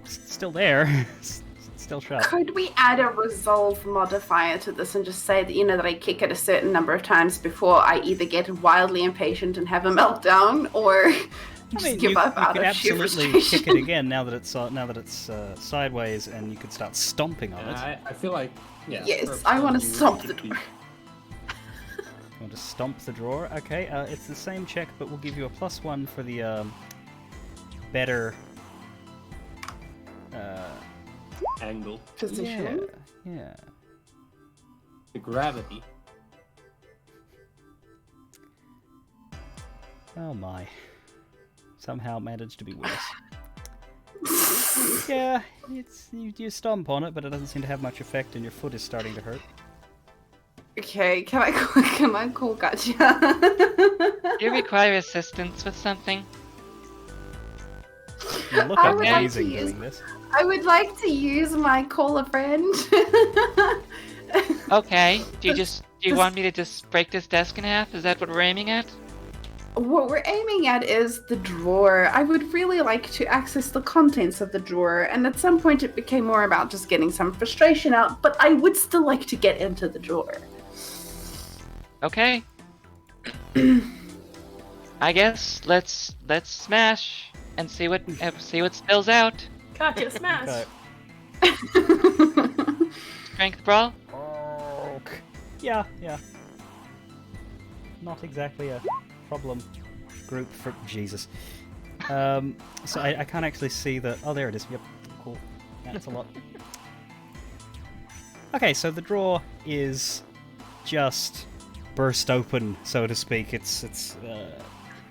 it's still there. It's still shut. Could we add a resolve modifier to this and just say that, that I kick it a certain number of times before I either get wildly impatient and have a meltdown, or just give up out of sheer frustration? You could absolutely kick it again now that it's sideways, and you could start stomping on it. I feel like, yeah. Yes, I want to stomp the door. You want to stomp the drawer? Okay, it's the same check, but we'll give you a +1 for the better angle. Position. Yeah. The gravity. Oh my. Somehow managed to be worse. Yeah, you stomp on it, but it doesn't seem to have much effect, and your foot is starting to hurt. Okay, can I call Gotcha? Do you require assistance with something? You look I would like amazing to use- doing this. I would like to use my call a friend. Okay. Do you want me to just break this desk in half? Is that what we're aiming at? What we're aiming at is the drawer. I would really like to access the contents of the drawer, and at some point it became more about just getting some frustration out, but I would still like to get into the drawer. Okay. I guess let's smash and see what spills out. Gotcha, smash. Okay. Strength brawl. Okay. Yeah. Not exactly a problem group for Jesus. So I can't actually see the... Oh, there it is. Yep. Cool. That's a lot. Okay, so the drawer is just burst open, so to speak. It's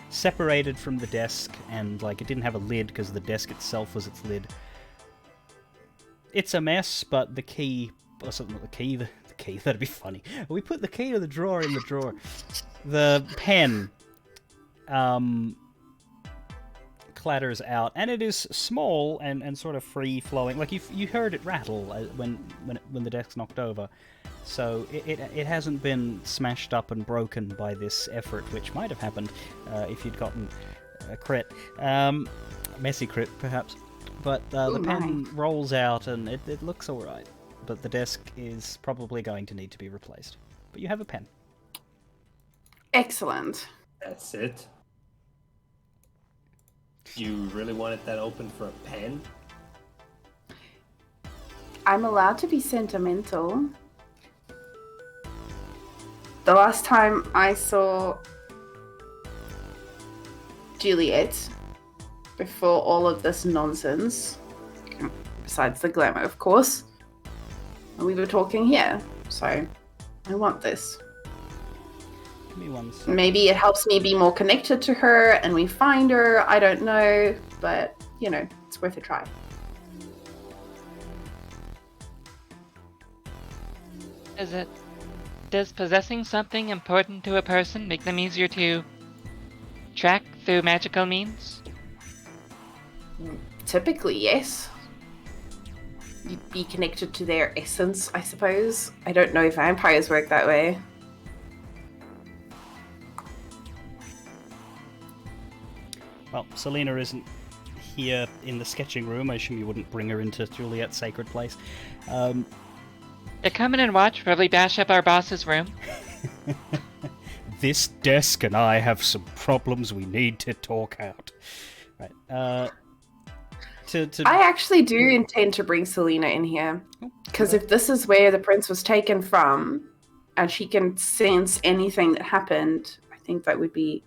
separated from the desk, and like it didn't have a lid because the desk itself was its lid. It's a mess, but the key... Oh, sorry, not the key. The key. That'd be funny. We put the key to the drawer in the drawer. The pen clatters out, and it is small and sort of free flowing. Like you heard it rattle when the desk knocked over. So it hasn't been smashed up and broken by this effort, which might have happened if you'd gotten a crit, messy crit perhaps. But the pen rolls out and it looks all right. But the desk is probably going to need to be replaced. But you have a pen. Excellent. That's it. You really wanted that open for a pen? I'm allowed to be sentimental. The last time I saw Juliet, before all of this nonsense, besides the glamour, of course, we were talking here, so I want this. Give me 1 second. Maybe it helps me be more connected to her and we find her, I don't know, but, it's worth a try. Does possessing something important to a person make them easier to track through magical means? Typically, yes. You'd be connected to their essence, I suppose. I don't know if vampires work that way. Well, Selena isn't here in the sketching room. I assume you wouldn't bring her into Juliet's sacred place. Yeah, come in and watch. Probably bash up our boss's room. This desk and I have some problems we need to talk out. Right. I actually do intend to bring Selena in here. Because if this is where the prince was taken from, and she can sense anything that happened, I think that would be...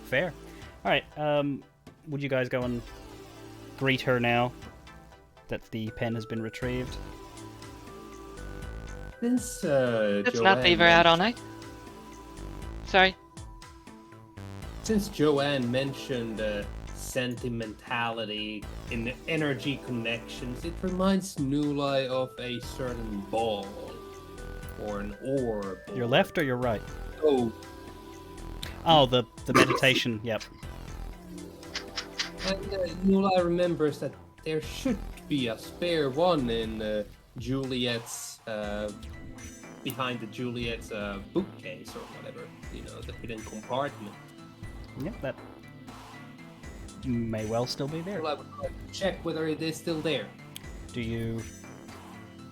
Fair. Alright, would you guys go and greet her now that the pen has been retrieved? Let's not leave her out all night. Sorry. Since Joanne mentioned sentimentality in energy connections, it reminds Nulai of a certain ball or an orb. Your left or your right? Oh, the meditation, yep. And Nulai remembers that there should be a spare one in Juliet's behind the Juliet's bookcase or whatever, the hidden compartment. Yep, that may well still be there. Well, I would like to check whether it is still there. Do you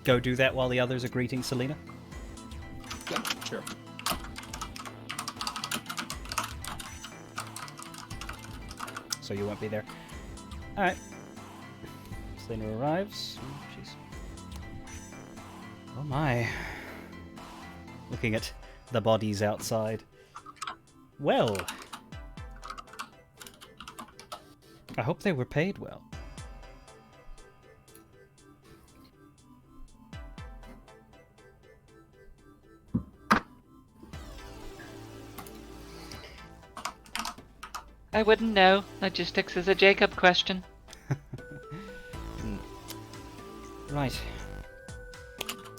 go do that while the others are greeting Selena? Yeah, sure. So you won't be there. Alright. Selena arrives. Oh, jeez. Oh my. Looking at the bodies outside. Well. I hope they were paid well. I wouldn't know. Logistics is a Jacob question. Right.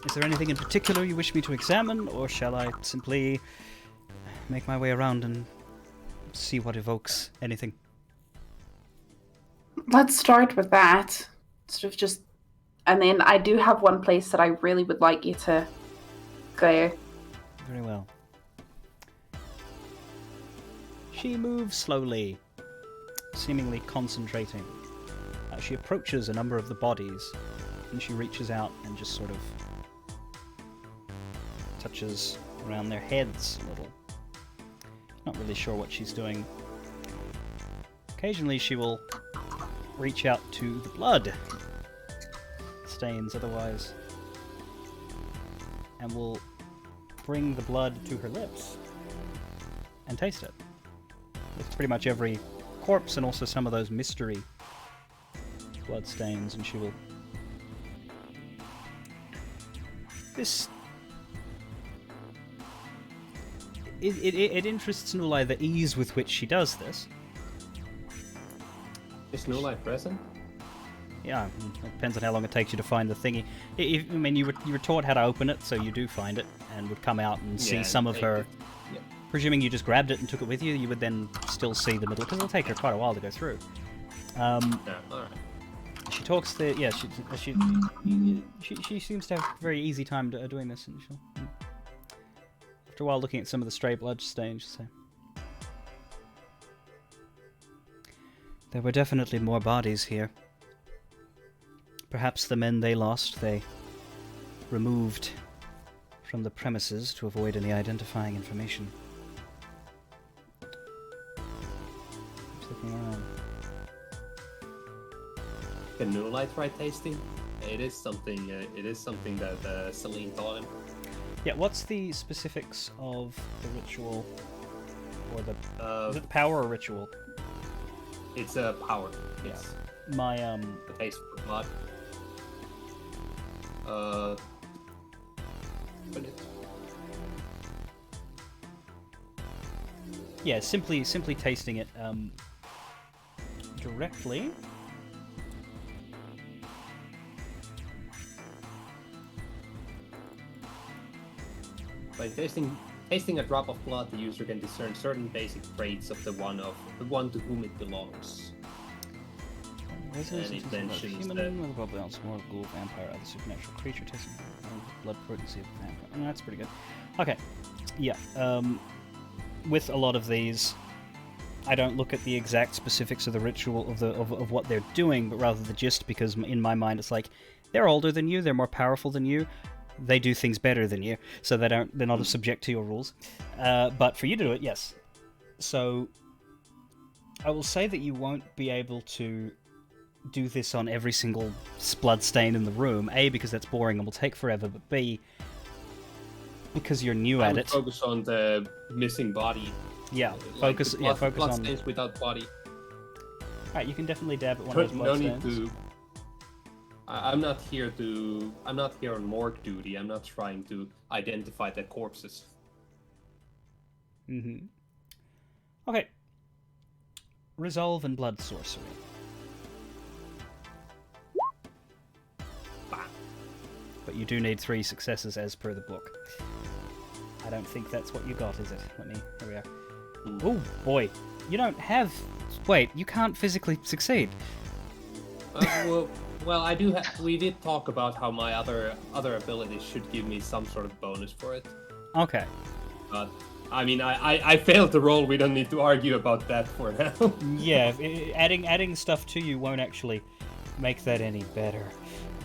Is there anything in particular you wish me to examine, or shall I simply make my way around and see what evokes anything? Let's start with that. Sort of just... And then I do have one place that I really would like you to go. Very well. She moves slowly, seemingly concentrating. She approaches a number of the bodies, and she reaches out and just sort of touches around their heads a little. Not really sure what she's doing. Occasionally she will reach out to the blood stains otherwise, and will bring the blood to her lips and taste it. It's pretty much every corpse and also some of those mystery blood stains, and she will... This... It interests Nulai the ease with which she does this. Is Nulai present? Yeah, it depends on how long it takes you to find the thingy. I mean, you were taught how to open it, so you do find it, and would come out and see some of her... Yeah. Presuming you just grabbed it and took it with you, you would then still see the middle, because it'll take her quite a while to go through. Yeah, alright. She talks the... Yeah, she seems to have a very easy time doing this, and she'll... After a while looking at some of the stray blood stains, she'll say... There were definitely more bodies here. Perhaps the men they lost, they removed from the premises to avoid any identifying information. Just looking around. Can Nulai try tasting? It is something that Celine taught him. Yeah, what's the specifics of the ritual? Or the... is it the power or ritual? It's a power. Yeah. Yes. My, The taste for blood. Yeah, simply tasting it, directly. By tasting a drop of blood, the user can discern certain basic traits of the one to whom it belongs. And it mentions human, that... well, probably also more ghoul, vampire, other supernatural creature tasting blood potency of the vampire. Oh, that's pretty good. Okay, yeah. With a lot of these, I don't look at the exact specifics of the ritual of what they're doing, but rather the gist, because in my mind it's like they're older than you, they're more powerful than you, they do things better than you, so they're not as subject to your rules. But for you to do it, yes. So I will say that you won't be able to do this on every single blood stain in the room. A, because that's boring and will take forever, but B, because you're new at it. Focus on the missing body. Yeah, like focus blood on stains without body. Alright, you can definitely dab at one of those blood No need stains. to. I'm not here on morgue duty. I'm not trying to identify the corpses. Mm-hmm. Okay. Resolve and blood sorcery. But you do need 3 successes as per the book. I don't think that's what you got, is it? Here we are. Oh boy, you don't have... Wait, you can't physically succeed. Well, Well, I do. We did talk about how my other abilities should give me some sort of bonus for it. Okay. But I mean, I failed to roll. We don't need to argue about that for now. Yeah, adding stuff to you won't actually make that any better.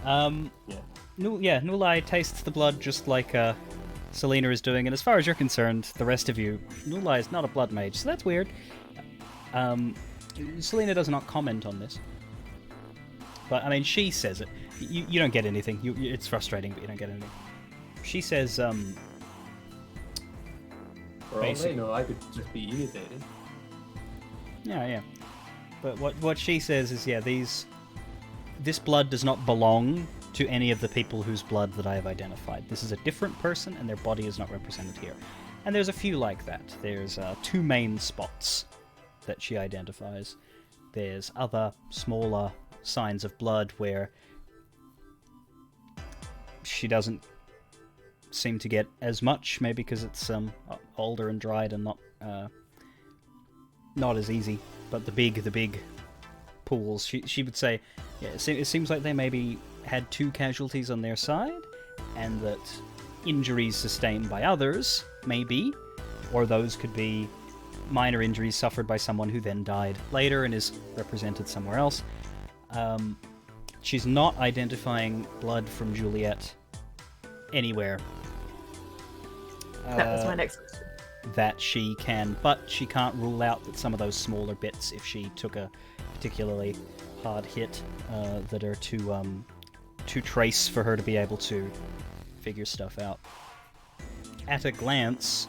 Nulai tastes the blood just like Selena is doing, and as far as you're concerned, the rest of you, Nulai is not a blood mage, so that's weird. Selena does not comment on this. But, I mean, she says it. You don't get anything. It's frustrating, but you don't get anything. She says, For all they know, I could just be imitated. Yeah. But what she says is, this blood does not belong to any of the people whose blood that I have identified. This is a different person, and their body is not represented here. And there's a few like that. There's 2 main spots that she identifies. There's other, smaller signs of blood where she doesn't seem to get as much, maybe because it's older and dried and not as easy. But the big pools, she would say, it seems like they maybe had 2 casualties on their side, and that injuries sustained by others, maybe, or those could be minor injuries suffered by someone who then died later and is represented somewhere else. She's not identifying blood from Juliet anywhere. That was my next question. That she can, but she can't rule out that some of those smaller bits, if she took a particularly hard hit, that are too trace for her to be able to figure stuff out. At a glance,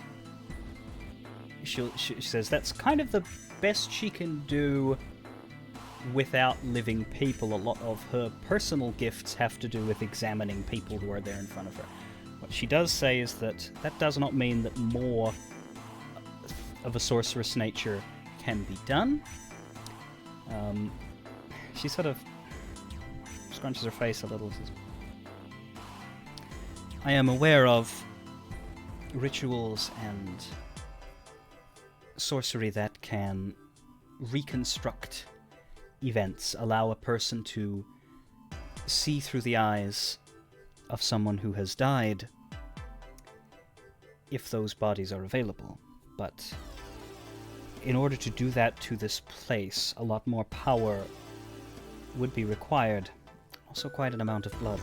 she says that's kind of the best she can do without living people. A lot of her personal gifts have to do with examining people who are there in front of her. What she does say is that does not mean that more of a sorceress nature can be done. She sort of scrunches her face a little. Says, I am aware of rituals and sorcery that can reconstruct events, allow a person to see through the eyes of someone who has died if those bodies are available. But in order to do that to this place, a lot more power would be required. Also quite an amount of blood.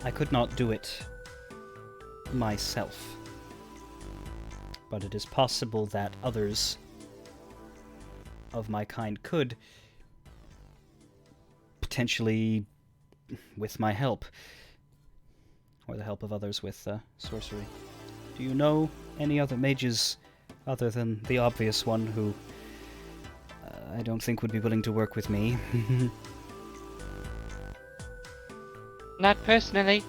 I could not do it myself. But it is possible that others of my kind could, potentially with my help, or the help of others with sorcery. Do you know any other mages other than the obvious one who I don't think would be willing to work with me? Not personally.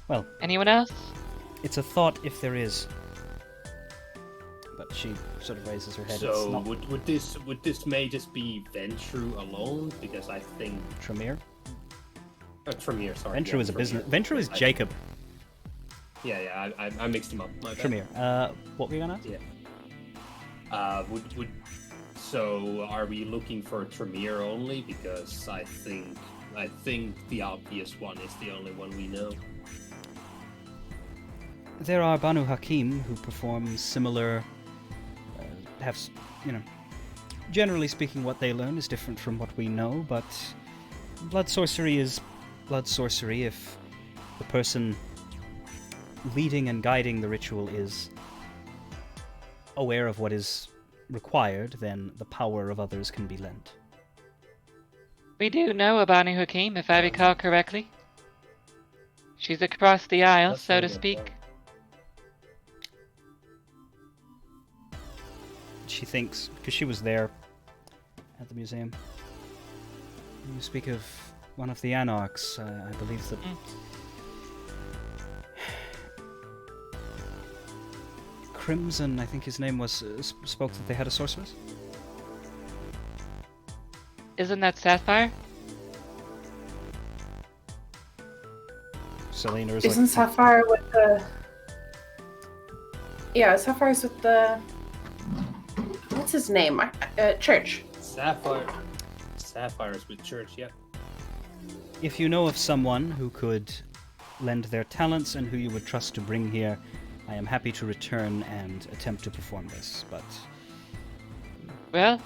Well, anyone else? It's a thought if there is. But she sort of raises her head. So it's not... would this may just be Ventru alone? Because I think Tremere? Tremere, sorry. Ventru is a business. Ventru is Jacob. Yeah, I mixed him up. My bad. Tremere. What were you gonna ask? Yeah. So are we looking for Tremere only? Because I think the obvious one is the only one we know. There are Banu Hakim who perform similar, generally speaking what they learn is different from what we know, but blood sorcery is blood sorcery. If the person leading and guiding the ritual is aware of what is required, then the power of others can be lent. We do know a Banu Hakim, if I recall correctly. She's across the aisle, so to speak. She thinks, because she was there at the museum. You speak of one of the Anarchs, I believe that... Crimson, I think his name was, spoke that they had a sorceress? Isn't that Sapphire? Selena is Isn't like... Sapphire with the Yeah, Sapphire's with the... What's his name? Church. Sapphires with Church, yep. If you know of someone who could lend their talents and who you would trust to bring here, I am happy to return and attempt to perform this, but... Well,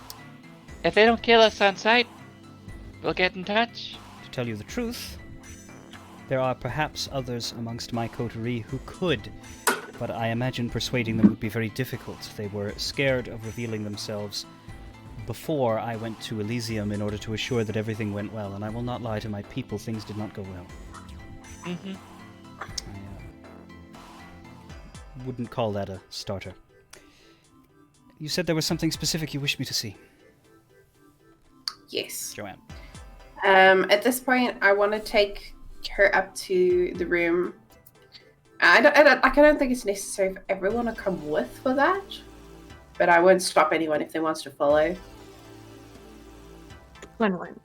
if they don't kill us on sight, we'll get in touch. To tell you the truth, there are perhaps others amongst my coterie who could, but I imagine persuading them would be very difficult. They were scared of revealing themselves before I went to Elysium in order to assure that everything went well, and I will not lie to my people, things did not go well. Mm-hmm. I wouldn't call that a starter. You said there was something specific you wished me to see. Yes. Joanne. At this point, I want to take her up to the room. I don't think it's necessary for everyone to come with for that, but I won't stop anyone if they wants to follow. Flynn won't.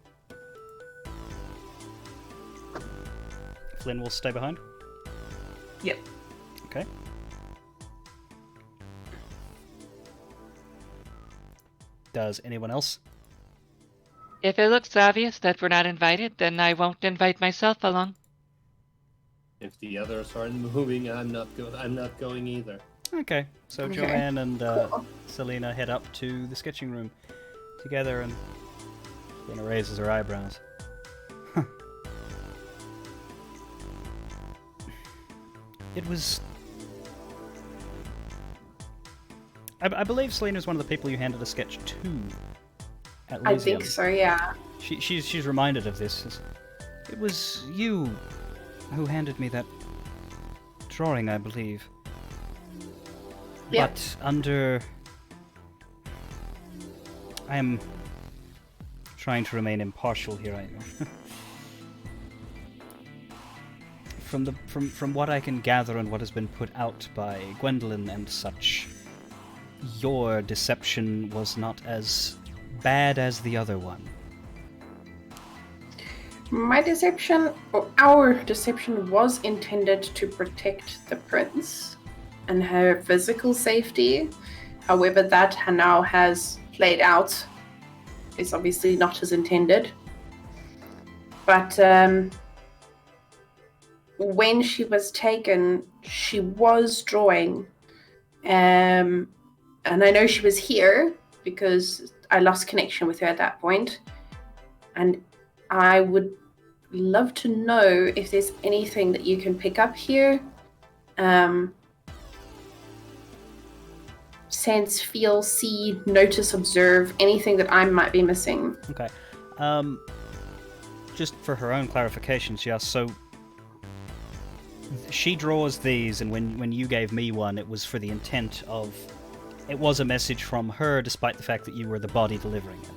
Flynn will stay behind? Yep. Okay. Does anyone else? If it looks obvious that we're not invited, then I won't invite myself along. If the others aren't moving, I'm not going either. Okay, so Okay. Joanne and Cool. Selena head up to the sketching room together, and Selena raises her eyebrows. Huh. It was... I believe Selena's one of the people you handed a sketch to at I Elysium. think so, yeah. She's reminded of this. It was you who handed me that drawing, I believe. Yep. But under... I am trying to remain impartial here, I know. From what I can gather and what has been put out by Gwendolyn and such, your deception was not as bad as the other one. My deception, or our deception, was intended to protect the prince and her physical safety. However, that now has played out. It's obviously not as intended. But when she was taken, she was drawing. And I know she was here because I lost connection with her at that point. And I would love to know if there's anything that you can pick up here. Sense, feel, see, notice, observe, anything that I might be missing. Okay. Just for her own clarification, she asked, so she draws these, and when you gave me one, it was for the intent of... It was a message from her, despite the fact that you were the body delivering it.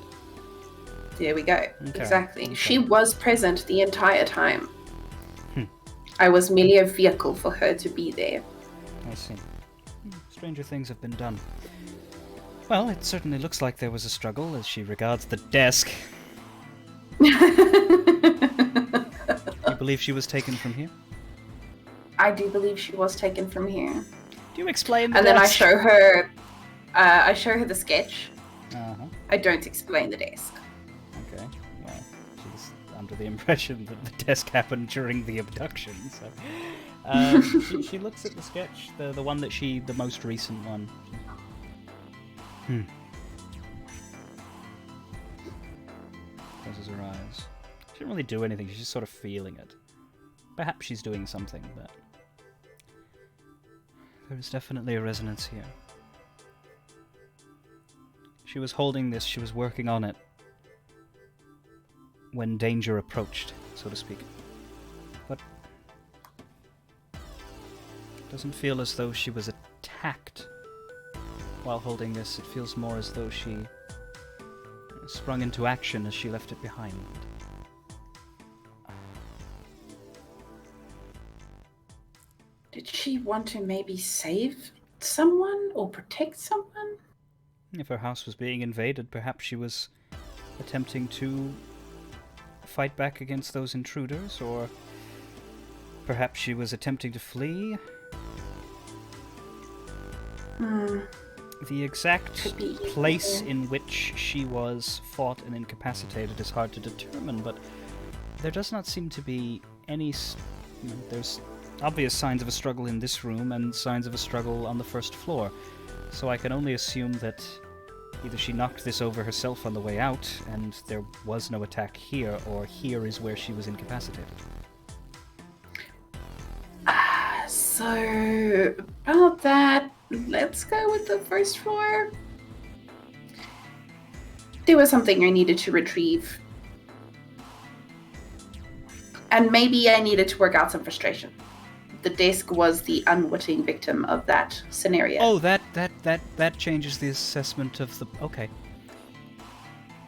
There we go. Okay. Exactly. Okay. She was present the entire time. Hmm. I was merely a vehicle for her to be there. I see. Stranger things have been done. Well, it certainly looks like there was a struggle as she regards the desk. You believe she was taken from here? I do believe she was taken from here. Do you explain the And then I desk? show her the sketch. Uh-huh. I don't explain the desk. Okay. Well, she's under the impression that the desk happened during the abduction, so... she looks at the sketch, the one that the most recent one. Closes her eyes. She didn't really do anything, she's just sort of feeling it. Perhaps she's doing something, but... There is definitely a resonance here. She was holding this, she was working on it, when danger approached, so to speak. But... It doesn't feel as though she was attacked while holding this. It feels more as though she sprung into action as she left it behind. Did she want to maybe save someone or protect someone? If her house was being invaded, perhaps she was attempting to fight back against those intruders, or perhaps she was attempting to flee. The exact place in which she was fought and incapacitated is hard to determine, but there does not seem to be any... there's obvious signs of a struggle in this room and signs of a struggle on the first floor, so I can only assume that either she knocked this over herself on the way out and there was no attack here, or here is where she was incapacitated. So, about that, let's go with the first floor. There was something I needed to retrieve. And maybe I needed to work out some frustration. The desk was the unwitting victim of that scenario. Oh, that changes the assessment of the... Okay.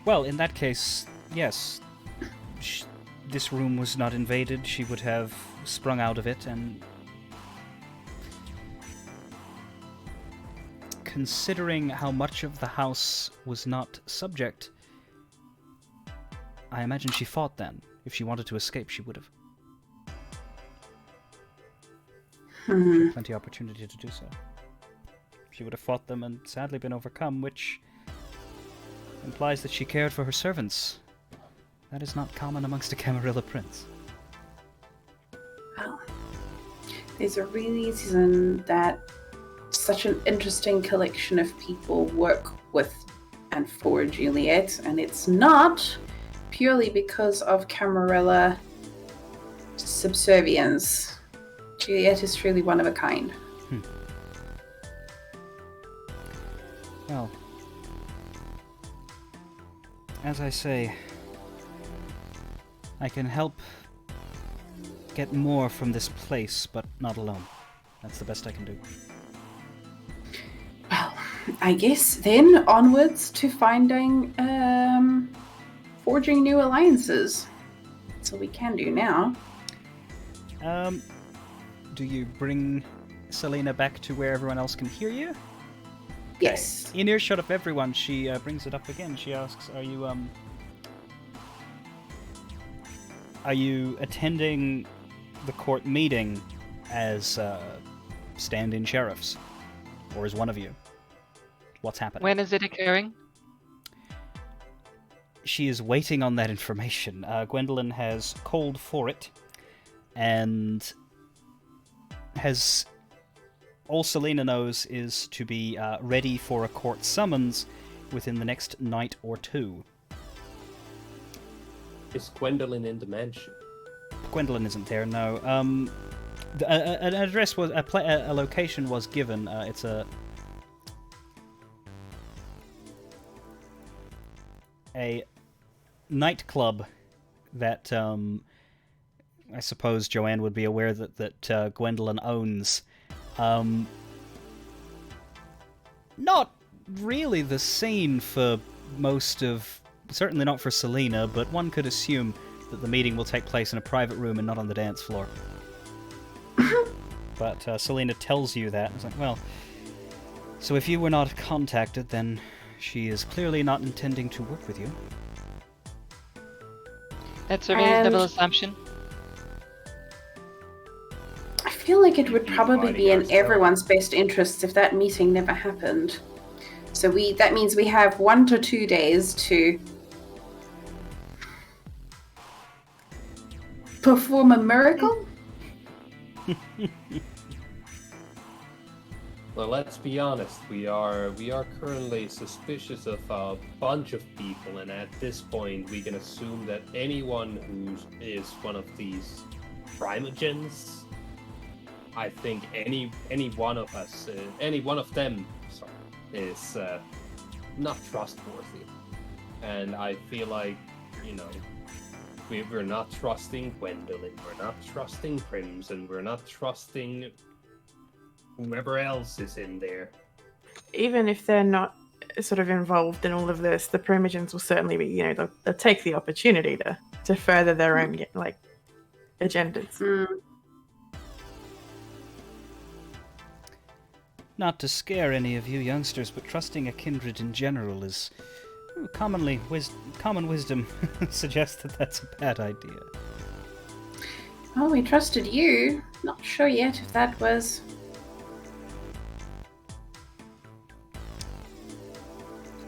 Well, in that case, yes. This room was not invaded. She would have sprung out of it, and... Considering how much of the house was not subject, I imagine she fought then. If she wanted to escape, she would have. She had plenty of opportunity to do so. She would have fought them and sadly been overcome, which implies that she cared for her servants. That is not common amongst a Camarilla prince. Well, there's a reason that such an interesting collection of people work with and for Juliet, and it's not purely because of Camarilla subservience. Juliet is truly one of a kind. Well, as I say, I can help get more from this place, but not alone. That's the best I can do. Well, I guess then onwards to finding, forging new alliances. That's what we can do now. Do you bring Selena back to where everyone else can hear you? Yes. In earshot of everyone, she brings it up again. She asks, are you attending the court meeting as stand-in sheriffs? Or is one of you? What's happening? When is it occurring? She is waiting on that information. Gwendolyn has called for it, and has... All Selena knows is to be ready for a court summons within the next night or two. Is Gwendolyn in the mansion? Gwendolyn isn't there, no. An address was... A location was given. It's a nightclub that I suppose Joanne would be aware that Gwendolyn owns. Not really the scene for most of... Certainly not for Selena, but one could assume that the meeting will take place in a private room and not on the dance floor. But Selena tells you that. It's like, well... So if you were not contacted, then she is clearly not intending to work with you. That's a reasonable assumption. I feel like it would probably be in everyone's best interests if that meeting never happened. So that means we have 1 to 2 days to perform a miracle? Well, let's be honest. We are currently suspicious of a bunch of people, and at this point, we can assume that anyone who is one of these primogens, I think any one of us, any one of them, sorry, is not trustworthy. And I feel like, we're not trusting Gwendolyn, we're not trusting Crimson, we're not trusting whomever else is in there. Even if they're not sort of involved in all of this, the Primogens will certainly be, they'll take the opportunity to further their own, agendas. Not to scare any of you youngsters, but trusting a kindred in general is... common wisdom suggests that that's a bad idea. Oh, we trusted you. Not sure yet if that was...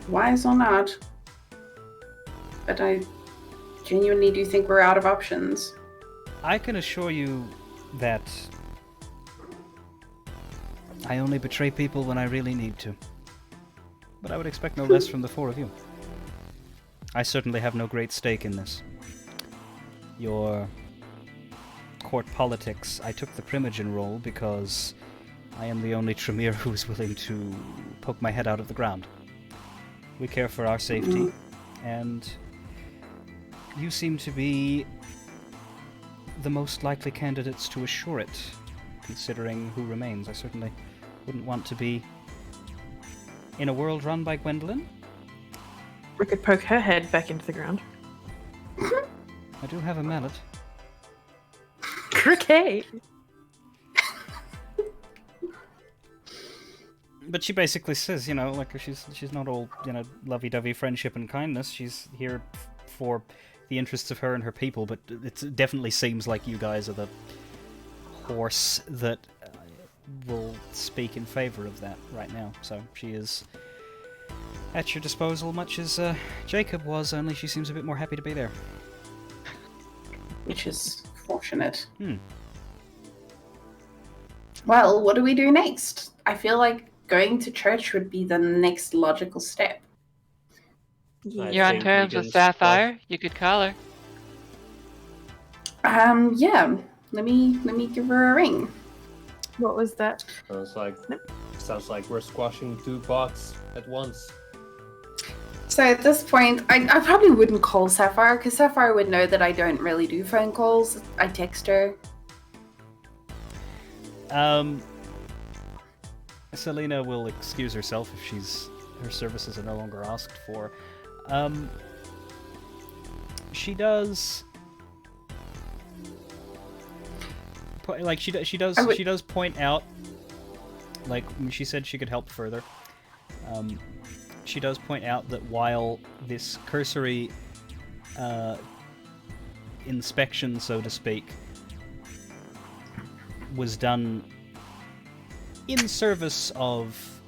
wise or not. But I genuinely do think we're out of options. I can assure you that I only betray people when I really need to. But I would expect no less from the four of you. I certainly have no great stake in this. Your court politics, I took the Primogen role because I am the only Tremere who is willing to poke my head out of the ground. We care for our safety, and you seem to be the most likely candidates to assure it, considering who remains. I certainly wouldn't want to be in a world run by Gwendolyn. We could poke her head back into the ground. I do have a mallet. Cricket! But she basically says, you know, like she's not all, you know, lovey-dovey friendship and kindness. She's here for the interests of her and her people, but it definitely seems like you guys are the horse that will speak in favor of that right now. So she is at your disposal, much as Jacob was, only she seems a bit more happy to be there. Which is fortunate. Well, what do we do next? I feel like going to church would be the next logical step. You're on terms with Sapphire. You could call her. Yeah. Let me give her a ring. What was that? Sounds like we're squashing two bots at once. So at this point, I probably wouldn't call Sapphire, because Sapphire would know that I don't really do phone calls. I text her. Selena will excuse herself if her services are no longer asked for. She does, like she does point out, like she said she could help further. She does point out that while this cursory inspection, so to speak, was done in service of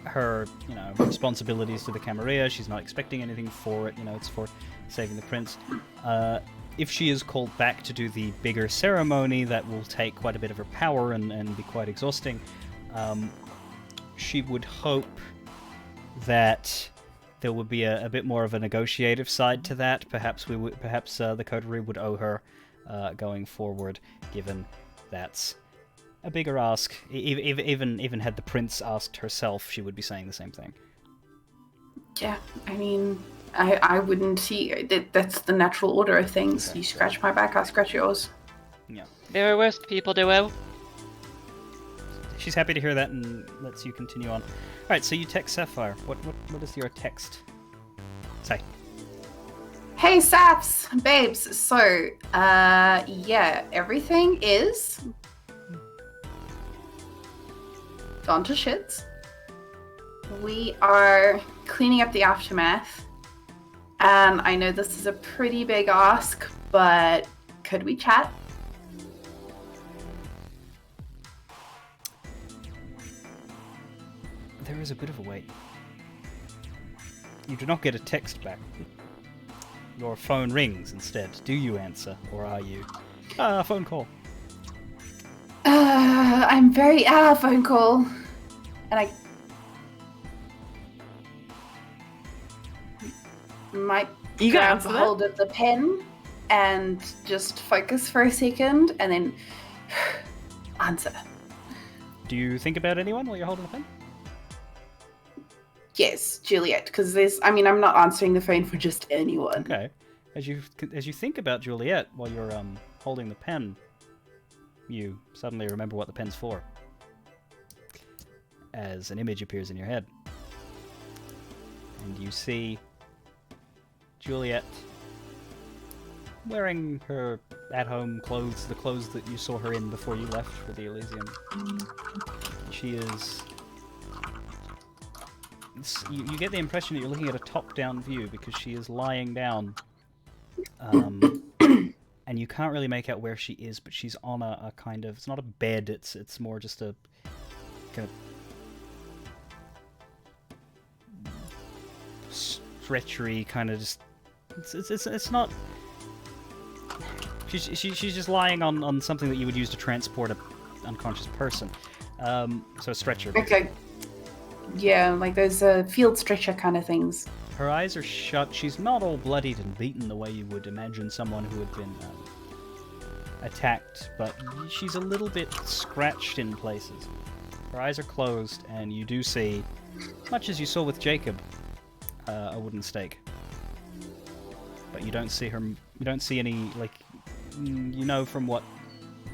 her, you know, responsibilities to the Camarilla, she's not expecting anything for it, you know, it's for saving the prince. If she is called back to do the bigger ceremony, that will take quite a bit of her power and be quite exhausting. She would hope that there would be a bit more of a negotiative side to that. Perhaps the coterie would owe her going forward, given that's a bigger ask. Even had the prince asked herself, she would be saying the same thing. Yeah, I mean, I wouldn't see that's the natural order of things. Okay. You scratch my back, I scratch yours. Yeah. There are worse people to owe. She's happy to hear that and lets you continue on. Alright, so you text Sapphire. What does your text say? Hey, Saps, babes. So, yeah, everything is gone to shit. We are cleaning up the aftermath. And I know this is a pretty big ask, but could we chat? There is a bit of a wait. You do not get a text back. Your phone rings instead. Do you answer, or are you? Phone call. I'm very phone call. And I might You grab answer a that? hold of the pen and just focus for a second and then answer. Do you think about anyone while you're holding the pen? Yes, Juliet, because I'm not answering the phone for just anyone. Okay. As you think about Juliet while you're holding the pen, you suddenly remember what the pen's for. As an image appears in your head. And you see Juliet wearing her at-home clothes, the clothes that you saw her in before you left for the Elysium. She is... You get the impression that you're looking at a top-down view because she is lying down. And you can't really make out where she is, but she's on a kind of... It's not a bed, it's more just a kind of treachery, kind of just... It's not... She's just lying on something that you would use to transport a unconscious person. So a stretcher. Okay. Yeah, like those field stretcher kind of things. Her eyes are shut. She's not all bloodied and beaten the way you would imagine someone who had been attacked, but she's a little bit scratched in places. Her eyes are closed, and you do see, much as you saw with Jacob, a wooden stake. But you don't see her. You don't see any, like, you know from what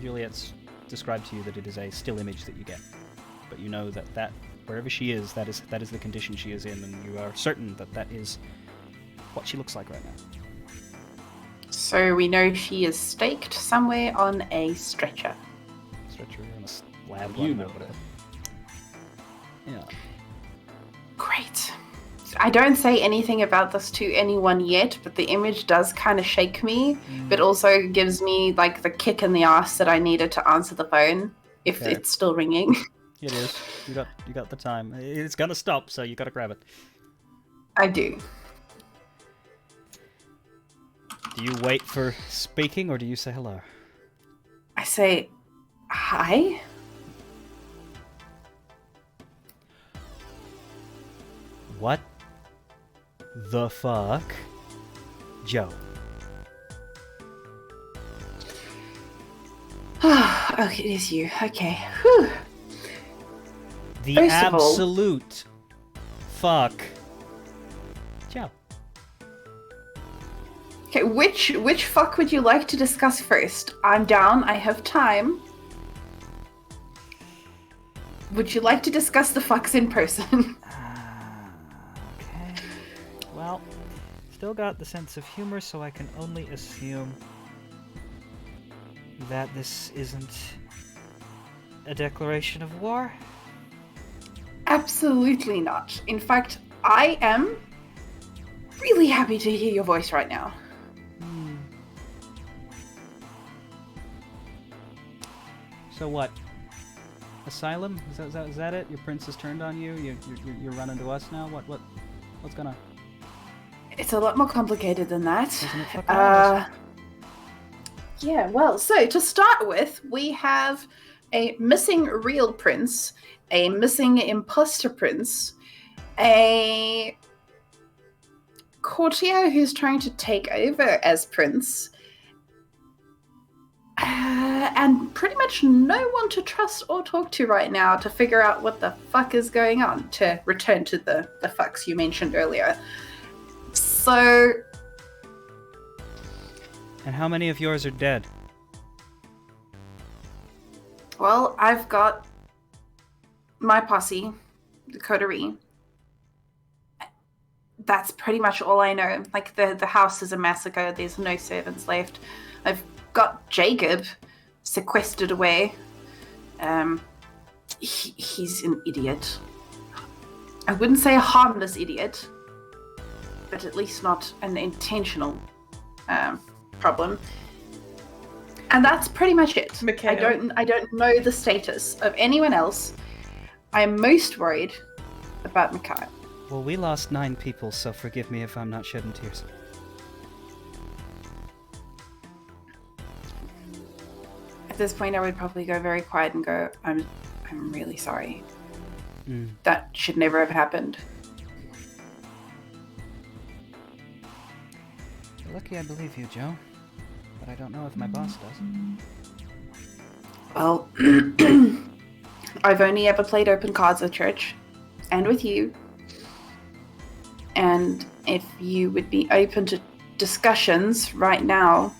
Juliet's described to you that it is a still image that you get. But you know that wherever she is, that is the condition she is in, and you are certain that is what she looks like right now. So we know she is staked somewhere on a stretcher. Stretcher on a slab. You know whatever. Yeah. Great. I don't say anything about this to anyone yet, but the image does kind of shake me, but also gives me like the kick in the ass that I needed to answer the phone if Okay. it's still ringing. It is. You got the time. It's gonna stop, so you gotta grab it. I do. Do you wait for speaking, or do you say hello? I say, hi? What the fuck? Joe. Oh, it is you. Okay. Whew. The First of all- absolute fuck. Joe. Okay, which fuck would you like to discuss first? I'm down. I have time. Would you like to discuss the fucks in person? Okay. Well, still got the sense of humor, so I can only assume that this isn't a declaration of war. Absolutely not. In fact, I am really happy to hear your voice right now. So what? Asylum? Is that it? Your prince has turned on you? You're running to us now? What's gonna... It's a lot more complicated than that. Isn't it fucking obvious? Yeah, well, so to start with, we have a missing real prince, a missing imposter prince, a courtier who's trying to take over as prince, and pretty much no one to trust or talk to right now to figure out what the fuck is going on, to return to the fucks you mentioned earlier. So... And how many of yours are dead? Well, I've got my posse, the coterie. That's pretty much all I know. Like, the house is a massacre. There's no servants left. I've got Jacob sequestered away. He's an idiot. I wouldn't say a harmless idiot, but at least not an intentional problem. And that's pretty much it. Mikhail. I don't know the status of anyone else. I'm most worried about Mikhail. Well, we lost 9 people, so forgive me if I'm not shedding tears. At this point, I would probably go very quiet and go, I'm really sorry. Mm. That should never have happened. You're lucky I believe you, Joe. But I don't know if my boss does. Well, I've only ever played open cards with church, and with you. And if you would be open to discussions right now,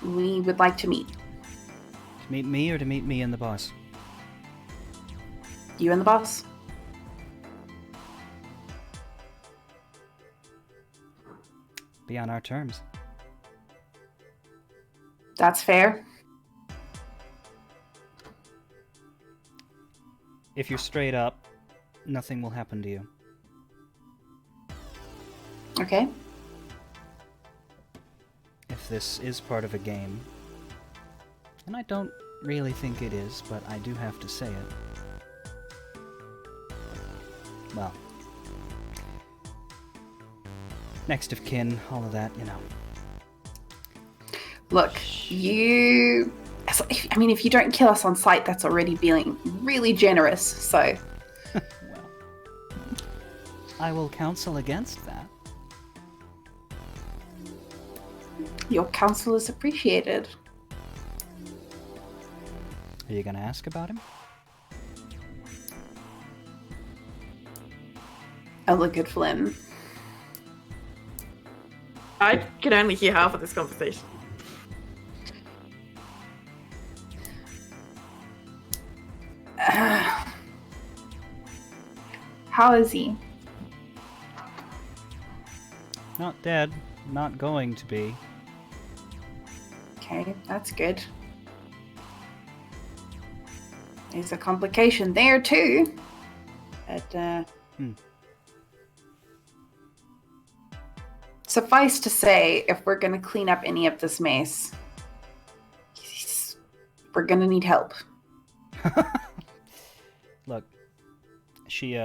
we would like to meet. To meet me or to meet me and the boss? You and the boss. Be on our terms. That's fair. If you're straight up, nothing will happen to you. Okay. If this is part of a game, and I don't really think it is, but I do have to say it. Well, next of kin, all of that, you know. Look, if you don't kill us on sight, that's already being really generous, so... Well, I will counsel against that. Your counsel is appreciated. Are you going to ask about him? I look at Flynn. I can only hear half of this conversation. How is he? Not dead. Not going to be. Okay, that's good. There's a complication there too. But suffice to say, if we're gonna clean up any of this mess, we're gonna need help. Look, she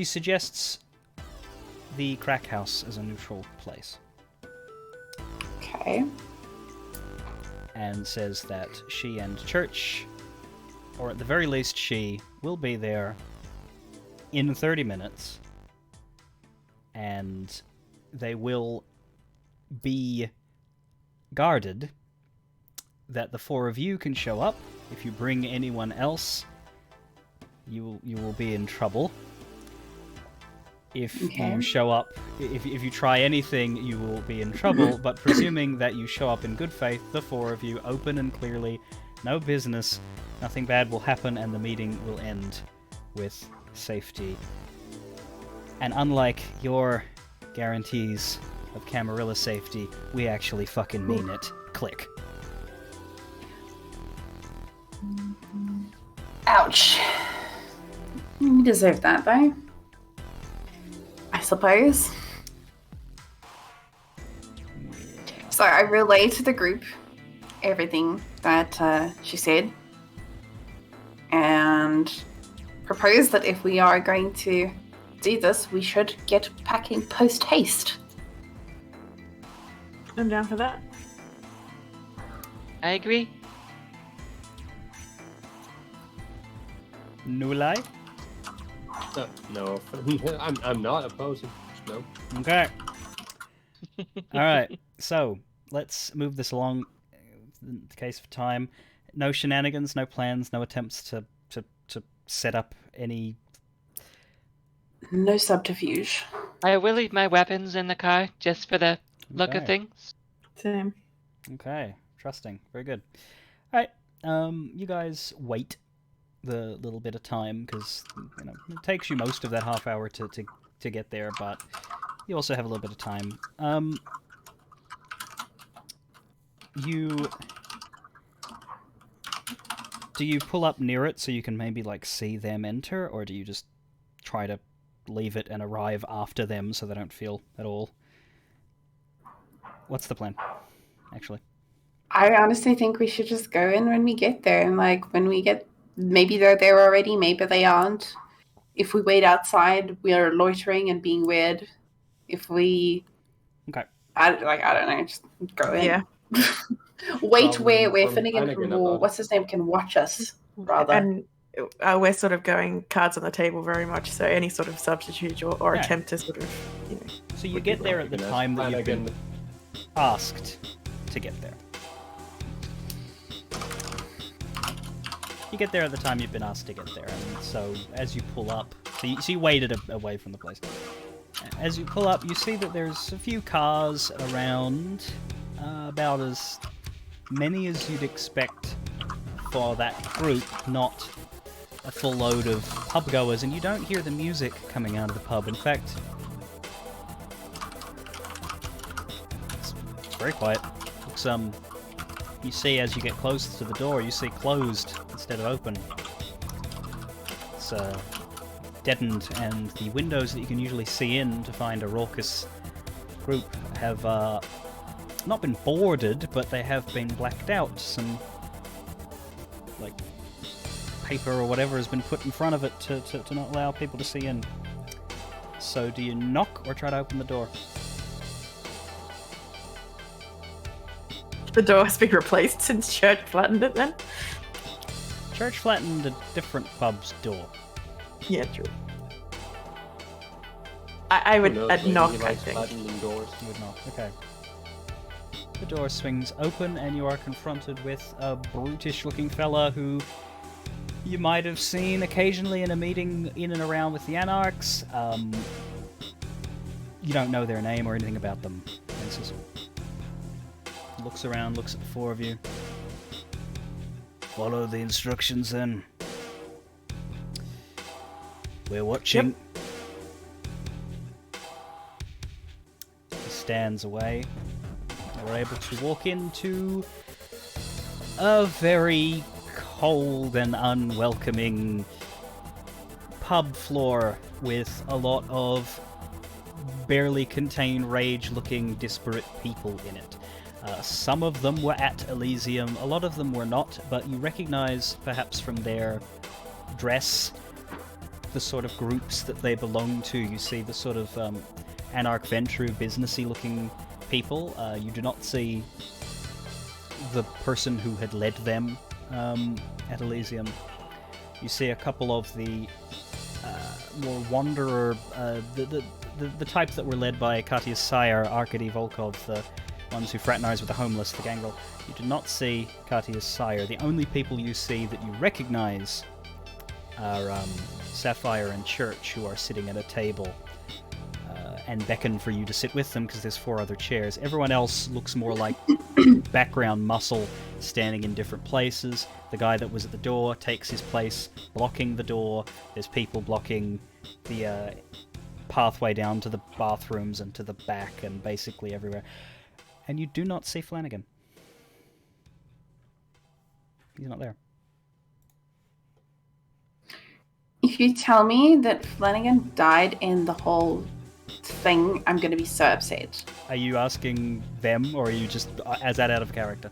suggests the crack house as a neutral place. Okay. And says that she and Church, or at the very least she, will be there in 30 minutes. And they will be guarded, that the four of you can show up. If you bring anyone else, you will be in trouble. If you show up, if you try anything, you will be in trouble, but presuming that you show up in good faith, the four of you, open and clearly, no business, nothing bad will happen, and the meeting will end with safety. And unlike your guarantees of Camarilla safety, we actually fucking mean it. Click. Ouch. You deserve that, though. I suppose. So I relayed to the group everything that she said, and proposed that if we are going to do this, we should get packing post haste. I'm down for that. I agree. Nulai? No, I'm not opposing. No. Okay. Alright, so let's move this along in the case of time. No shenanigans, no plans, no attempts to set up any... No subterfuge. I will leave my weapons in the car just for the look of things. Same. Okay, trusting. Very good. Alright, you guys wait the little bit of time, because it takes you most of that half hour to get there, but you also have a little bit of time. Do you pull up near it so you can maybe see them enter, or do you just try to leave it and arrive after them so they don't feel at all? What's the plan, actually? I honestly think we should just go in when we get there, and when we get, maybe they're there already, maybe they aren't. If we wait outside, we are loitering and being weird. If we, I don't know, just go in. Yeah. Wait where Finnegan what's his name, can watch us, rather. And we're sort of going cards on the table very much, so any sort of substitute or attempt to sort of, So you get there at the time that you've been asked to get there. You get there at the time you've been asked to get there, and so as you pull up, so you waited away from the place. As you pull up, you see that there's a few cars around, about as many as you'd expect for that group, not a full load of pub-goers, and you don't hear the music coming out of the pub. In fact, it's very quiet. Looks, you see as you get close to the door, you see closed instead of open. It's deadened, and the windows that you can usually see in to find a raucous group have not been boarded, but they have been blacked out. Some paper or whatever has been put in front of it to not allow people to see in. So do you knock or try to open the door? The door has been replaced since Church flattened it then? Church flattened a different pub's door. Yeah, true. I would knock, I think. Doors. You would knock. Okay. The door swings open and you are confronted with a brutish-looking fella who you might have seen occasionally in a meeting in and around with the Anarchs. You don't know their name or anything about them. Princess. Looks around, looks at the four of you. Follow the instructions then. We're watching. Yep. He stands away. We're able to walk into a very cold and unwelcoming pub floor with a lot of barely contained rage-looking disparate people in it. Some of them were at Elysium, a lot of them were not, but you recognize, perhaps from their dress, the sort of groups that they belong to. You see the sort of Anarch Ventru businessy looking people. You do not see the person who had led them at Elysium. You see a couple of the more wanderer, the types that were led by Katya's sire, Arkady Volkov, the ones who fraternize with the homeless, the gangrel. You do not see Katya's sire. The only people you see that you recognize are Sapphire and Church, who are sitting at a table and beckon for you to sit with them because there's 4 other chairs. Everyone else looks more like background muscle standing in different places. The guy that was at the door takes his place blocking the door. There's people blocking the pathway down to the bathrooms and to the back and basically everywhere. And you do not see Flanagan. He's not there. If you tell me that Flanagan died in the whole thing, I'm going to be so upset. Are you asking them, or are you just as that out of character?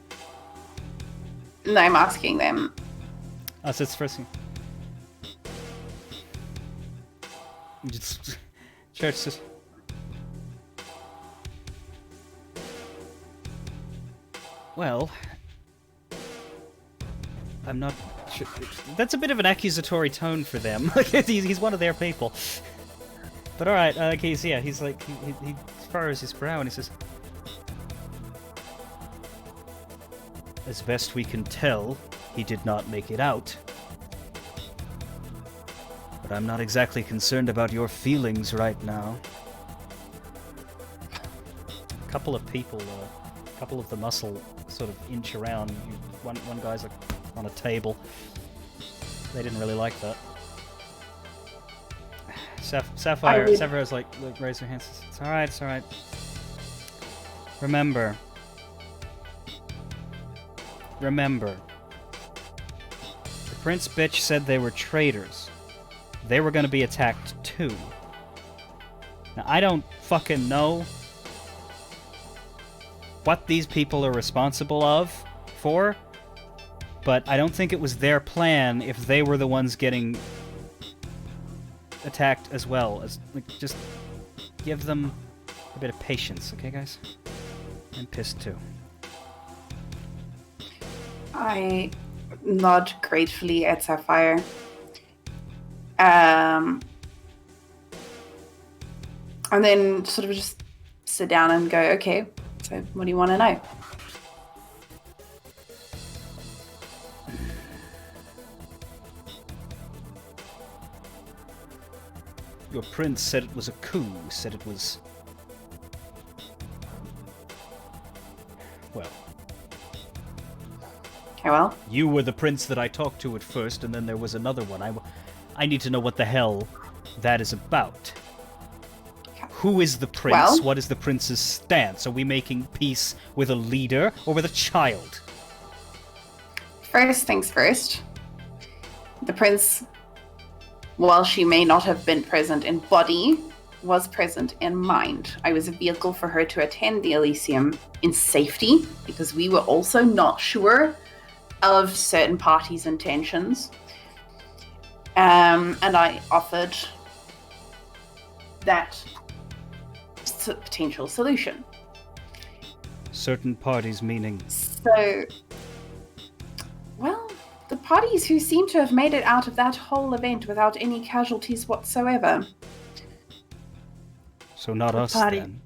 No, I'm asking them. Oh, so it's first thing. Just Church just. Well, I'm not sure. That's a bit of an accusatory tone for them. He's one of their people. But alright, he's like, he furrows his brow and he says, as best we can tell, he did not make it out. But I'm not exactly concerned about your feelings right now. A couple of people, a couple of the muscle sort of inch around. One guy's like on a table. They didn't really like that. Sapphire's like, look, raise her hands. It's alright, it's alright. Remember. The Prince bitch said they were traitors. They were gonna be attacked too. Now, I don't fucking know what these people are responsible for, but I don't think it was their plan if they were the ones getting attacked as well. Just give them a bit of patience, okay, guys? I'm pissed too. I nod gratefully at Sapphire. And then sort of just sit down and go, okay, so what do you want to know? Your prince said it was a coup, said it was... Well... Okay, well... You were the prince that I talked to at first, and then there was another one. I need to know what the hell that is about. Who is the prince? Well, what is the prince's stance? Are we making peace with a leader or with a child? First things first. The prince, while she may not have been present in body, was present in mind. I was a vehicle for her to attend the Elysium in safety, because we were also not sure of certain parties' intentions. And I offered that potential solution. Certain parties meaning? So, well, the parties who seem to have made it out of that whole event without any casualties whatsoever. So not us then.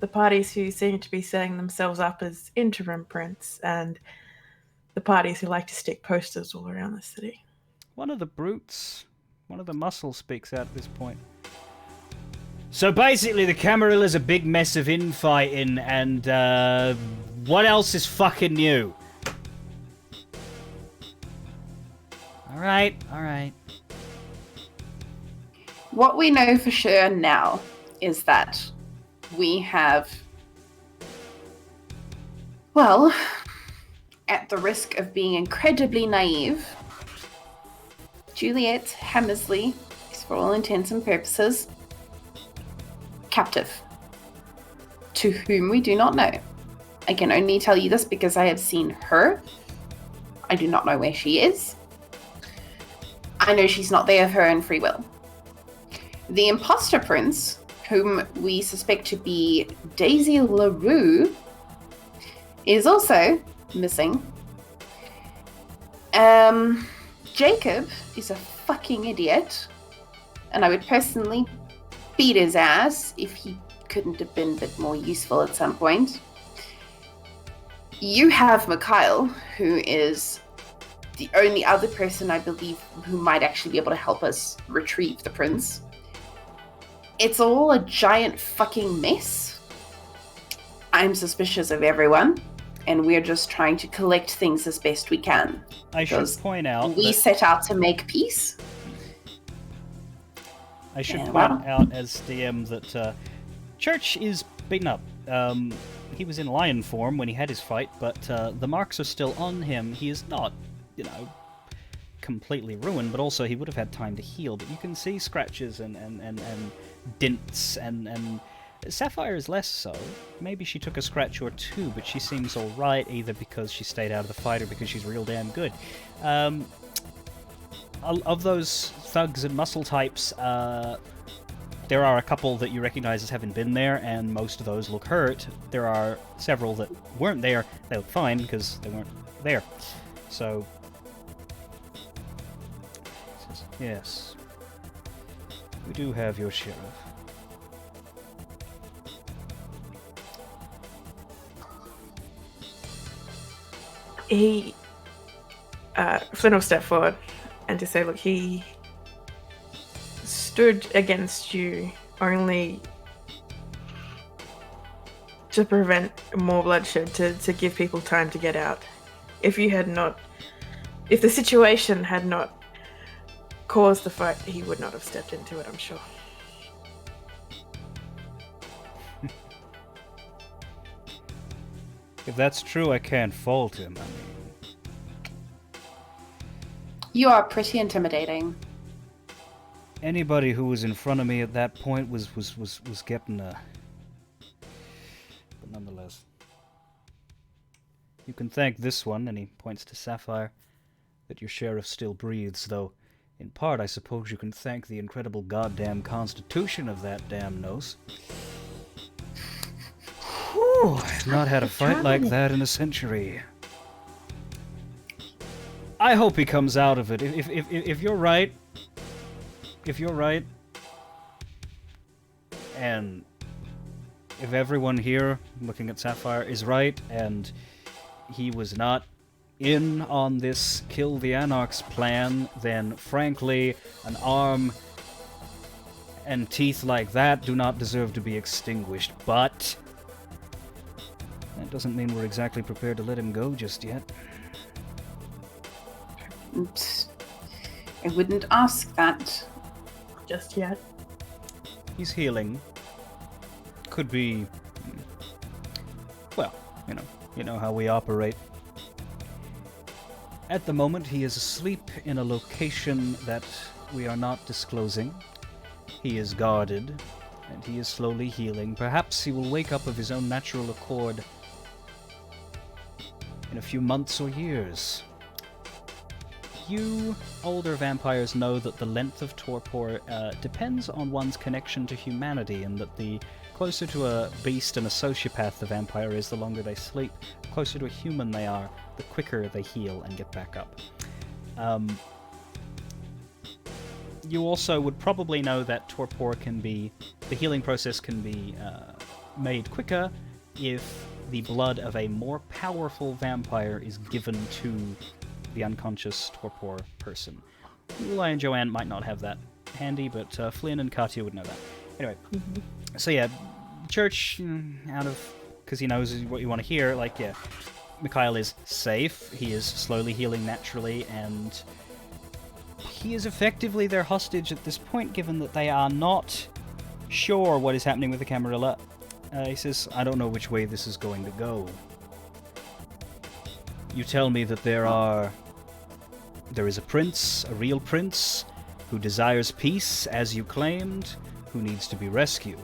The parties who seem to be setting themselves up as interim prints, and the parties who like to stick posters all around the city. One of the brutes, one of the muscles speaks out at this point. So basically the Camarilla's a big mess of infighting, and what else is fucking new? Alright. What we know for sure now is that we have, well, at the risk of being incredibly naive, Juliet Hammersley is, for all intents and purposes, captive, to whom we do not know. I can only tell you this because I have seen her. I do not know where she is. I know she's not there of her own free will. The imposter prince, whom we suspect to be Daisy LaRue, is also missing. Jacob is a fucking idiot, and I would personally beat his ass if he couldn't have been a bit more useful at some point. You have Mikhail, who is the only other person I believe who might actually be able to help us retrieve the prince. It's all a giant fucking mess. I'm suspicious of everyone, and we're just trying to collect things as best we can. I should point out we set out to make peace. I should point out as DM that Church is beaten up. He was in lion form when he had his fight, but the marks are still on him. He is not, completely ruined, but also he would have had time to heal. But you can see scratches and dints, and Sapphire is less so. Maybe she took a scratch or two, but she seems alright, either because she stayed out of the fight or because she's real damn good. Of those thugs and muscle types, there are a couple that you recognize as having been there, and most of those look hurt. There are several that weren't there. They look fine because they weren't there. So, yes, we do have your sheriff. Flynn will step forward and to say, look, he stood against you only to prevent more bloodshed, to give people time to get out. If the situation had not caused the fight, he would not have stepped into it, I'm sure. If that's true, I can't fault him. You are pretty intimidating. Anybody who was in front of me at that point was getting a... But nonetheless. You can thank this one, and he points to Sapphire, that your sheriff still breathes, though in part I suppose you can thank the incredible goddamn constitution of that damn nose. Whew, I've not had a fight like that in a century. I hope he comes out of it. If you're right, and if everyone here, looking at Sapphire, is right, and he was not in on this Kill the Anarchs plan, then frankly, an arm and teeth like that do not deserve to be extinguished. But that doesn't mean we're exactly prepared to let him go just yet. I wouldn't ask that. Just yet. He's healing. Could be... Well, you know how we operate. At the moment, he is asleep in a location that we are not disclosing. He is guarded, and he is slowly healing. Perhaps he will wake up of his own natural accord in a few months or years. few older vampires know that the length of torpor depends on one's connection to humanity, and that the closer to a beast and a sociopath the vampire is, the longer they sleep. The closer to a human they are, the quicker they heal and get back up. You also would probably know that torpor the healing process can be made quicker if the blood of a more powerful vampire is given to the unconscious torpor person. Eli and Joanne might not have that handy, but Flynn and Katya would know that. Anyway, so yeah, Church, because he knows what you want to hear, like, yeah, Mikhail is safe, he is slowly healing naturally, and he is effectively their hostage at this point, given that they are not sure what is happening with the Camarilla. He says, I don't know which way this is going to go. You tell me that there is a prince, a real prince, who desires peace, as you claimed, who needs to be rescued.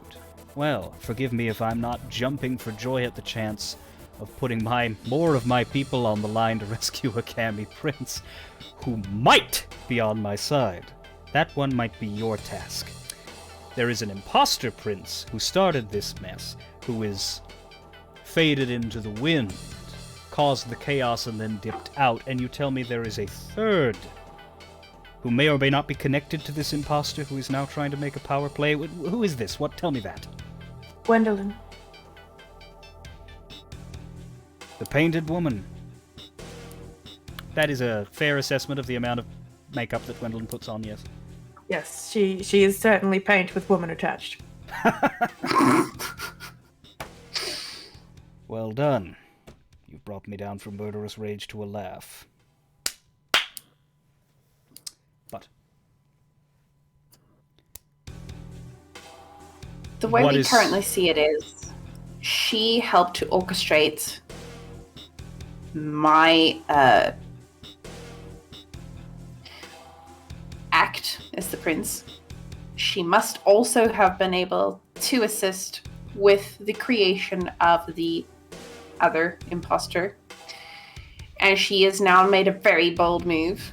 Well, forgive me if I'm not jumping for joy at the chance of putting more of my people on the line to rescue a Kami prince who might be on my side. That one might be your task. There is an imposter prince who started this mess, who is faded into the wind, caused the chaos and then dipped out, and you tell me there is a third who may or may not be connected to this imposter who is now trying to make a power play. Who is this? Tell me that. Gwendolyn. The Painted Woman. That is a fair assessment of the amount of makeup that Gwendolyn puts on, yes. Yes, she is certainly paint with woman attached. Well done. You've brought me down from murderous rage to a laugh. But the way we currently see it is, she helped to orchestrate my act as the prince. She must also have been able to assist with the creation of the other imposter. And she has now made a very bold move.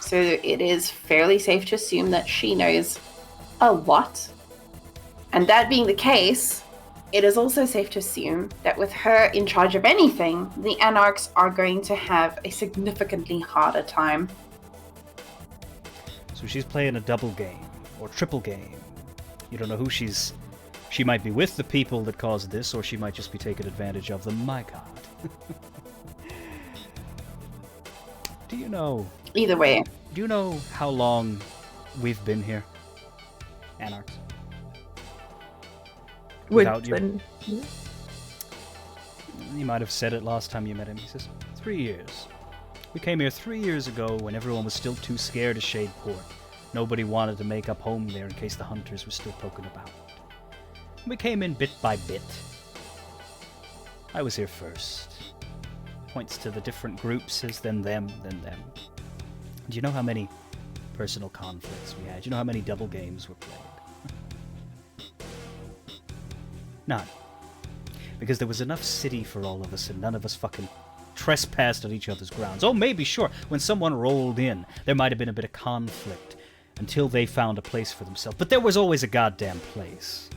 So it is fairly safe to assume that she knows a lot. And that being the case, it is also safe to assume that with her in charge of anything, the Anarchs are going to have a significantly harder time. So she's playing a double game, or triple game. You don't know who she might be with the people that caused this, or she might just be taking advantage of them. My god. Do you know... Either way. Do you know how long we've been here? Anarchs. Without you. You might have said it last time you met him. He says, 3 years. We came here 3 years ago when everyone was still too scared of Shadeport. Nobody wanted to make up home there in case the hunters were still poking about. We came in bit by bit. I was here first. Points to the different groups, says then them, then them. Do you know how many personal conflicts we had? Do you know how many double games were played? None. Because there was enough city for all of us, and none of us fucking trespassed on each other's grounds. Oh, maybe, sure, when someone rolled in, there might have been a bit of conflict until they found a place for themselves. But there was always a goddamn place.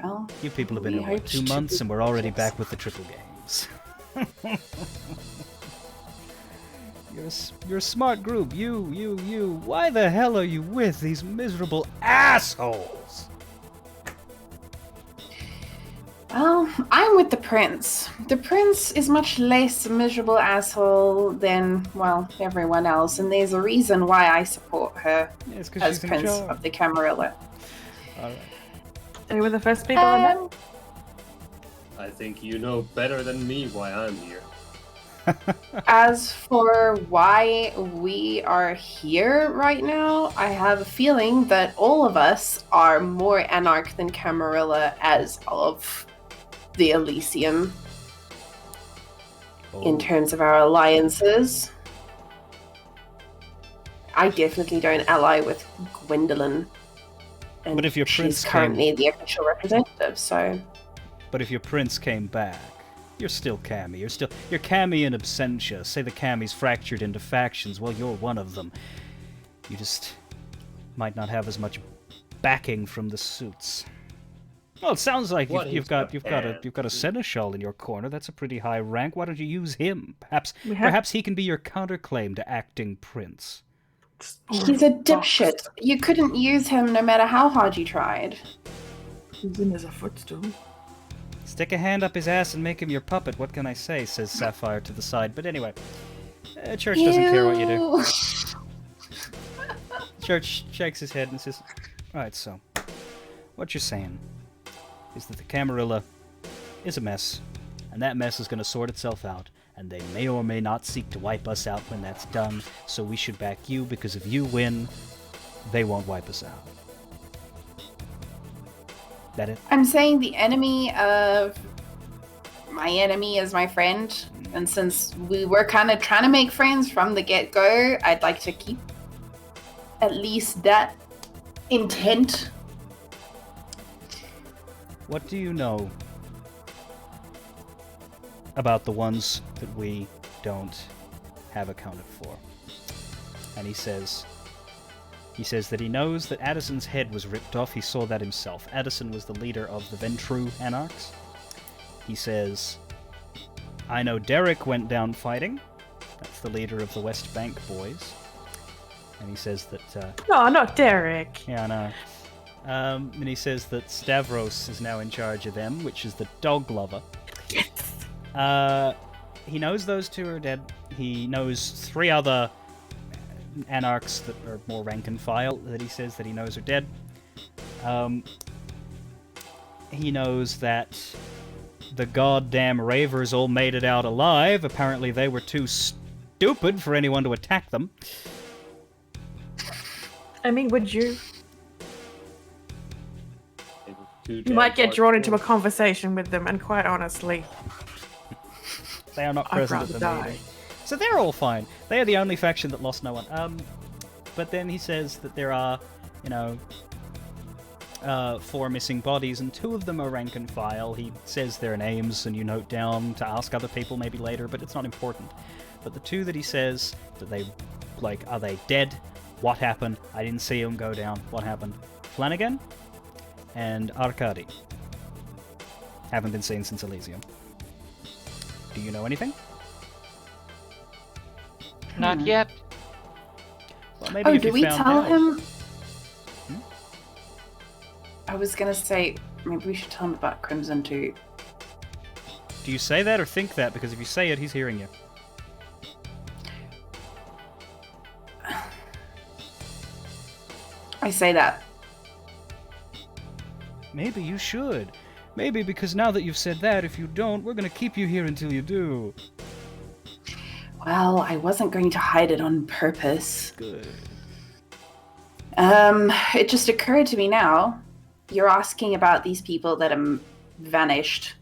Well, you people have been here, what, 2 months, and we're already back with the triple games. You're a smart group. You. Why the hell are you with these miserable assholes? Well, I'm with the prince. The prince is much less miserable asshole than, well, everyone else, and there's a reason why I support her as prince of the Camarilla. Alright. They were the first people I met. I think you know better than me why I'm here. As for why we are here right now, I have a feeling that all of us are more Anarch than Camarilla as of the Elysium. In terms of our alliances. I definitely don't ally with Gwendolyn. And but if your prince she's currently the official representative, so... But if your prince came back, You're still Cammy. You're Cammy in absentia. Say the Cammy's fractured into factions. Well, you're one of them. You just might not have as much backing from the suits. Well, it sounds like you've got a seneschal in your corner. That's a pretty high rank. Why don't you use him? Perhaps he can be your counterclaim to acting prince. He's a dipshit. You couldn't use him no matter how hard you tried. He's in as a footstool. Stick a hand up his ass and make him your puppet. What can I say? Says Sapphire to the side. But anyway, Church doesn't care what you do. Church shakes his head and says, "Right, so what you're saying is that the Camarilla is a mess, and that mess is going to sort itself out, and they may or may not seek to wipe us out when that's done, so we should back you, because if you win, they won't wipe us out." That it? I'm saying the enemy of my enemy is my friend, and since we were kind of trying to make friends from the get-go, I'd like to keep at least that intent. What do you know about the ones that we don't have accounted for? And he says that he knows that Addison's head was ripped off. He saw that himself. Addison was the leader of the Ventru Anarchs. He says, I know Derek went down fighting. That's the leader of the West Bank boys. And he says that... No, not Derek. Yeah, I know. And he says that Stavros is now in charge of them, which is the dog lover. Yes. He knows those two are dead. He knows 3 other anarchs that are more rank and file that he says that he knows are dead. He knows that the goddamn Ravers all made it out alive. Apparently they were too stupid for anyone to attack them. I mean, would you? You might get drawn into a conversation with them, and quite honestly, they are not present at the meeting. So they're all fine. They are the only faction that lost no one. But then he says that there are, 4 missing bodies, and 2 of them are rank and file. He says their names, and you note down to ask other people maybe later, but it's not important. But the 2 that he says that they, are they dead? What happened? I didn't see them go down. What happened? Flanagan and Arkady. Haven't been seen since Elysium. Do you know anything? Not yet. Well, maybe do we tell him? Hmm? I was gonna say, maybe we should tell him about Crimson too. Do you say that or think that? Because if you say it, he's hearing you. I say that. Maybe you should. Maybe because now that you've said that, if you don't, we're going to keep you here until you do. Well, I wasn't going to hide it on purpose. Good. It just occurred to me now. You're asking about these people that are vanished.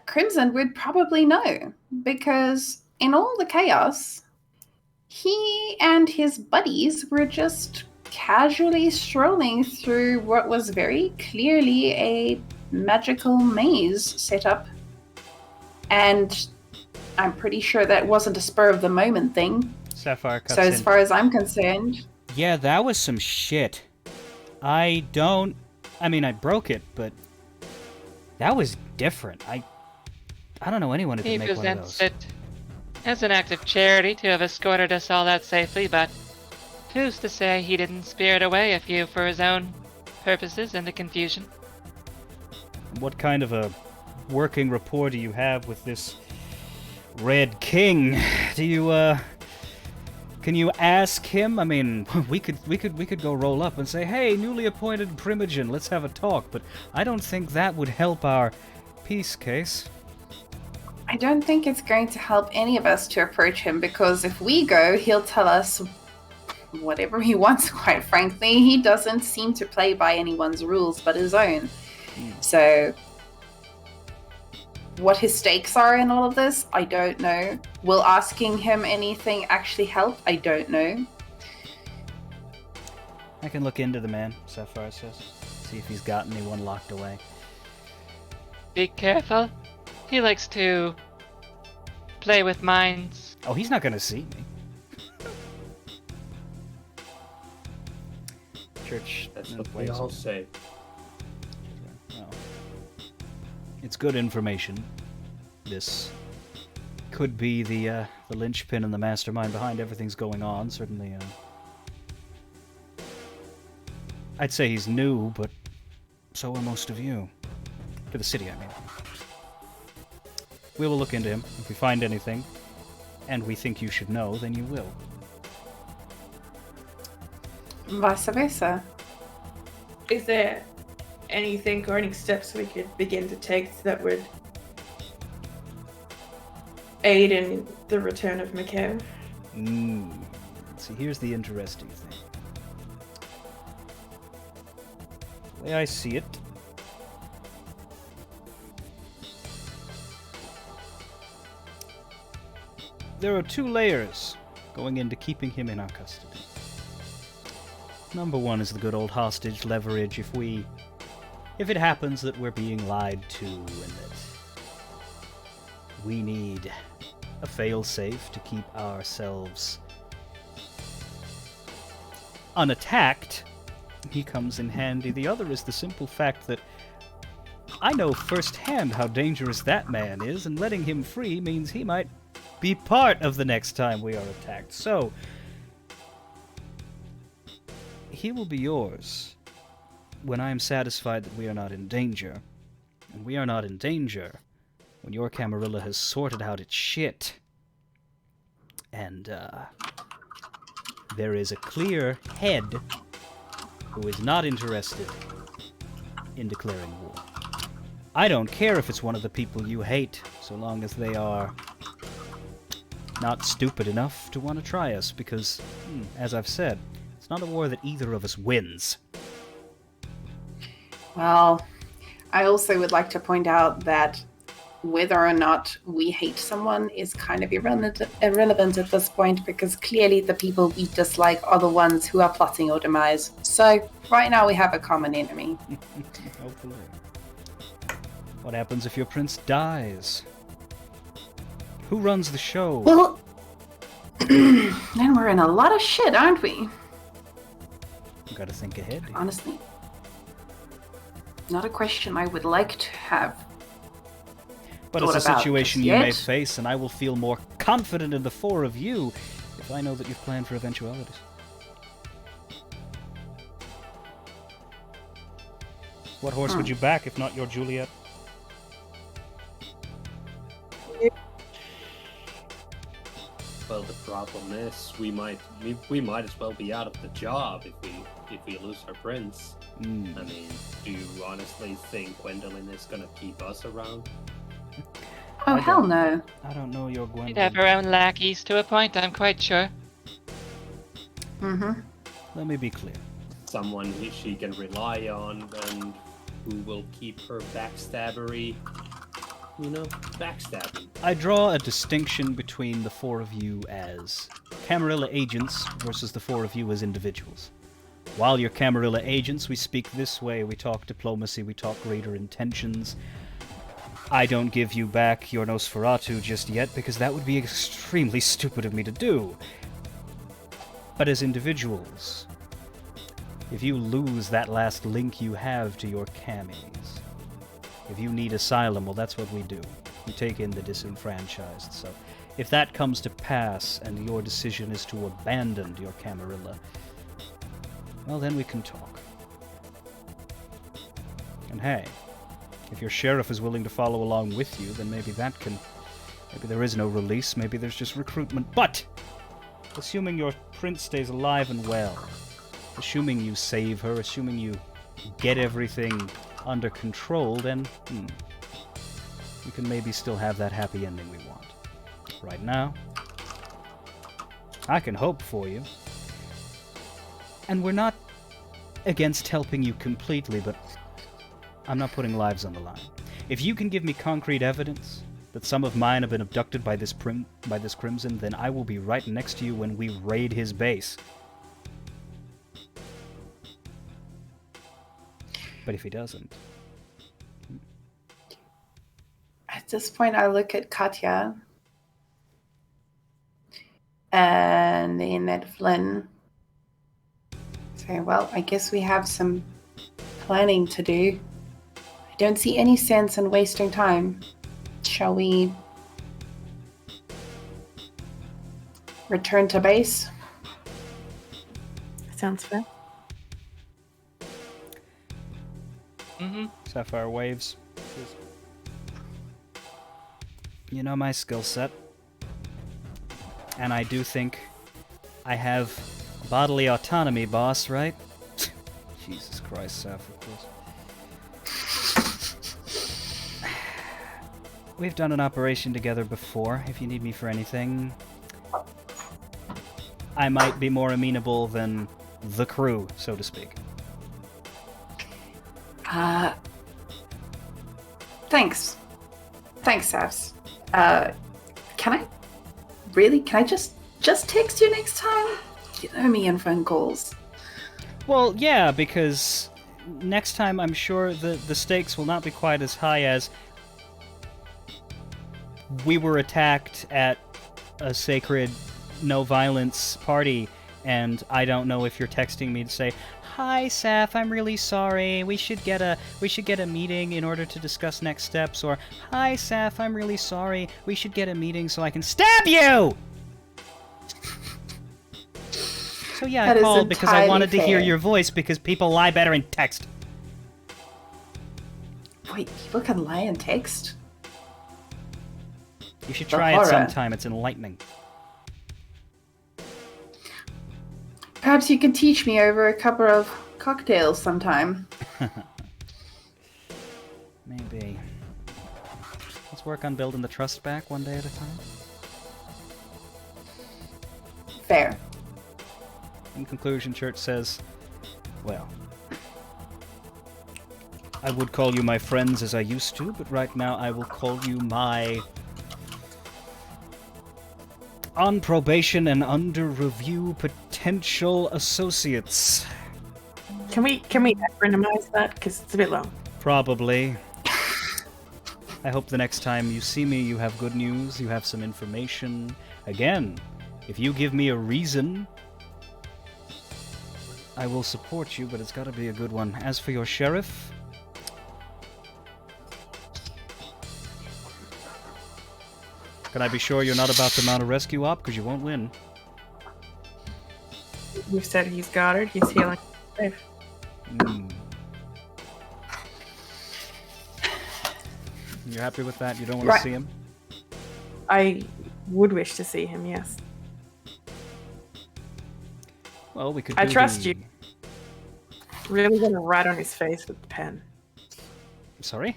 Crimson would probably know, because in all the chaos, he and his buddies were just casually strolling through what was very clearly a magical maze set up. And I'm pretty sure that wasn't a spur-of-the-moment thing. Sapphire cuts so as in. far as I'm concerned... Yeah, that was some shit. I broke it, but that was different. I don't know anyone who He can make one of presents those. it as an act of charity to have escorted us all out safely, but who's to say he didn't spirit away a few for his own purposes in the confusion? What kind of a working rapport do you have with this Red King? Do you, can you ask him? I mean, we could go roll up and say, hey, newly appointed Primogen, let's have a talk, but I don't think that would help our peace case. I don't think it's going to help any of us to approach him, because if we go, he'll tell us whatever he wants, quite frankly. He doesn't seem to play by anyone's rules but his own. So, what his stakes are in all of this, I don't know. Will asking him anything actually help? I don't know. I can look into the man, Sapphire says. See if he's got anyone locked away. Be careful. He likes to play with minds. Oh, he's not gonna see me. Church. That's what we all say. Well, it's good information. This could be the linchpin and the mastermind behind everything's going on. Certainly, I'd say he's new, but so are most of you. To the city, I mean. We will look into him. If we find anything, and we think you should know, then you will. Vice versa. Is there anything or any steps we could begin to take that would aid in the return of Mikhail? See, here's the interesting thing. The way I see it, there are two layers going into keeping him in our custody. Number one is the good old hostage leverage. If it happens that we're being lied to and that we need a fail-safe to keep ourselves unattacked, he comes in handy. The other is the simple fact that I know firsthand how dangerous that man is, and letting him free means he might be part of the next time we are attacked. So, he will be yours when I am satisfied that we are not in danger. And we are not in danger when your Camarilla has sorted out its shit. And, there is a clear head who is not interested in declaring war. I don't care if it's one of the people you hate, so long as they are not stupid enough to want to try us, because, as I've said, it's not a war that either of us wins. Well, I also would like to point out that whether or not we hate someone is kind of irrelevant at this point, because clearly the people we dislike are the ones who are plotting our demise. So, right now we have a common enemy. Hopefully. What happens if your prince dies? Who runs the show? Well, then we're in a lot of shit, aren't we? You gotta think ahead. Honestly. Not a question I would like to have. But it's a situation you may face, and I will feel more confident in the four of you if I know that you've planned for eventualities. What horse would you back if not your Juliet? Well, the problem is we might as well be out of the job if we lose our prince. I mean, do you honestly think Gwendolyn is gonna keep us around? Oh, hell no. I don't know your Gwendolyn. She'd have her own lackeys to a point, I'm quite sure. Mm-hmm. Let me be clear. Someone she can rely on and who will keep her backstabbery, backstabbing. I draw a distinction between the four of you as Camarilla agents versus the four of you as individuals. While you're Camarilla agents, we speak this way, we talk diplomacy, we talk greater intentions. I don't give you back your Nosferatu just yet, because that would be extremely stupid of me to do. But as individuals, if you lose that last link you have to your camis, if you need asylum, well, that's what we do. We take in the disenfranchised. So if that comes to pass and your decision is to abandon your Camarilla, well, then we can talk. And hey, if your sheriff is willing to follow along with you, then maybe there is no release, maybe there's just recruitment. But, assuming your prince stays alive and well, assuming you save her, assuming you get everything under control, then, we can maybe still have that happy ending we want. Right now, I can hope for you. And we're not against helping you completely, but I'm not putting lives on the line. If you can give me concrete evidence that some of mine have been abducted by this Crimson, then I will be right next to you when we raid his base. But if he doesn't... At this point, I look at Katya and then at Flynn. Say, well, I guess we have some planning to do. I don't see any sense in wasting time. Shall we return to base? Sounds fair. Mm-hmm. Sapphire waves. You know my skill set. And I do think I have bodily autonomy, boss, right? Jesus Christ, Saph, of course. We've done an operation together before. If you need me for anything, I might be more amenable than the crew, so to speak. Thanks. Thanks, Savs. Can I just text you next time? You know me and phone calls. Well, yeah, because next time I'm sure the stakes will not be quite as high as we were attacked at a sacred no violence party, and I don't know if you're texting me to say, "Hi, Saph, I'm really sorry. We should get a meeting in order to discuss next steps," or "Hi, Saph, I'm really sorry. We should get a meeting so I can stab you." So yeah, I called because I wanted to hear your voice because people lie better in text. Wait, people can lie in text? You should try it sometime. It's enlightening. Perhaps you can teach me over a couple of cocktails sometime. Maybe. Let's work on building the trust back one day at a time. Fair. In conclusion, Church says, well, I would call you my friends as I used to, but right now I will call you my on probation and under review potential associates. Can we acronymize that? Because it's a bit long. Probably. I hope the next time you see me, you have good news, you have some information. Again, if you give me a reason, I will support you, but it's gotta be a good one. As for your sheriff, can I be sure you're not about to mount a rescue op? Because you won't win. You've said he's guarded, he's healing. Safe. You're happy with that? You don't want to see him? I would wish to see him, yes. Well, we could I trust you. Really want to write on his face with the pen. Sorry?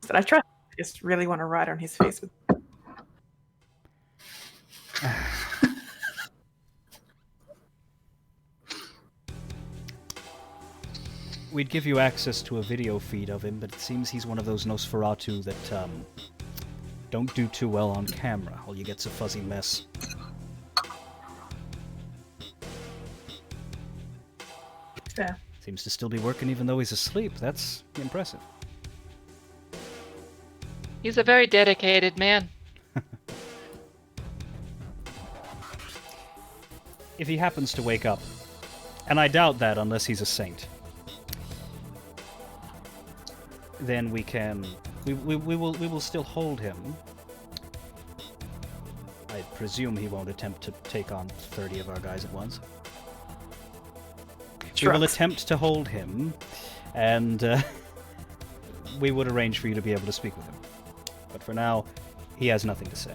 But I trust you. Just really want to write on his face with We'd give you access to a video feed of him, but it seems he's one of those Nosferatu that don't do too well on camera. All you get's a fuzzy mess. Yeah. Seems to still be working even though he's asleep. That's impressive. He's a very dedicated man. If he happens to wake up, and I doubt that unless he's a saint, then we will still hold him. I presume he won't attempt to take on 30 of our guys at once. We will attempt to hold him, and we would arrange for you to be able to speak with him. But for now, he has nothing to say.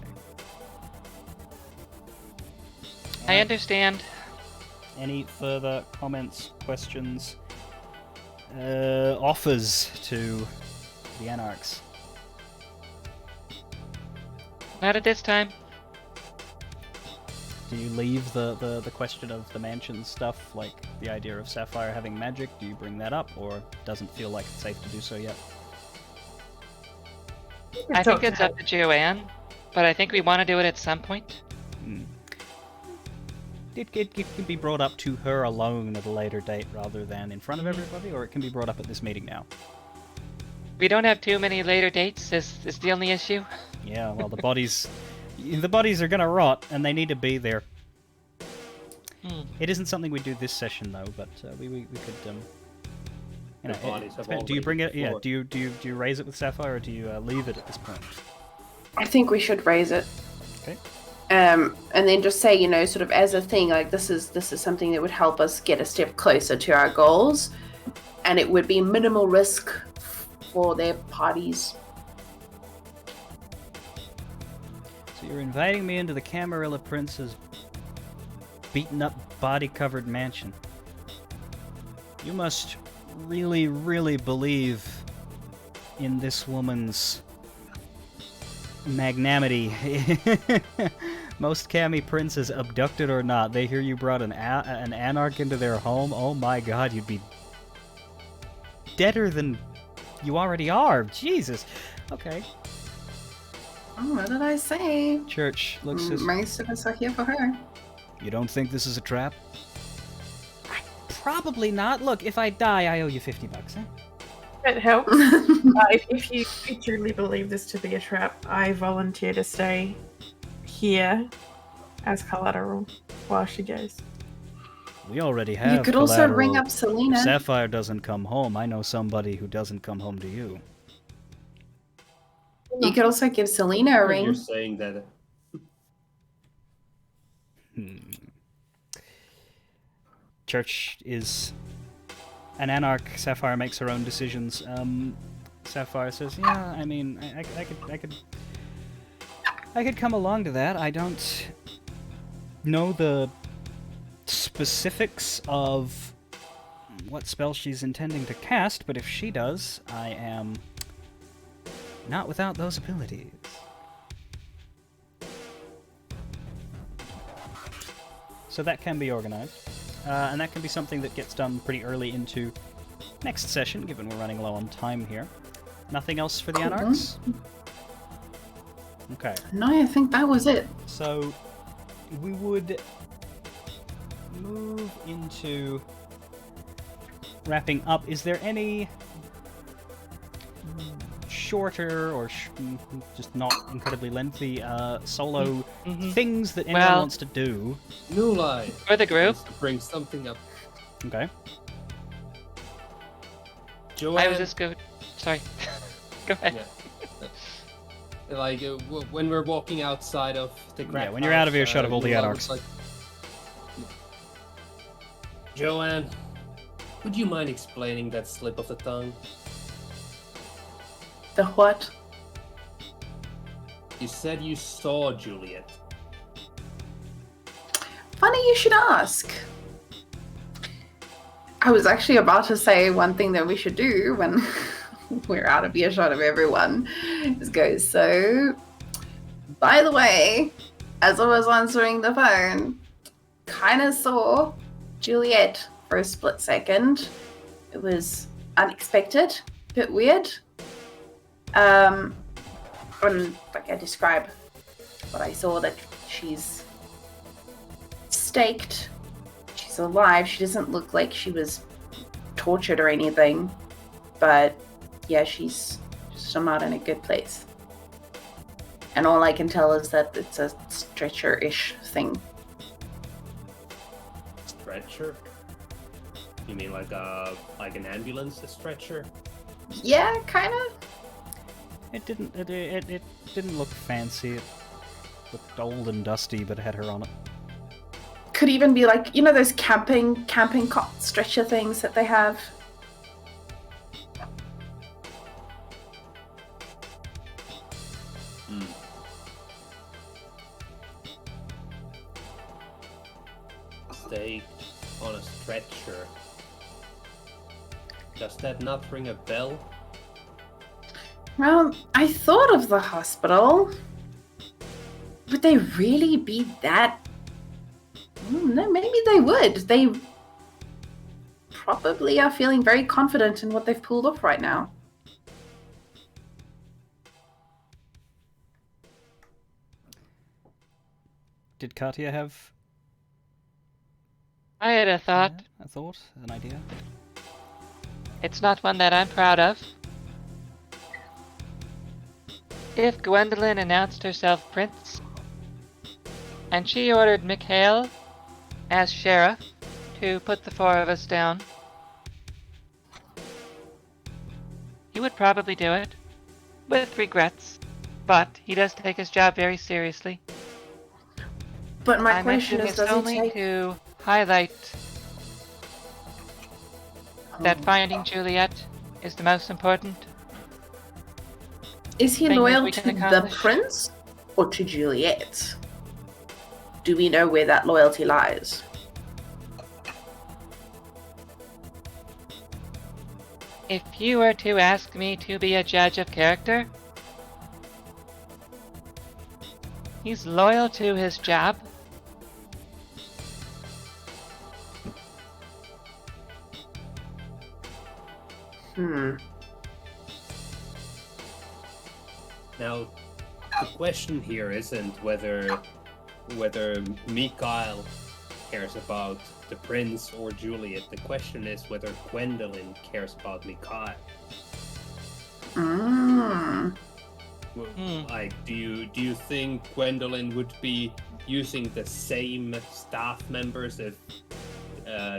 I understand. Any further comments, questions, offers to the Anarchs? Not at this time. Do you leave the question of the mansion stuff, like the idea of Sapphire having magic? Do you bring that up, or doesn't feel like it's safe to do so yet? I think it's up to Joanne, but I think we want to do it at some point. It can be brought up to her alone at a later date rather than in front of everybody, or it can be brought up at this meeting now. We don't have too many later dates. Is the only issue. Yeah, well, the bodies are gonna rot, and they need to be there. It isn't something we do this session though, but we could you know, The bodies have do you already bring it? Yeah. before. Do you raise it with Sapphire, or do you leave it at this point? I think we should raise it. Okay. And then just say, you know, sort of as a thing, like this is something that would help us get a step closer to our goals, and it would be minimal risk for their parties. So you're inviting me into the Camarilla Prince's beaten up, body-covered mansion. You must really, really believe in this woman's magnanimity. Most Cami princes, abducted or not, they hear you brought an anarch into their home. Oh my god, you'd be deader than you already are. Jesus. Okay. Oh, what did I say? Church looks as... Most of us are here for her. You don't think this is a trap? Probably not. Look, if I die, I owe you $50, eh? It helps. If you truly believe this to be a trap, I volunteer to stay here as collateral while she goes. We already have You could also ring collateral. up Selena. If Sapphire doesn't come home, I know somebody who doesn't come home to you. You could also give Selena a You're ring. saying that. Church is an anarch. Sapphire makes her own decisions. Sapphire says, "Yeah, I mean, I could come along to that. I don't know the specifics of what spell she's intending to cast, but if she does, I am not without those abilities." So that can be organized. And that can be something that gets done pretty early into next session, given we're running low on time here. Nothing else for the Cool. Anarchs? Okay, No, I think that was it. so we would move into wrapping up. Is there any shorter or just not incredibly lengthy solo things that anyone Well- wants to do? New line. For the group, To bring something up. Okay. Joanne, I was just go. Sorry. Go ahead. yeah. Like when we're walking outside of the crap when you're out of house, earshot of all the New Line Anarchs. was like, Joanne, would you mind explaining that slip of the tongue? The what? You said you saw Juliet. Funny you should ask. I was actually about to say one thing that we should do when we're out of earshot of everyone is go, so, by the way, as I was answering the phone, kind of saw Juliet for a split second. It was unexpected, a bit weird. When like I describe what I saw, that she's staked, she's alive, she doesn't look like she was tortured or anything, but yeah, she's still not in a good place. And all I can tell is that it's a stretcher-ish thing. Stretcher? You mean like an ambulance, a stretcher? Yeah, kind of. It didn't look fancy. It looked old and dusty, but it had her on it. Could even be like, you know, those camping cot stretcher things that they have. Stake on a stretcher. Does that not ring a bell? Well, I thought of the hospital. Would they really be that? No, maybe they would. They probably are feeling very confident in what they've pulled off right now. Did Katia have I had a thought. an idea? It's not one that I'm proud of. if Gwendolyn announced herself Prince, and she ordered Mikhail as sheriff to put the four of us down, he would probably do it, with regrets, but he does take his job very seriously. But my I question mention is, this does he only take... to highlight that finding Juliet is the most important. Is he thing that loyal we to can the accomplish. prince or to Juliet? Do we know where that loyalty lies? If you were to ask me to be a judge of character, he's loyal to his job. Now, the question here isn't whether Mikhail cares about the prince or Juliet. The question is whether Gwendolyn cares about Mikhail. Like, do you think Gwendolyn would be using the same staff members if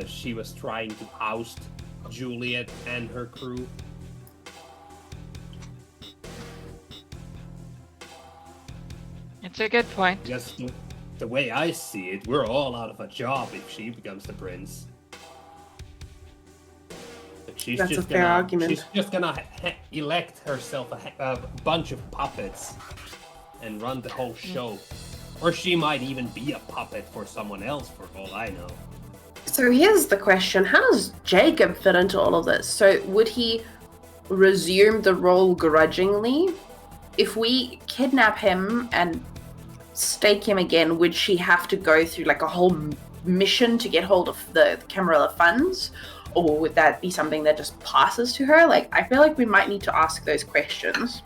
she was trying to oust Juliet and her crew? It's a good point. Just the way I see it, we're all out of a job if she becomes the prince. But she's That's just a fair gonna, argument. She's just gonna elect herself a bunch of puppets and run the whole show. Or she might even be a puppet for someone else, for all I know. So here's the question. How does Jacob fit into all of this? So would he resume the role grudgingly? If we kidnap him and stake him again, would she have to go through like a whole mission to get hold of the Camarilla funds? Or would that be something that just passes to her? Like, I feel like we might need to ask those questions.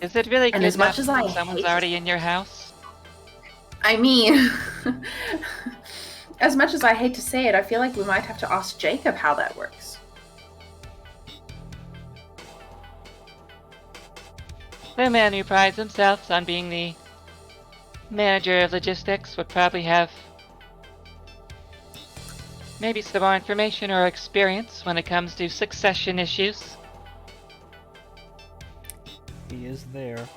Is it really And as much as I when someone's hate- already in your house? I mean, as much as I hate to say it, I feel like we might have to ask Jacob how that works. The man who prides himself on being the manager of logistics would probably have maybe some more information or experience when it comes to succession issues. He is there.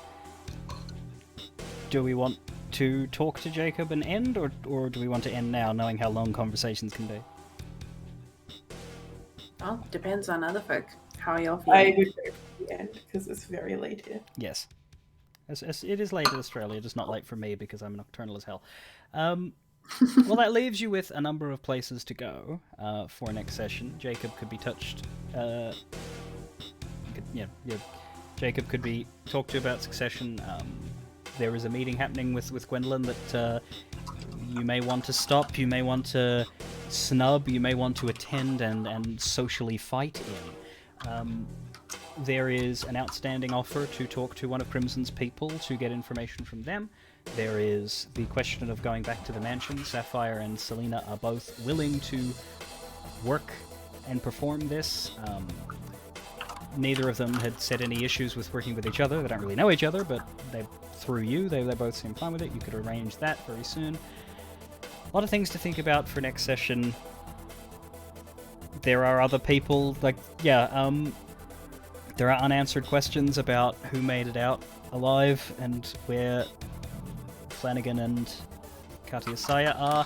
Do we want to talk to Jacob and end, or do we want to end now, knowing how long conversations can be? Well, depends on other folk. How are y'all I feeling? would go for the end because it's very late here. Yes. As it is late in Australia, just not late for me because I'm nocturnal as hell. Well, that leaves you with a number of places to go for next session. Jacob could be touched. Jacob could be talked to about succession. There is a meeting happening with Gwendolyn that you may want to stop, you may want to snub, you may want to attend and socially fight in. There is an outstanding offer to talk to one of Crimson's people to get information from them. There is the question of going back to the mansion. Sapphire and Selena are both willing to work and perform this. Neither of them had said any issues with working with each other. They don't really know each other, but through you, they both seem fine with it. You could arrange that very soon. A lot of things to think about for next session. There are other people, there are unanswered questions about who made it out alive and where Flanagan and Katia Saya are.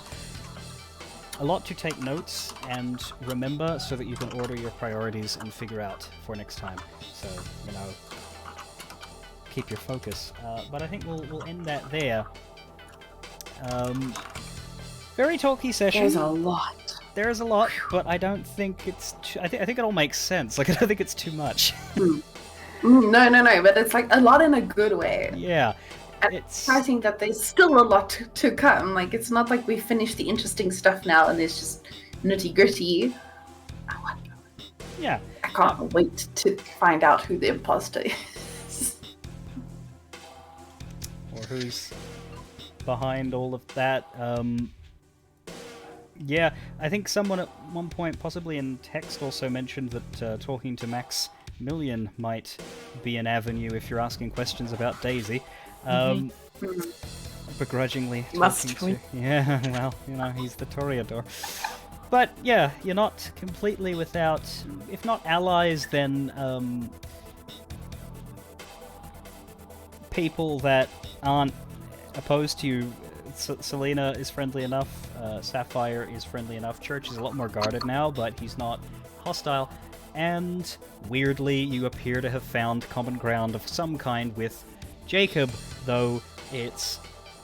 A lot to take notes and remember so that you can order your priorities and figure out for next time. So, keep your focus. But I think we'll end that there. Very talky session. There's a lot. There is a lot, but I don't think it's I think it all makes sense. Like, I don't think it's too much. No, but it's like a lot in a good way. Yeah. And It's exciting that there's still a lot to come. Like, it's not like we finished the interesting stuff now and there's just nitty gritty. yeah. I can't wait to find out who the imposter is. Or who's behind all of that. Yeah, I think someone at one point, possibly in text, also mentioned that talking to Max million might be an avenue if you're asking questions about Daisy. Begrudgingly Must talking to... Yeah, well, you know, he's the Toreador. But yeah, you're not completely without, if not allies, then people that aren't opposed to you. Selena is friendly enough, Sapphire is friendly enough, Church is a lot more guarded now, but he's not hostile, and weirdly you appear to have found common ground of some kind with Jacob, though it's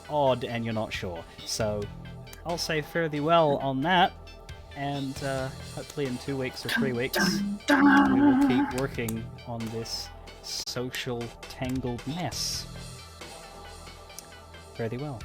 odd and you're not sure. So I'll say fare thee well on that, and hopefully in 2 weeks or 3 weeks we will keep working on this social tangled mess. Fare thee well.